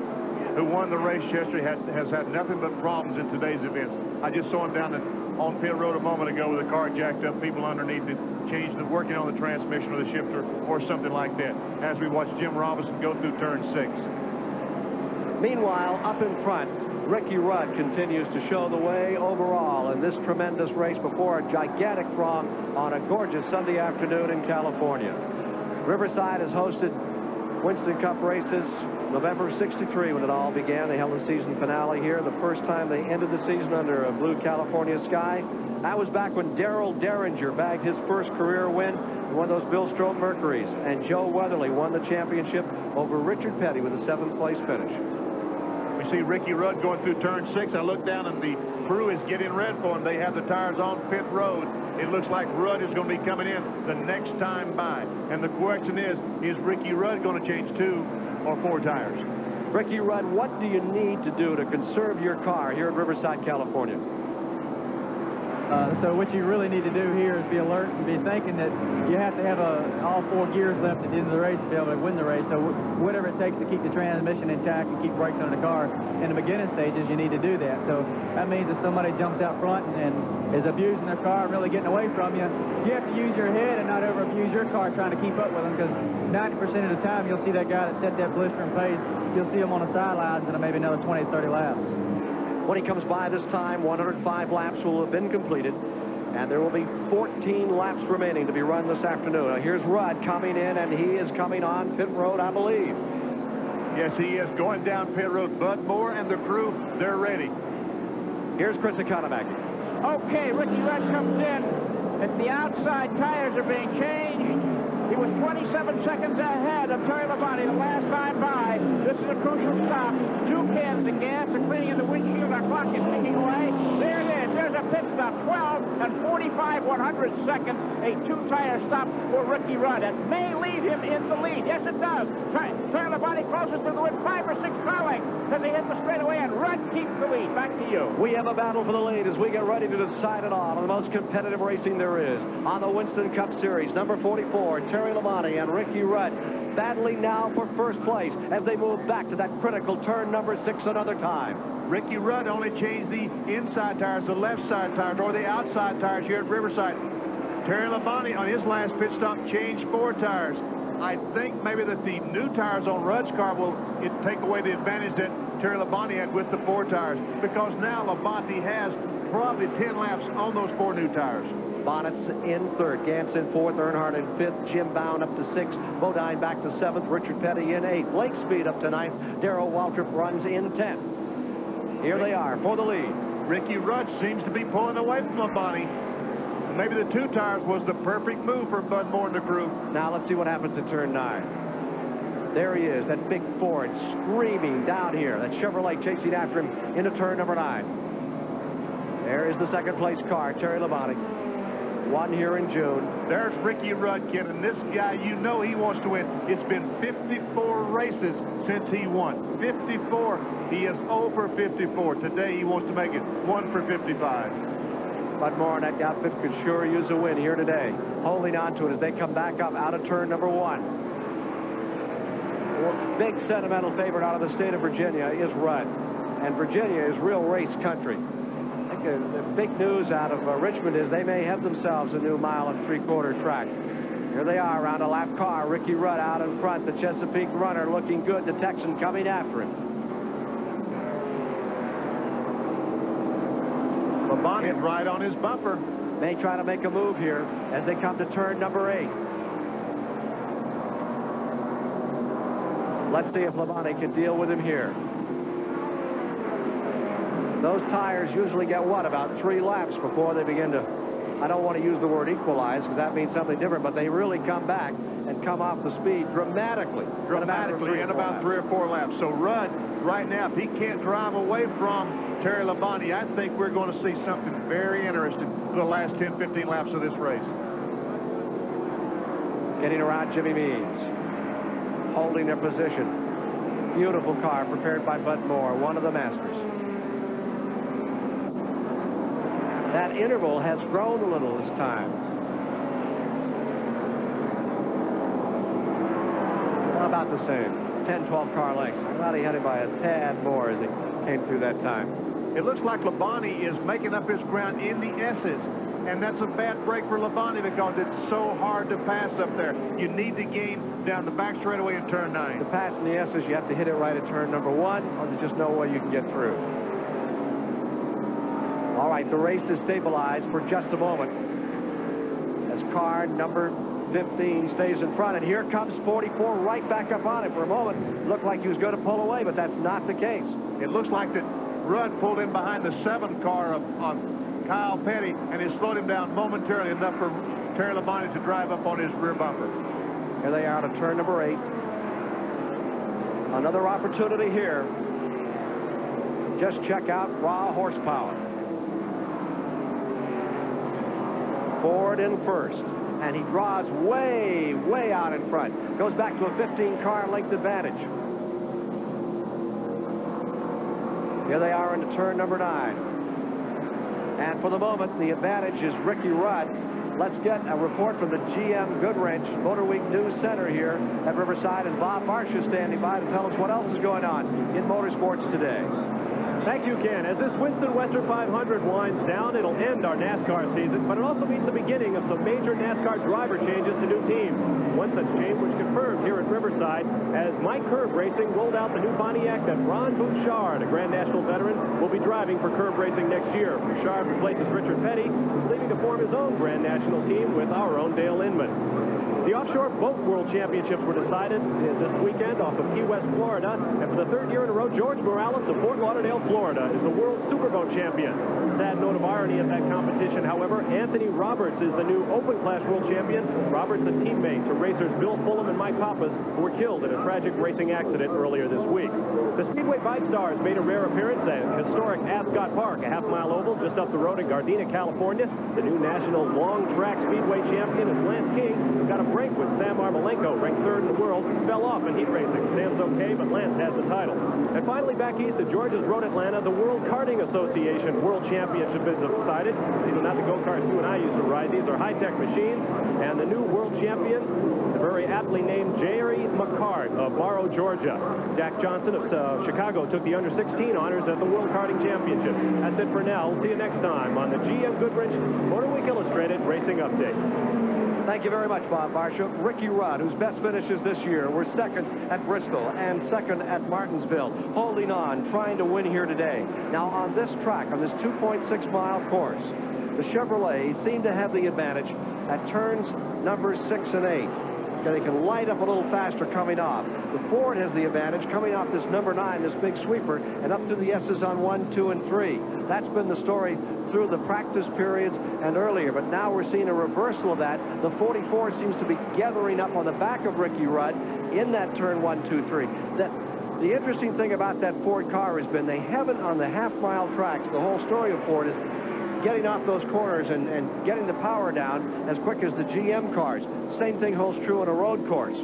Speaker 8: who won the race yesterday, has had nothing but problems in today's events. I just saw him down on pit road a moment ago with a car jacked up, people underneath it, working on the transmission or the shifter or something like that, as we watch Jim Robinson go through turn 6.
Speaker 1: Meanwhile, up in front, Ricky Rudd continues to show the way overall in this tremendous race before a gigantic throng on a gorgeous Sunday afternoon in California. Riverside has hosted Winston Cup races November of '63 when it all began. They held the season finale here. The first time they ended the season under a blue California sky. That was back when Darrell Derringer bagged his first career win in one of those Bill Stroh Mercuries. And Joe Weatherly won the championship over Richard Petty with a 7th place finish.
Speaker 8: We see Ricky Rudd going through turn 6. I look down and the crew is getting ready for him. They have the tires on pit road. It looks like Rudd is going to be coming in the next time by. And the question is Ricky Rudd going to change 2 or 4 tires?
Speaker 1: Ricky Rudd, what do you need to do to conserve your car here in Riverside, California?
Speaker 2: So what you really need to do here is be alert and be thinking that you have to have all 4 gears left at the end of the race to be able to win the race. So whatever it takes to keep the transmission intact and keep brakes on the car in the beginning stages, you need to do that. So that means if somebody jumps out front and is abusing their car and really getting away from you, you have to use your head and not over-abuse your car trying to keep up with them, because 90% of the time you'll see that guy that set that blistering pace, you'll see him on the sidelines in maybe another 20, 30 laps.
Speaker 1: When he comes by this time, 105 laps will have been completed, and there will be 14 laps remaining to be run this afternoon. Now, here's Rudd coming in, and he is coming on pit road, I believe.
Speaker 8: Yes, he is going down pit road. Bud Moore and the crew, they're ready.
Speaker 1: Here's Chris Economaki.
Speaker 4: Okay, Ricky Rudd comes in. If the outside tires are being changed, he was 27 seconds ahead of Terry Labonte the last time by. This is a crucial stop. 2 cans of gas are cleaning in the windshield. Our clock is ticking away. There it is. There's a pit stop. 12 and 45 100 seconds. A 2-tire stop for Ricky Rudd. That may leave him in the lead. Yes, it does. Terry Labonte closest to the win. 5 or 6 car lengths as they hit the straightaway, and Rudd keeps the lead. Back to you.
Speaker 1: We have a battle for the lead as we get ready to decide it all on the most competitive racing there is. On the Winston Cup Series, number 44, Terry Labonte and Ricky Rudd battling now for first place as they move back to that critical turn number 6 another time.
Speaker 8: Ricky Rudd only changed the inside tires, the left side tires, or the outside tires here at Riverside. Terry Labonte on his last pit stop changed 4 tires. I think maybe that the new tires on Rudd's car will take away the advantage that Terry Labonte had with the 4 tires, because now Labonte has probably 10 laps on those 4 new tires.
Speaker 1: Bonnet's in 3rd, Gantz in 4th, Earnhardt in 5th, Jim Bound up to 6th, Bodine back to 7th, Richard Petty in 8th, Blake Speed up to 9th, Darrell Waltrip runs in 10th. Here they are for the lead.
Speaker 8: Ricky Rudd seems to be pulling away from Labonte. Maybe the 2 tires was the perfect move for Bud Moore and the crew.
Speaker 1: Now let's see what happens at turn 9. There he is, that big Ford screaming down here. That Chevrolet chasing after him into turn number 9. There is the 2nd place car, Terry Labonte. Won here in June.
Speaker 8: There's Ricky Rudd, Ken, and this guy, you know he wants to win. It's been 54 races since he won. 54. He is 0 for 54. Today he wants to make it 1 for 55.
Speaker 1: Bud Moore and that outfit could sure use a win here today. Holding on to it as they come back up out of turn number 1. Well, big sentimental favorite out of the state of Virginia is Rudd. And Virginia is real race country. They the big news out of Richmond is they may have themselves a new 1 3/4 track. Here they are around a lap car. Ricky Rudd out in front. The Chesapeake runner looking good. The Texan coming after him.
Speaker 8: Labonte right on his bumper.
Speaker 1: May try to make a move here as they come to turn number 8. Let's see if Labonte can deal with him here. Those tires usually get, what, about 3 laps before they begin to, I don't want to use the word equalize because that means something different, but they really come back and come off the speed dramatically.
Speaker 8: Dramatically in about 3 or 4 laps. So Rudd, right now, if he can't drive away from Terry Labonte, I think we're going to see something very interesting for the last 10, 15 laps of this race.
Speaker 1: Getting around Jimmy Means. Holding their position. Beautiful car prepared by Bud Moore, one of the masters. That interval has grown a little this time. About the same. 10, 12 car lengths. I thought he had him by a tad more as he came through that time.
Speaker 8: It looks like Labonte is making up his ground in the S's. And that's a bad break for Labonte because it's so hard to pass up there. You need to gain down the back straightaway in turn 9.
Speaker 1: To pass in the S's, you have to hit it right at turn number 1, or there's just no way you can get through. All right, the race is stabilized for just a moment as car number 15 stays in front, and here comes 44 right back up on it. For a moment, it looked like he was going to pull away, but that's not the case.
Speaker 8: It looks like that Rudd pulled in behind the 7 car on Kyle Petty, and it slowed him down momentarily enough for Terry Labonte to drive up on his rear bumper.
Speaker 1: Here they are to turn number 8. Another opportunity here. Just check out raw horsepower. Ford in first, and he draws way, way out in front. Goes back to a 15-car length advantage. Here they are into turn number 9. And for the moment, the advantage is Ricky Rudd. Let's get a report from the GM Goodwrench Motor Week News Center here at Riverside, and Bob Marsh is standing by to tell us what else is going on in motorsports today.
Speaker 20: Thank you, Ken. As this Winston Western 500 winds down, it'll end our NASCAR season, but it also means the beginning of some major NASCAR driver changes to new teams. One such change was confirmed here at Riverside as Mike Curb Racing rolled out the new Pontiac that Ron Bouchard, a Grand National veteran, will be driving for Curb Racing next year. Bouchard replaces Richard Petty, who's leaving to form his own Grand National team with our own Dale Inman. The Offshore Boat World Championships were decided this weekend off of Key West, Florida. And for the 3rd year in a row, George Morales of Fort Lauderdale, Florida, is the World Superboat Champion. Sad note of irony in that competition, however, Anthony Roberts is the new Open Class World Champion. Roberts, a teammate to racers Bill Fulham and Mike Pappas, who were killed in a tragic racing accident earlier this week. The Speedway Bike Stars made a rare appearance at historic Ascot Park, a half-mile oval just up the road in Gardena, California. The new national long track Speedway champion is Lance King, who got a break with Sam Marmolenko, ranked 3rd in the world, fell off in heat racing. Sam's okay, but Lance has the title. And finally, back east at George's Road, Atlanta, the World Karting Association World Championship is decided. These are not the go-karts you and I used to ride. These are high-tech machines. And the new world champion, the very aptly named Jerry McCart of Morrow, Georgia. Jack Johnson of Chicago took the under-16 honors at the World Karting Championship. That's it for now. We'll see you next time on the GM Goodwrench Motor Week Illustrated Racing Update.
Speaker 1: Thank you very much, Bob Marshall. Ricky Rudd, whose best finishes this year were 2nd at Bristol and 2nd at Martinsville, holding on, trying to win here today. Now, on this track, on this 2.6-mile course, the Chevrolet seemed to have the advantage at turns number 6 and 8. They can light up a little faster coming off. The Ford has the advantage coming off this number 9, this big sweeper, and up to the S's on 1, 2, and 3. That's been the story through the practice periods and earlier, but now we're seeing a reversal of that. The 44 seems to be gathering up on the back of Ricky Rudd in that turn 1, 2, 3. The interesting thing about that Ford car has been they haven't, on the half-mile tracks, the whole story of Ford is getting off those corners and getting the power down as quick as the GM cars. Same thing holds true on a road course.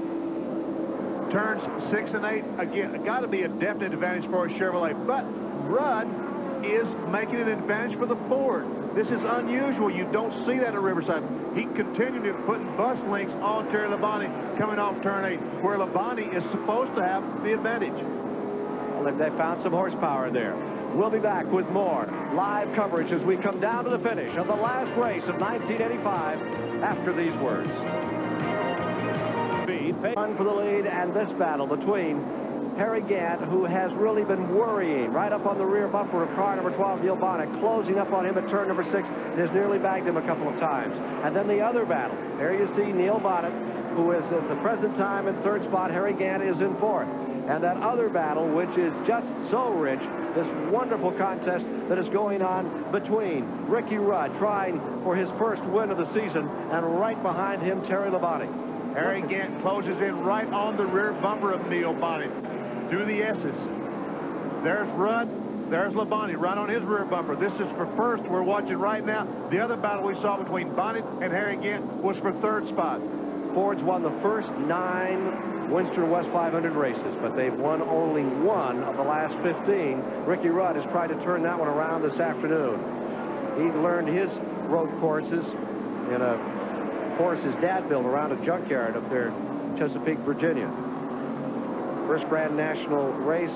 Speaker 8: Turns 6 and 8, again, got to be a definite advantage for a Chevrolet, but Rudd is making an advantage for the Ford. This is unusual. You don't see that at Riverside. He continued to put bus links on Terry Labonte coming off turn 8, where Labonte is supposed to have the advantage.
Speaker 1: Well, they found some horsepower there. We'll be back with more live coverage as we come down to the finish of the last race of 1985 after these words. One for the lead, and this battle between Harry Gant, who has really been worrying right up on the rear bumper of car number 12, Neil Bonnet, closing up on him at turn number 6, and has nearly bagged him a couple of times. And then the other battle. There you see Neil Bonnet, who is at the present time in third spot. Harry Gant is in fourth. And that other battle, which is just so rich, this wonderful contest that is going on between Ricky Rudd, trying for his first win of the season, and right behind him, Terry Labonte.
Speaker 8: Harry Gant closes in right on the rear bumper of Neil Bonnet through the S's. There's Rudd. There's Labonte right on his rear bumper. This is for first. We're watching right now. The other battle we saw between Bonnet and Harry Gant was for third spot.
Speaker 1: Ford's won the first 9 Winston West 500 races, but they've won only 1 of the last 15. Ricky Rudd has tried to turn that one around this afternoon. He learned his road courses in a course his dad built around a junkyard up there in Chesapeake, Virginia. First Grand National race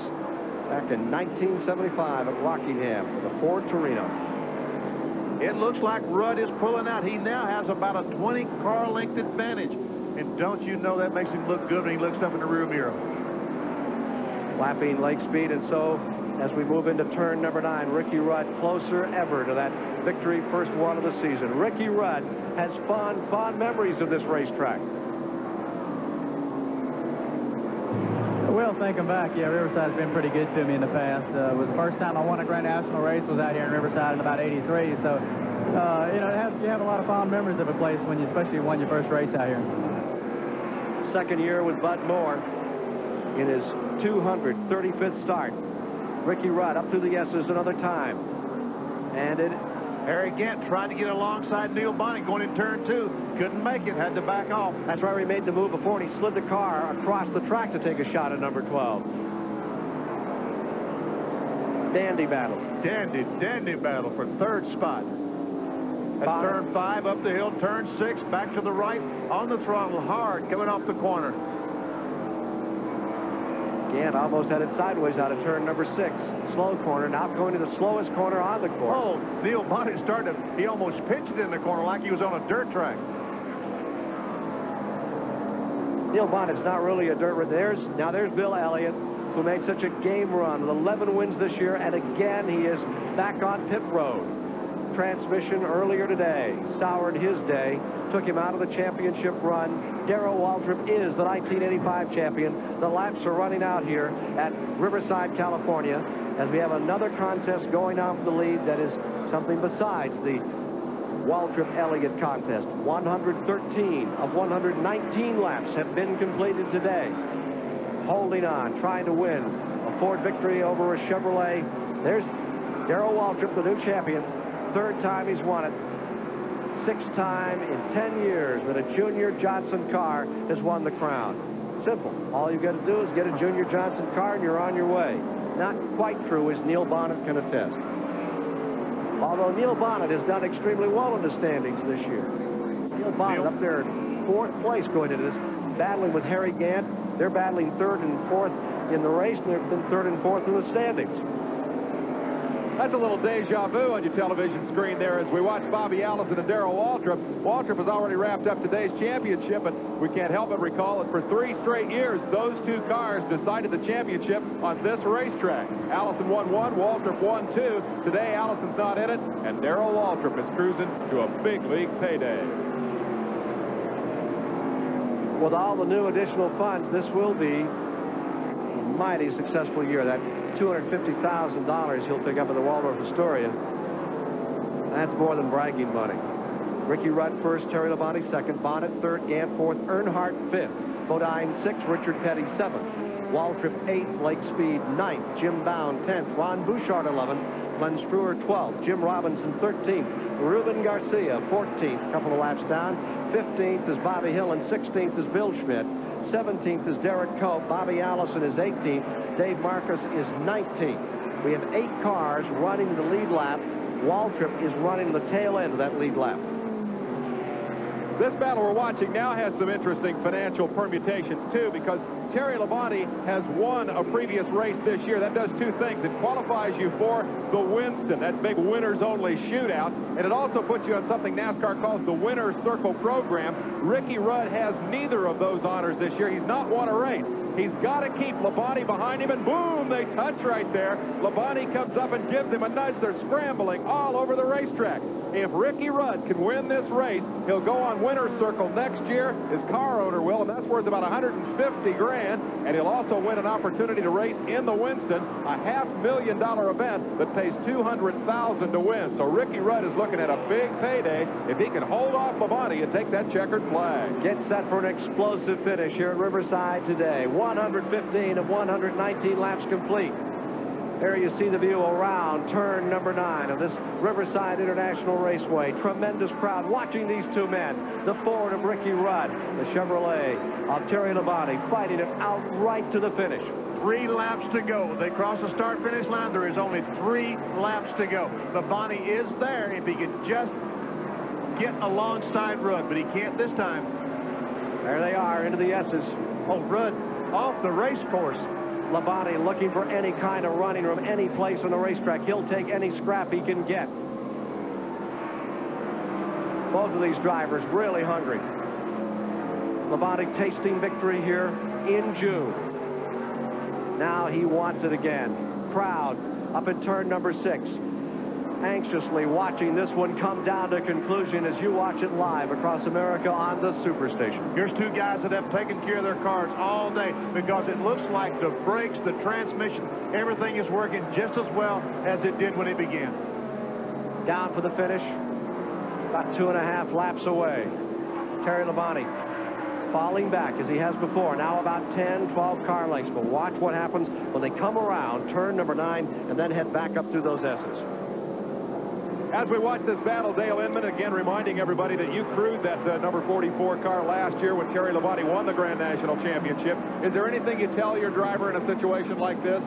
Speaker 1: back in 1975 at Rockingham for the Ford Torino.
Speaker 8: It looks like Rudd is pulling out. He now has about a 20-car length advantage. And don't you know that makes him look good when he looks up in the rear mirror.
Speaker 1: Lapping Lake Speed, and so as we move into turn number 9, Ricky Rudd closer ever to that victory, first one of the season. Ricky Rudd has fond memories of this racetrack.
Speaker 2: Well, thinking back, yeah, Riverside's been pretty good to me in the past. It was the first time I won a Grand National race was out here in Riverside in about '83. So, you know, you have a lot of fond memories of a place when you especially won your first race out here.
Speaker 1: Second year with Bud Moore in his 235th start. Ricky Rudd up through the S's another time. And
Speaker 8: Harry Gant tried to get alongside Neil Bonnet going in turn 2. Couldn't make it, had to back off.
Speaker 1: That's why he made the move before, and he slid the car across the track to take a shot at number 12. Dandy battle.
Speaker 8: Dandy battle for third spot. That's turn 5 up the hill, turn 6 back to the right on the throttle hard coming off the corner.
Speaker 1: Gant almost had it sideways out of turn number 6. Slow corner, now going to the slowest corner on the course.
Speaker 8: Oh, Neil Bonnet started, he almost pitched it in the corner like he was on a dirt track.
Speaker 1: Neil Bonnet's not really a dirt run. Now there's Bill Elliott, who made such a game run with 11 wins this year, and again he is back on pit road. Transmission earlier today soured his day, took him out of the championship run. Darrell Waltrip is the 1985 champion. The laps are running out here at Riverside, California, as we have another contest going on for the lead that is something besides the Waltrip-Elliott contest. 113 of 119 laps have been completed today. Holding on, trying to win a Ford victory over a Chevrolet. There's Darrell Waltrip, the new champion. Third time he's won it. 6th time in 10 years that a Junior Johnson car has won the crown. Simple. All you've got to do is get a Junior Johnson car and you're on your way. Not quite true, as Neil Bonnet can attest. Although Neil Bonnet has done extremely well in the standings this year. Neil Bonnet up there in 4th place going into this, battling with Harry Gant. They're battling 3rd and 4th in the race, and they've been 3rd and 4th in the standings.
Speaker 12: That's a little deja vu on your television screen there as we watch Bobby Allison and Darrell Waltrip. Waltrip has already wrapped up today's championship, but we can't help but recall that for 3 straight years, those 2 cars decided the championship on this racetrack. Allison won 1, Waltrip won 2. Today, Allison's not in it, and Darrell Waltrip is cruising to a big league payday.
Speaker 1: With all the new additional funds, this will be a mighty successful year. That $250,000 he'll pick up at the Waldorf Astoria. That's more than bragging money. Ricky Rudd first, Terry Labonte second, Bonnet third, Gant fourth, Earnhardt fifth, Bodine sixth, Richard Petty 7th, Waltrip 8th, Lake Speed 9th, Jim Bound 10th, Ron Bouchard 11th, Glenn Struer 12th, Jim Robinson 13th, Ruben Garcia 14th, couple of laps down, 15th is Bobby Hill, and 16th is Bill Schmidt. 17th is Derek Cope. Bobby Allison is 18th. Dave Marcus is 19th. We have 8 cars running the lead lap. Waltrip is running the tail end of that lead lap.
Speaker 12: This battle we're watching now has some interesting financial permutations, too, because Terry Labonte has won a previous race this year, that does two things. It qualifies you for the Winston, that big winners-only shootout, and it also puts you on something NASCAR calls the Winner's Circle program. Ricky Rudd has neither of those honors this year. He's not won a race. He's got to keep Labonte behind him, and boom, they touch right there. Labonte comes up and gives him a nudge. They're scrambling all over the racetrack. If Ricky Rudd can win this race, he'll go on Winner's Circle next year. His car owner will, and that's worth about $150 grand. And he'll also win an opportunity to race in the Winston, a $500,000 event that pays $200,000 to win. So Ricky Rudd is looking at a big payday if he can hold off Labonte and take that checkered flag.
Speaker 1: Get set for an explosive finish here at Riverside today. 115 of 119 laps complete. There you see the view around turn number 9 of this Riverside International Raceway. Tremendous crowd watching these two men. The Ford of Ricky Rudd, the Chevrolet of Terry Labonte, fighting it out right to the finish.
Speaker 8: 3 laps to go. They cross the start-finish line. There is only 3 laps to go. Labonte is there if he can just get alongside Rudd, but he can't this time.
Speaker 1: There they are into the S's.
Speaker 8: Oh, Rudd off the race course.
Speaker 1: Labonte looking for any kind of running room, any place on the racetrack. He'll take any scrap he can get. Both of these drivers really hungry. Labonte tasting victory here in June. Now he wants it again. Crowd up in turn number 6. Anxiously watching this one come down to conclusion as you watch it live across America on the Superstation.
Speaker 8: Here's two guys that have taken care of their cars all day because it looks like the brakes, the transmission, everything is working just as well as it did when it began.
Speaker 1: Down for the finish. About 2.5 laps away. Terry Labonte falling back as he has before. Now about 10, 12 car lengths. But watch what happens when they come around turn number 9 and then head back up through those S's.
Speaker 12: As we watch this battle, Dale Inman, again reminding everybody that you crewed that number 44 car last year when Terry Labonte won the Grand National Championship. Is there anything you tell your driver in a situation like this?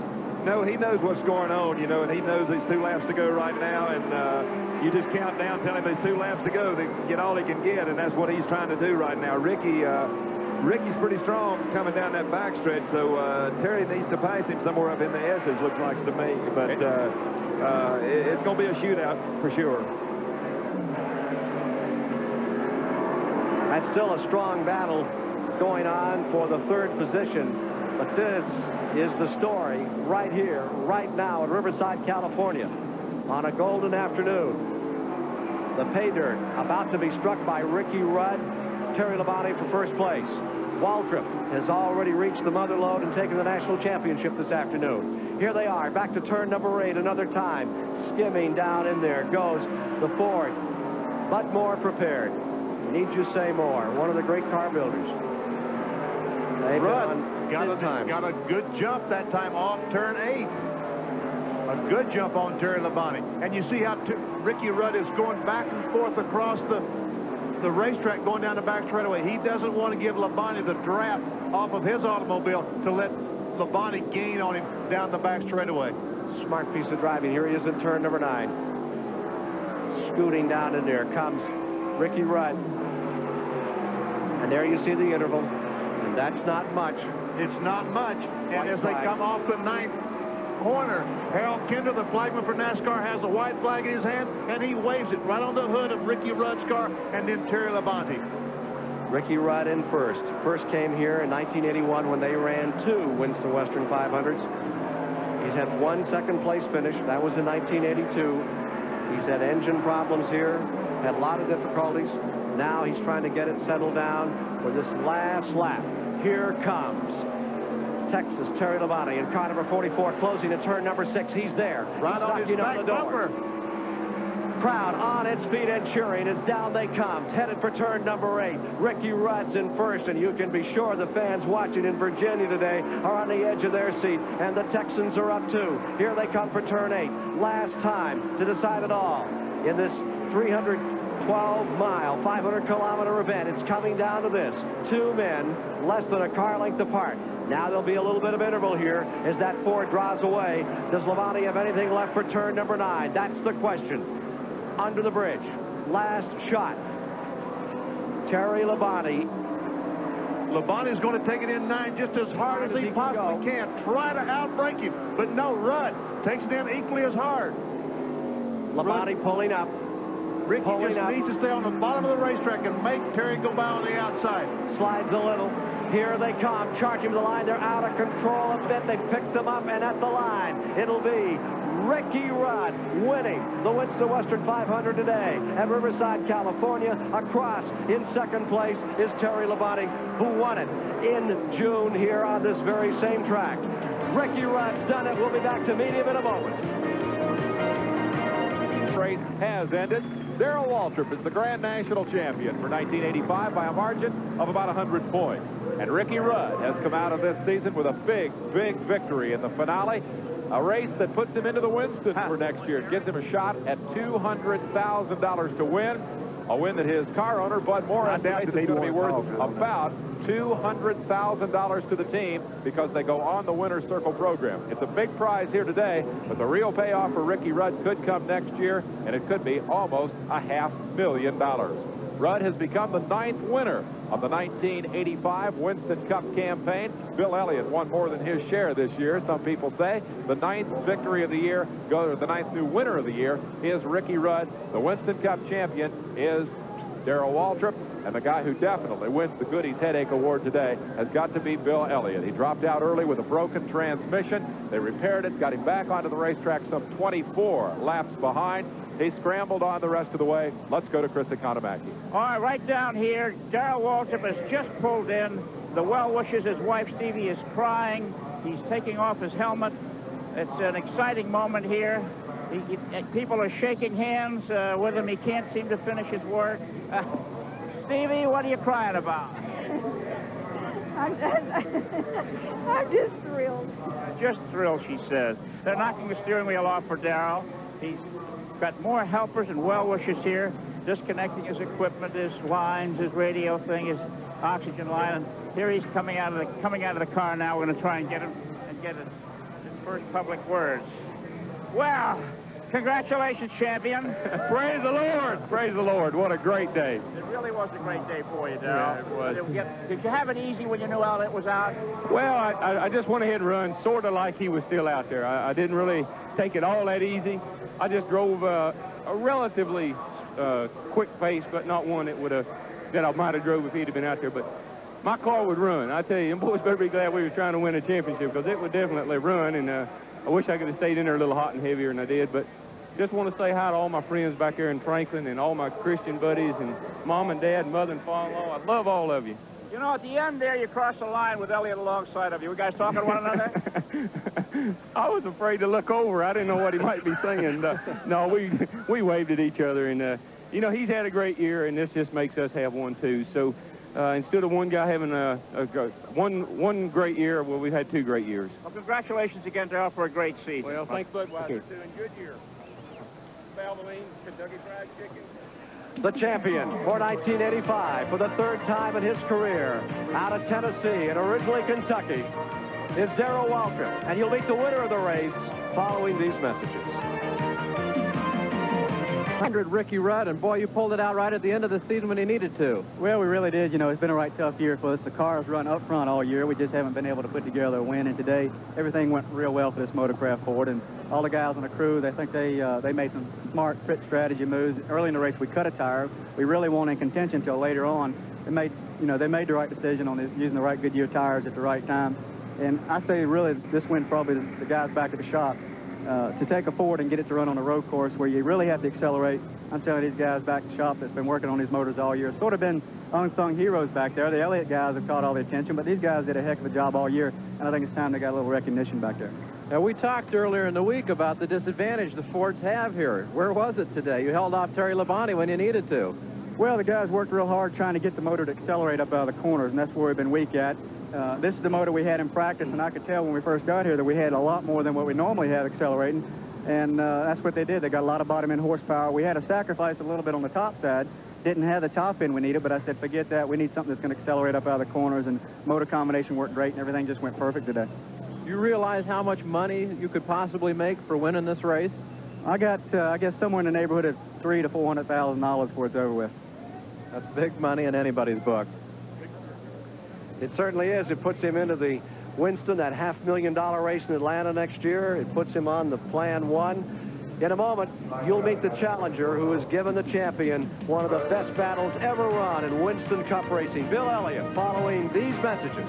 Speaker 7: No, he knows what's going on, you know, and he knows there's 2 laps to go right now, and you just count down, tell him there's 2 laps to go to get all he can get, and that's what he's trying to do right now. Ricky's pretty strong coming down that backstretch, so Terry needs to pass him somewhere up in the S's, looks like to me, but it's going to be a shootout for sure.
Speaker 1: That's still a strong battle going on for the 3rd position, but this is the story right here, right now in Riverside, California, on a golden afternoon. The pay dirt about to be struck by Ricky Rudd, Terry Labonte for first place. Waltrip has already reached the mother lode and taken the national championship this afternoon. Here they are, back to turn number 8 another time. Skimming down in there goes the Ford, but more prepared. Need you say more? One of the great car builders.
Speaker 8: Rudd got a good jump that time off turn 8. A good jump on Terry Labonte. And you see how Ricky Rudd is going back and forth across the racetrack going down the back straightaway. He doesn't want to give Labonte the draft off of his automobile to let Labonte gain on him down the back straightaway.
Speaker 1: Smart piece of driving. Here he is in turn number 9. Scooting down in there comes Ricky Rudd. And there you see the interval. And that's not much.
Speaker 8: It's not much. And as they come off the 9th corner, Harold Kinder, the flagman for NASCAR, has a white flag in his hand, and he waves it right on the hood of Ricky Rudd's car, and then Terry Labonte.
Speaker 1: Ricky Rudd in first. First came here in 1981 when they ran 2 Winston Western 500s. He's had 1 second-place finish. That was in 1982. He's had engine problems here, had a lot of difficulties. Now he's trying to get it settled down for this last lap. Here comes Texas, Terry Labonte in car number 44, closing at turn number 6. He's there.
Speaker 8: Right on his back bumper.
Speaker 1: Crowd on its feet and cheering as down they come, headed for turn number 8. Ricky Rudd's in first, and you can be sure the fans watching in Virginia today are on the edge of their seat, and the Texans are up too. Here they come for turn 8. Last time to decide it all in this 312-mile, 500-kilometer event. It's coming down to this. 2 men less than a car length apart. Now there'll be a little bit of interval here as that Ford draws away. Does Labonte have anything left for turn number 9? That's the question. Under the bridge. Last shot. Terry Labonte
Speaker 8: Labonte's going to take it in 9 just as hard as he possibly can. Try to outbreak him. But no, Rudd takes it in equally as hard.
Speaker 20: Labonte pulling up.
Speaker 8: Ricky just needs to stay on the bottom of the racetrack and make Terry go by on the outside.
Speaker 20: Slides a little. Here they come, charging the line. They're out of control a bit. They picked them up, and at the line, it'll be Ricky Rudd winning the Winston Western 500 today at Riverside, California. Across in second place is Terry Labonte, who won it in June here on this very same track. Ricky Rudd's done it. We'll be back to meet him in a moment.
Speaker 12: Race has ended. Darrell Waltrip is the Grand National Champion for 1985 by a margin of about 100 points. And Ricky Rudd has come out of this season with a big, big victory in the finale. A race that puts him into the Winston for next year. It gives him a shot at $200,000 to win. A win that his car owner, Bud Moore, estimates is going to be worth about $200,000 to the team because they go on the Winner's Circle program. It's a big prize here today, but the real payoff for Ricky Rudd could come next year, and it could be almost $500,000. Rudd has become the 9th winner of the 1985 Winston Cup campaign. Bill Elliott won more than his share this year, some people say. The 9th victory of the year, the 9th new winner of the year is Ricky Rudd. The Winston Cup champion is Darrell Waltrip. And the guy who definitely wins the Goodies Headache Award today has got to be Bill Elliott. He dropped out early with a broken transmission. They repaired it, got him back onto the racetrack some 24 laps behind. He scrambled on the rest of the way. Let's go to Chris Economaki.
Speaker 4: All right, right down here, Darrell Waltrip has just pulled in. The well wishes, his wife Stevie is crying. He's taking off his helmet. It's an exciting moment here. People are shaking hands with him. He can't seem to finish his work. Stevie, what are you crying about?
Speaker 17: I'm just thrilled.
Speaker 4: Just thrilled, she says. They're knocking the steering wheel off for Darrell. He's got more helpers and well-wishers here, disconnecting his equipment, his lines, his radio thing, his oxygen line. And here he's coming out of the car now. We're going to try and get him and get his first public words. Well, congratulations, champion.
Speaker 3: Praise the Lord. Praise the Lord. What a great day.
Speaker 4: It really was a great day for you, Darrell.
Speaker 3: Yeah, it was.
Speaker 4: Did you have it easy when you knew Elliott was out?
Speaker 3: Well, I just went ahead and run sort of like he was still out there. I didn't really take it all that easy. I just drove a relatively quick pace, but not one that I might have drove if he'd have been out there. But my car would run. I tell you, them boys better be glad we were trying to win a championship because it would definitely run. And I wish I could have stayed in there a little hot and heavier than I did. But just want to say hi to all my friends back there in Franklin and all my Christian buddies and mom and dad and mother and father-in-law. I love all of you.
Speaker 4: You know, at the end there, you crossed the line with Elliott alongside of you. You guys talking to one another?
Speaker 3: I was afraid to look over. I didn't know what he might be saying. No, we waved at each other. And, you know, he's had a great year, and this just makes us have one, too. So instead of one guy having one great year, well, we've had 2 great years.
Speaker 4: Well, congratulations again, Darrell, for a great season.
Speaker 3: Well, thanks, Budweiser, too, and good year. Valvoline, Kentucky Fried Chicken.
Speaker 20: The champion for 1985 for the 3rd time in his career out of Tennessee and originally Kentucky is Darrell Waltrip, and you'll meet the winner of the race following these messages.
Speaker 2: 100 Ricky Rudd, and boy, you pulled it out right at the end of the season when he needed to.
Speaker 21: Well, we really did. You know, it's been a right tough year for us. The car has run up front all year. We just haven't been able to put together a win, and today everything went real well for this Motorcraft Ford, and all the guys on the crew, they think they made some smart pit strategy moves. Early in the race, we cut a tire. We really weren't in contention until later on. They made the right decision on using the right Goodyear tires at the right time. And I say really this win probably the guys back at the shop to take a Ford and get it to run on a road course where you really have to accelerate. I'm telling these guys back at the shop that's been working on these motors all year. Sort of been unsung heroes back there. The Elliott guys have caught all the attention, but these guys did a heck of a job all year, and I think it's time they got a little recognition back there.
Speaker 2: Now, we talked earlier in the week about the disadvantage the Fords have here. Where was it today? You held off Terry Labonte when you needed to.
Speaker 21: Well, the guys worked real hard trying to get the motor to accelerate up out of the corners, and that's where we've been weak at. This is the motor we had in practice, and I could tell when we first got here that we had a lot more than what we normally have accelerating, and that's what they did. They got a lot of bottom end horsepower. We had to sacrifice a little bit on the top side. Didn't have the top end we needed, but I said, forget that. We need something that's going to accelerate up out of the corners, and motor combination worked great, and everything just went perfect today.
Speaker 2: You realize how much money you could possibly make for winning this race?
Speaker 21: I got, I guess, somewhere in the neighborhood of $300,000 to $400,000 before it's over with.
Speaker 2: That's big money in anybody's book.
Speaker 1: It certainly is. It puts him into the Winston, that $500,000 race in Atlanta next year. It puts him on the Plan 1. In a moment, you'll meet the challenger who has given the champion one of the best battles ever run in Winston Cup racing, Bill Elliott, following these messages.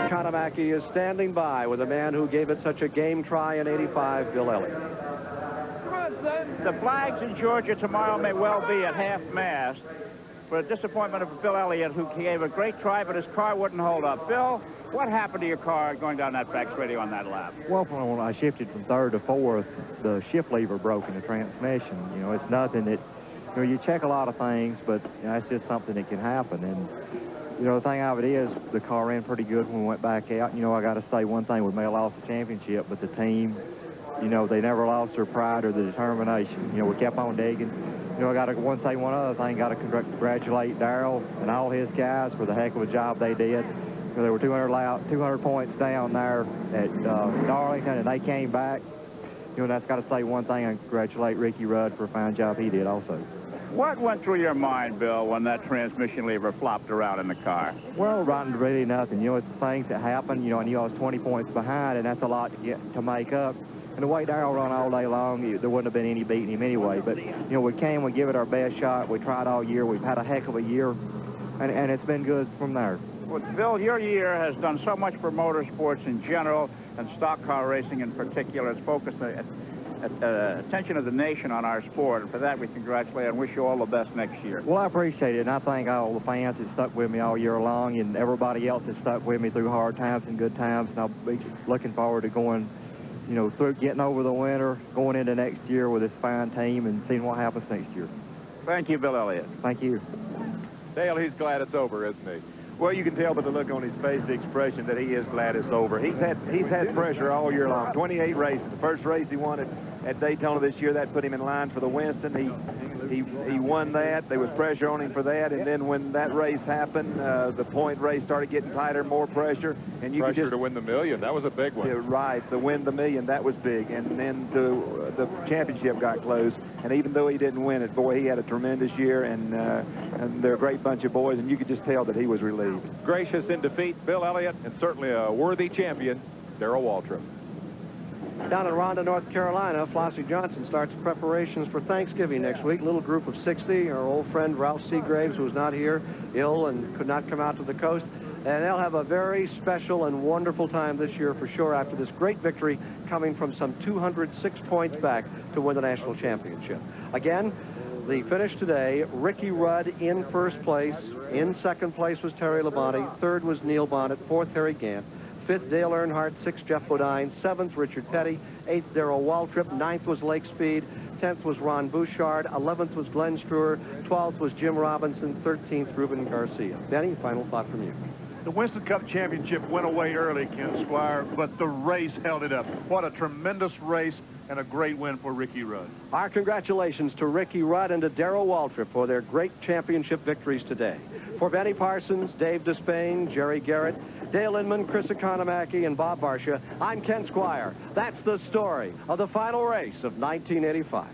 Speaker 1: Kanamaki is standing by with a man who gave it such a game try in '85, Bill Elliott.
Speaker 4: The flags in Georgia tomorrow may well be at half-mast for a disappointment of Bill Elliott, who gave a great try, but his car wouldn't hold up. Bill, what happened to your car going down that back straightaway on that lap?
Speaker 9: Well, when I shifted from third to fourth, the shift lever broke in the transmission. You know, it's nothing that, you know, you check a lot of things, but you know, it's just something that can happen. And, you know, the thing of it is, the car ran pretty good when we went back out. You know, I got to say one thing, we may have lost the championship, but the team, you know, they never lost their pride or the determination. You know, we kept on digging. You know, I got to say one other thing, got to congratulate Darrell and all his guys for the heck of a job they did. You know, they were 200 points down there at Darlington, and they came back. You know, and that's got to say one thing, and congratulate Ricky Rudd for a fine job he did also.
Speaker 4: What went through your mind, Bill, when that transmission lever flopped around in the car?
Speaker 9: Well, really nothing. You know, it's things that happen. You know, I knew I was 20 points behind, and that's a lot to make up. And the way Darrell run all day long, there wouldn't have been any beating him anyway. But, you know, we give it our best shot. We tried all year. We've had a heck of a year, and it's been good from there.
Speaker 4: Well, Bill, your year has done so much for motorsports in general and stock car racing in particular. It's focused attention of the nation on our sport, and for that we congratulate and wish you all the best next year.
Speaker 9: Well, I appreciate it, and I thank all the fans that stuck with me all year long, and everybody else that stuck with me through hard times and good times, and I'll be looking forward to going, you know, through getting over the winter, going into next year with this fine team and seeing what happens next year.
Speaker 4: Thank you, Bill Elliott.
Speaker 9: Thank you.
Speaker 6: Dale, he's glad it's over, isn't he?
Speaker 7: Well, you can tell by the look on his face, the expression that he is glad it's over. He's had pressure all year long. 28 races. The first race he won at Daytona this year, that put him in line for the Winston. He won that. There was pressure on him for that. And then when that race happened, the point race started getting tighter, more pressure. And you
Speaker 6: pressure to win the million. That was a big one.
Speaker 7: Yeah, right. To win the million, that was big. And then the championship got close. And even though he didn't win it, boy, he had a tremendous year. And they're a great bunch of boys. And you could just tell that he was relieved.
Speaker 6: Gracious in defeat, Bill Elliott, and certainly a worthy champion, Darrell Waltrip.
Speaker 1: Down in Ronda, North Carolina, Flossie Johnson starts preparations for Thanksgiving next week. Little group of 60. Our old friend Ralph Seagraves, who was not here, ill and could not come out to the coast. And they'll have a very special and wonderful time this year for sure after this great victory coming from some 206 points back to win the national championship. Again, the finish today, Ricky Rudd in first place. In second place was Terry Labonte. Third was Neil Bonnet. Fourth, Harry Gant. Fifth, Dale Earnhardt. Sixth, Jeff Bodine. Seventh, Richard Petty. Eighth, Darrell Waltrip. Ninth was Lake Speed. 10th was Ron Bouchard. 11th was Glenn Struer. 12th was Jim Robinson. 13th, Ruben Garcia. Danny, final thought from you.
Speaker 8: The Winston Cup Championship went away early, Ken Squire, but the race held it up. What a tremendous race and a great win for Ricky Rudd.
Speaker 1: Our congratulations to Ricky Rudd and to Darrell Waltrip for their great championship victories today. For Benny Parsons, Dave Despain, Jerry Garrett, Dale Inman, Chris Economaki, and Bob Varsha, I'm Ken Squire. That's the story of the final race of 1985.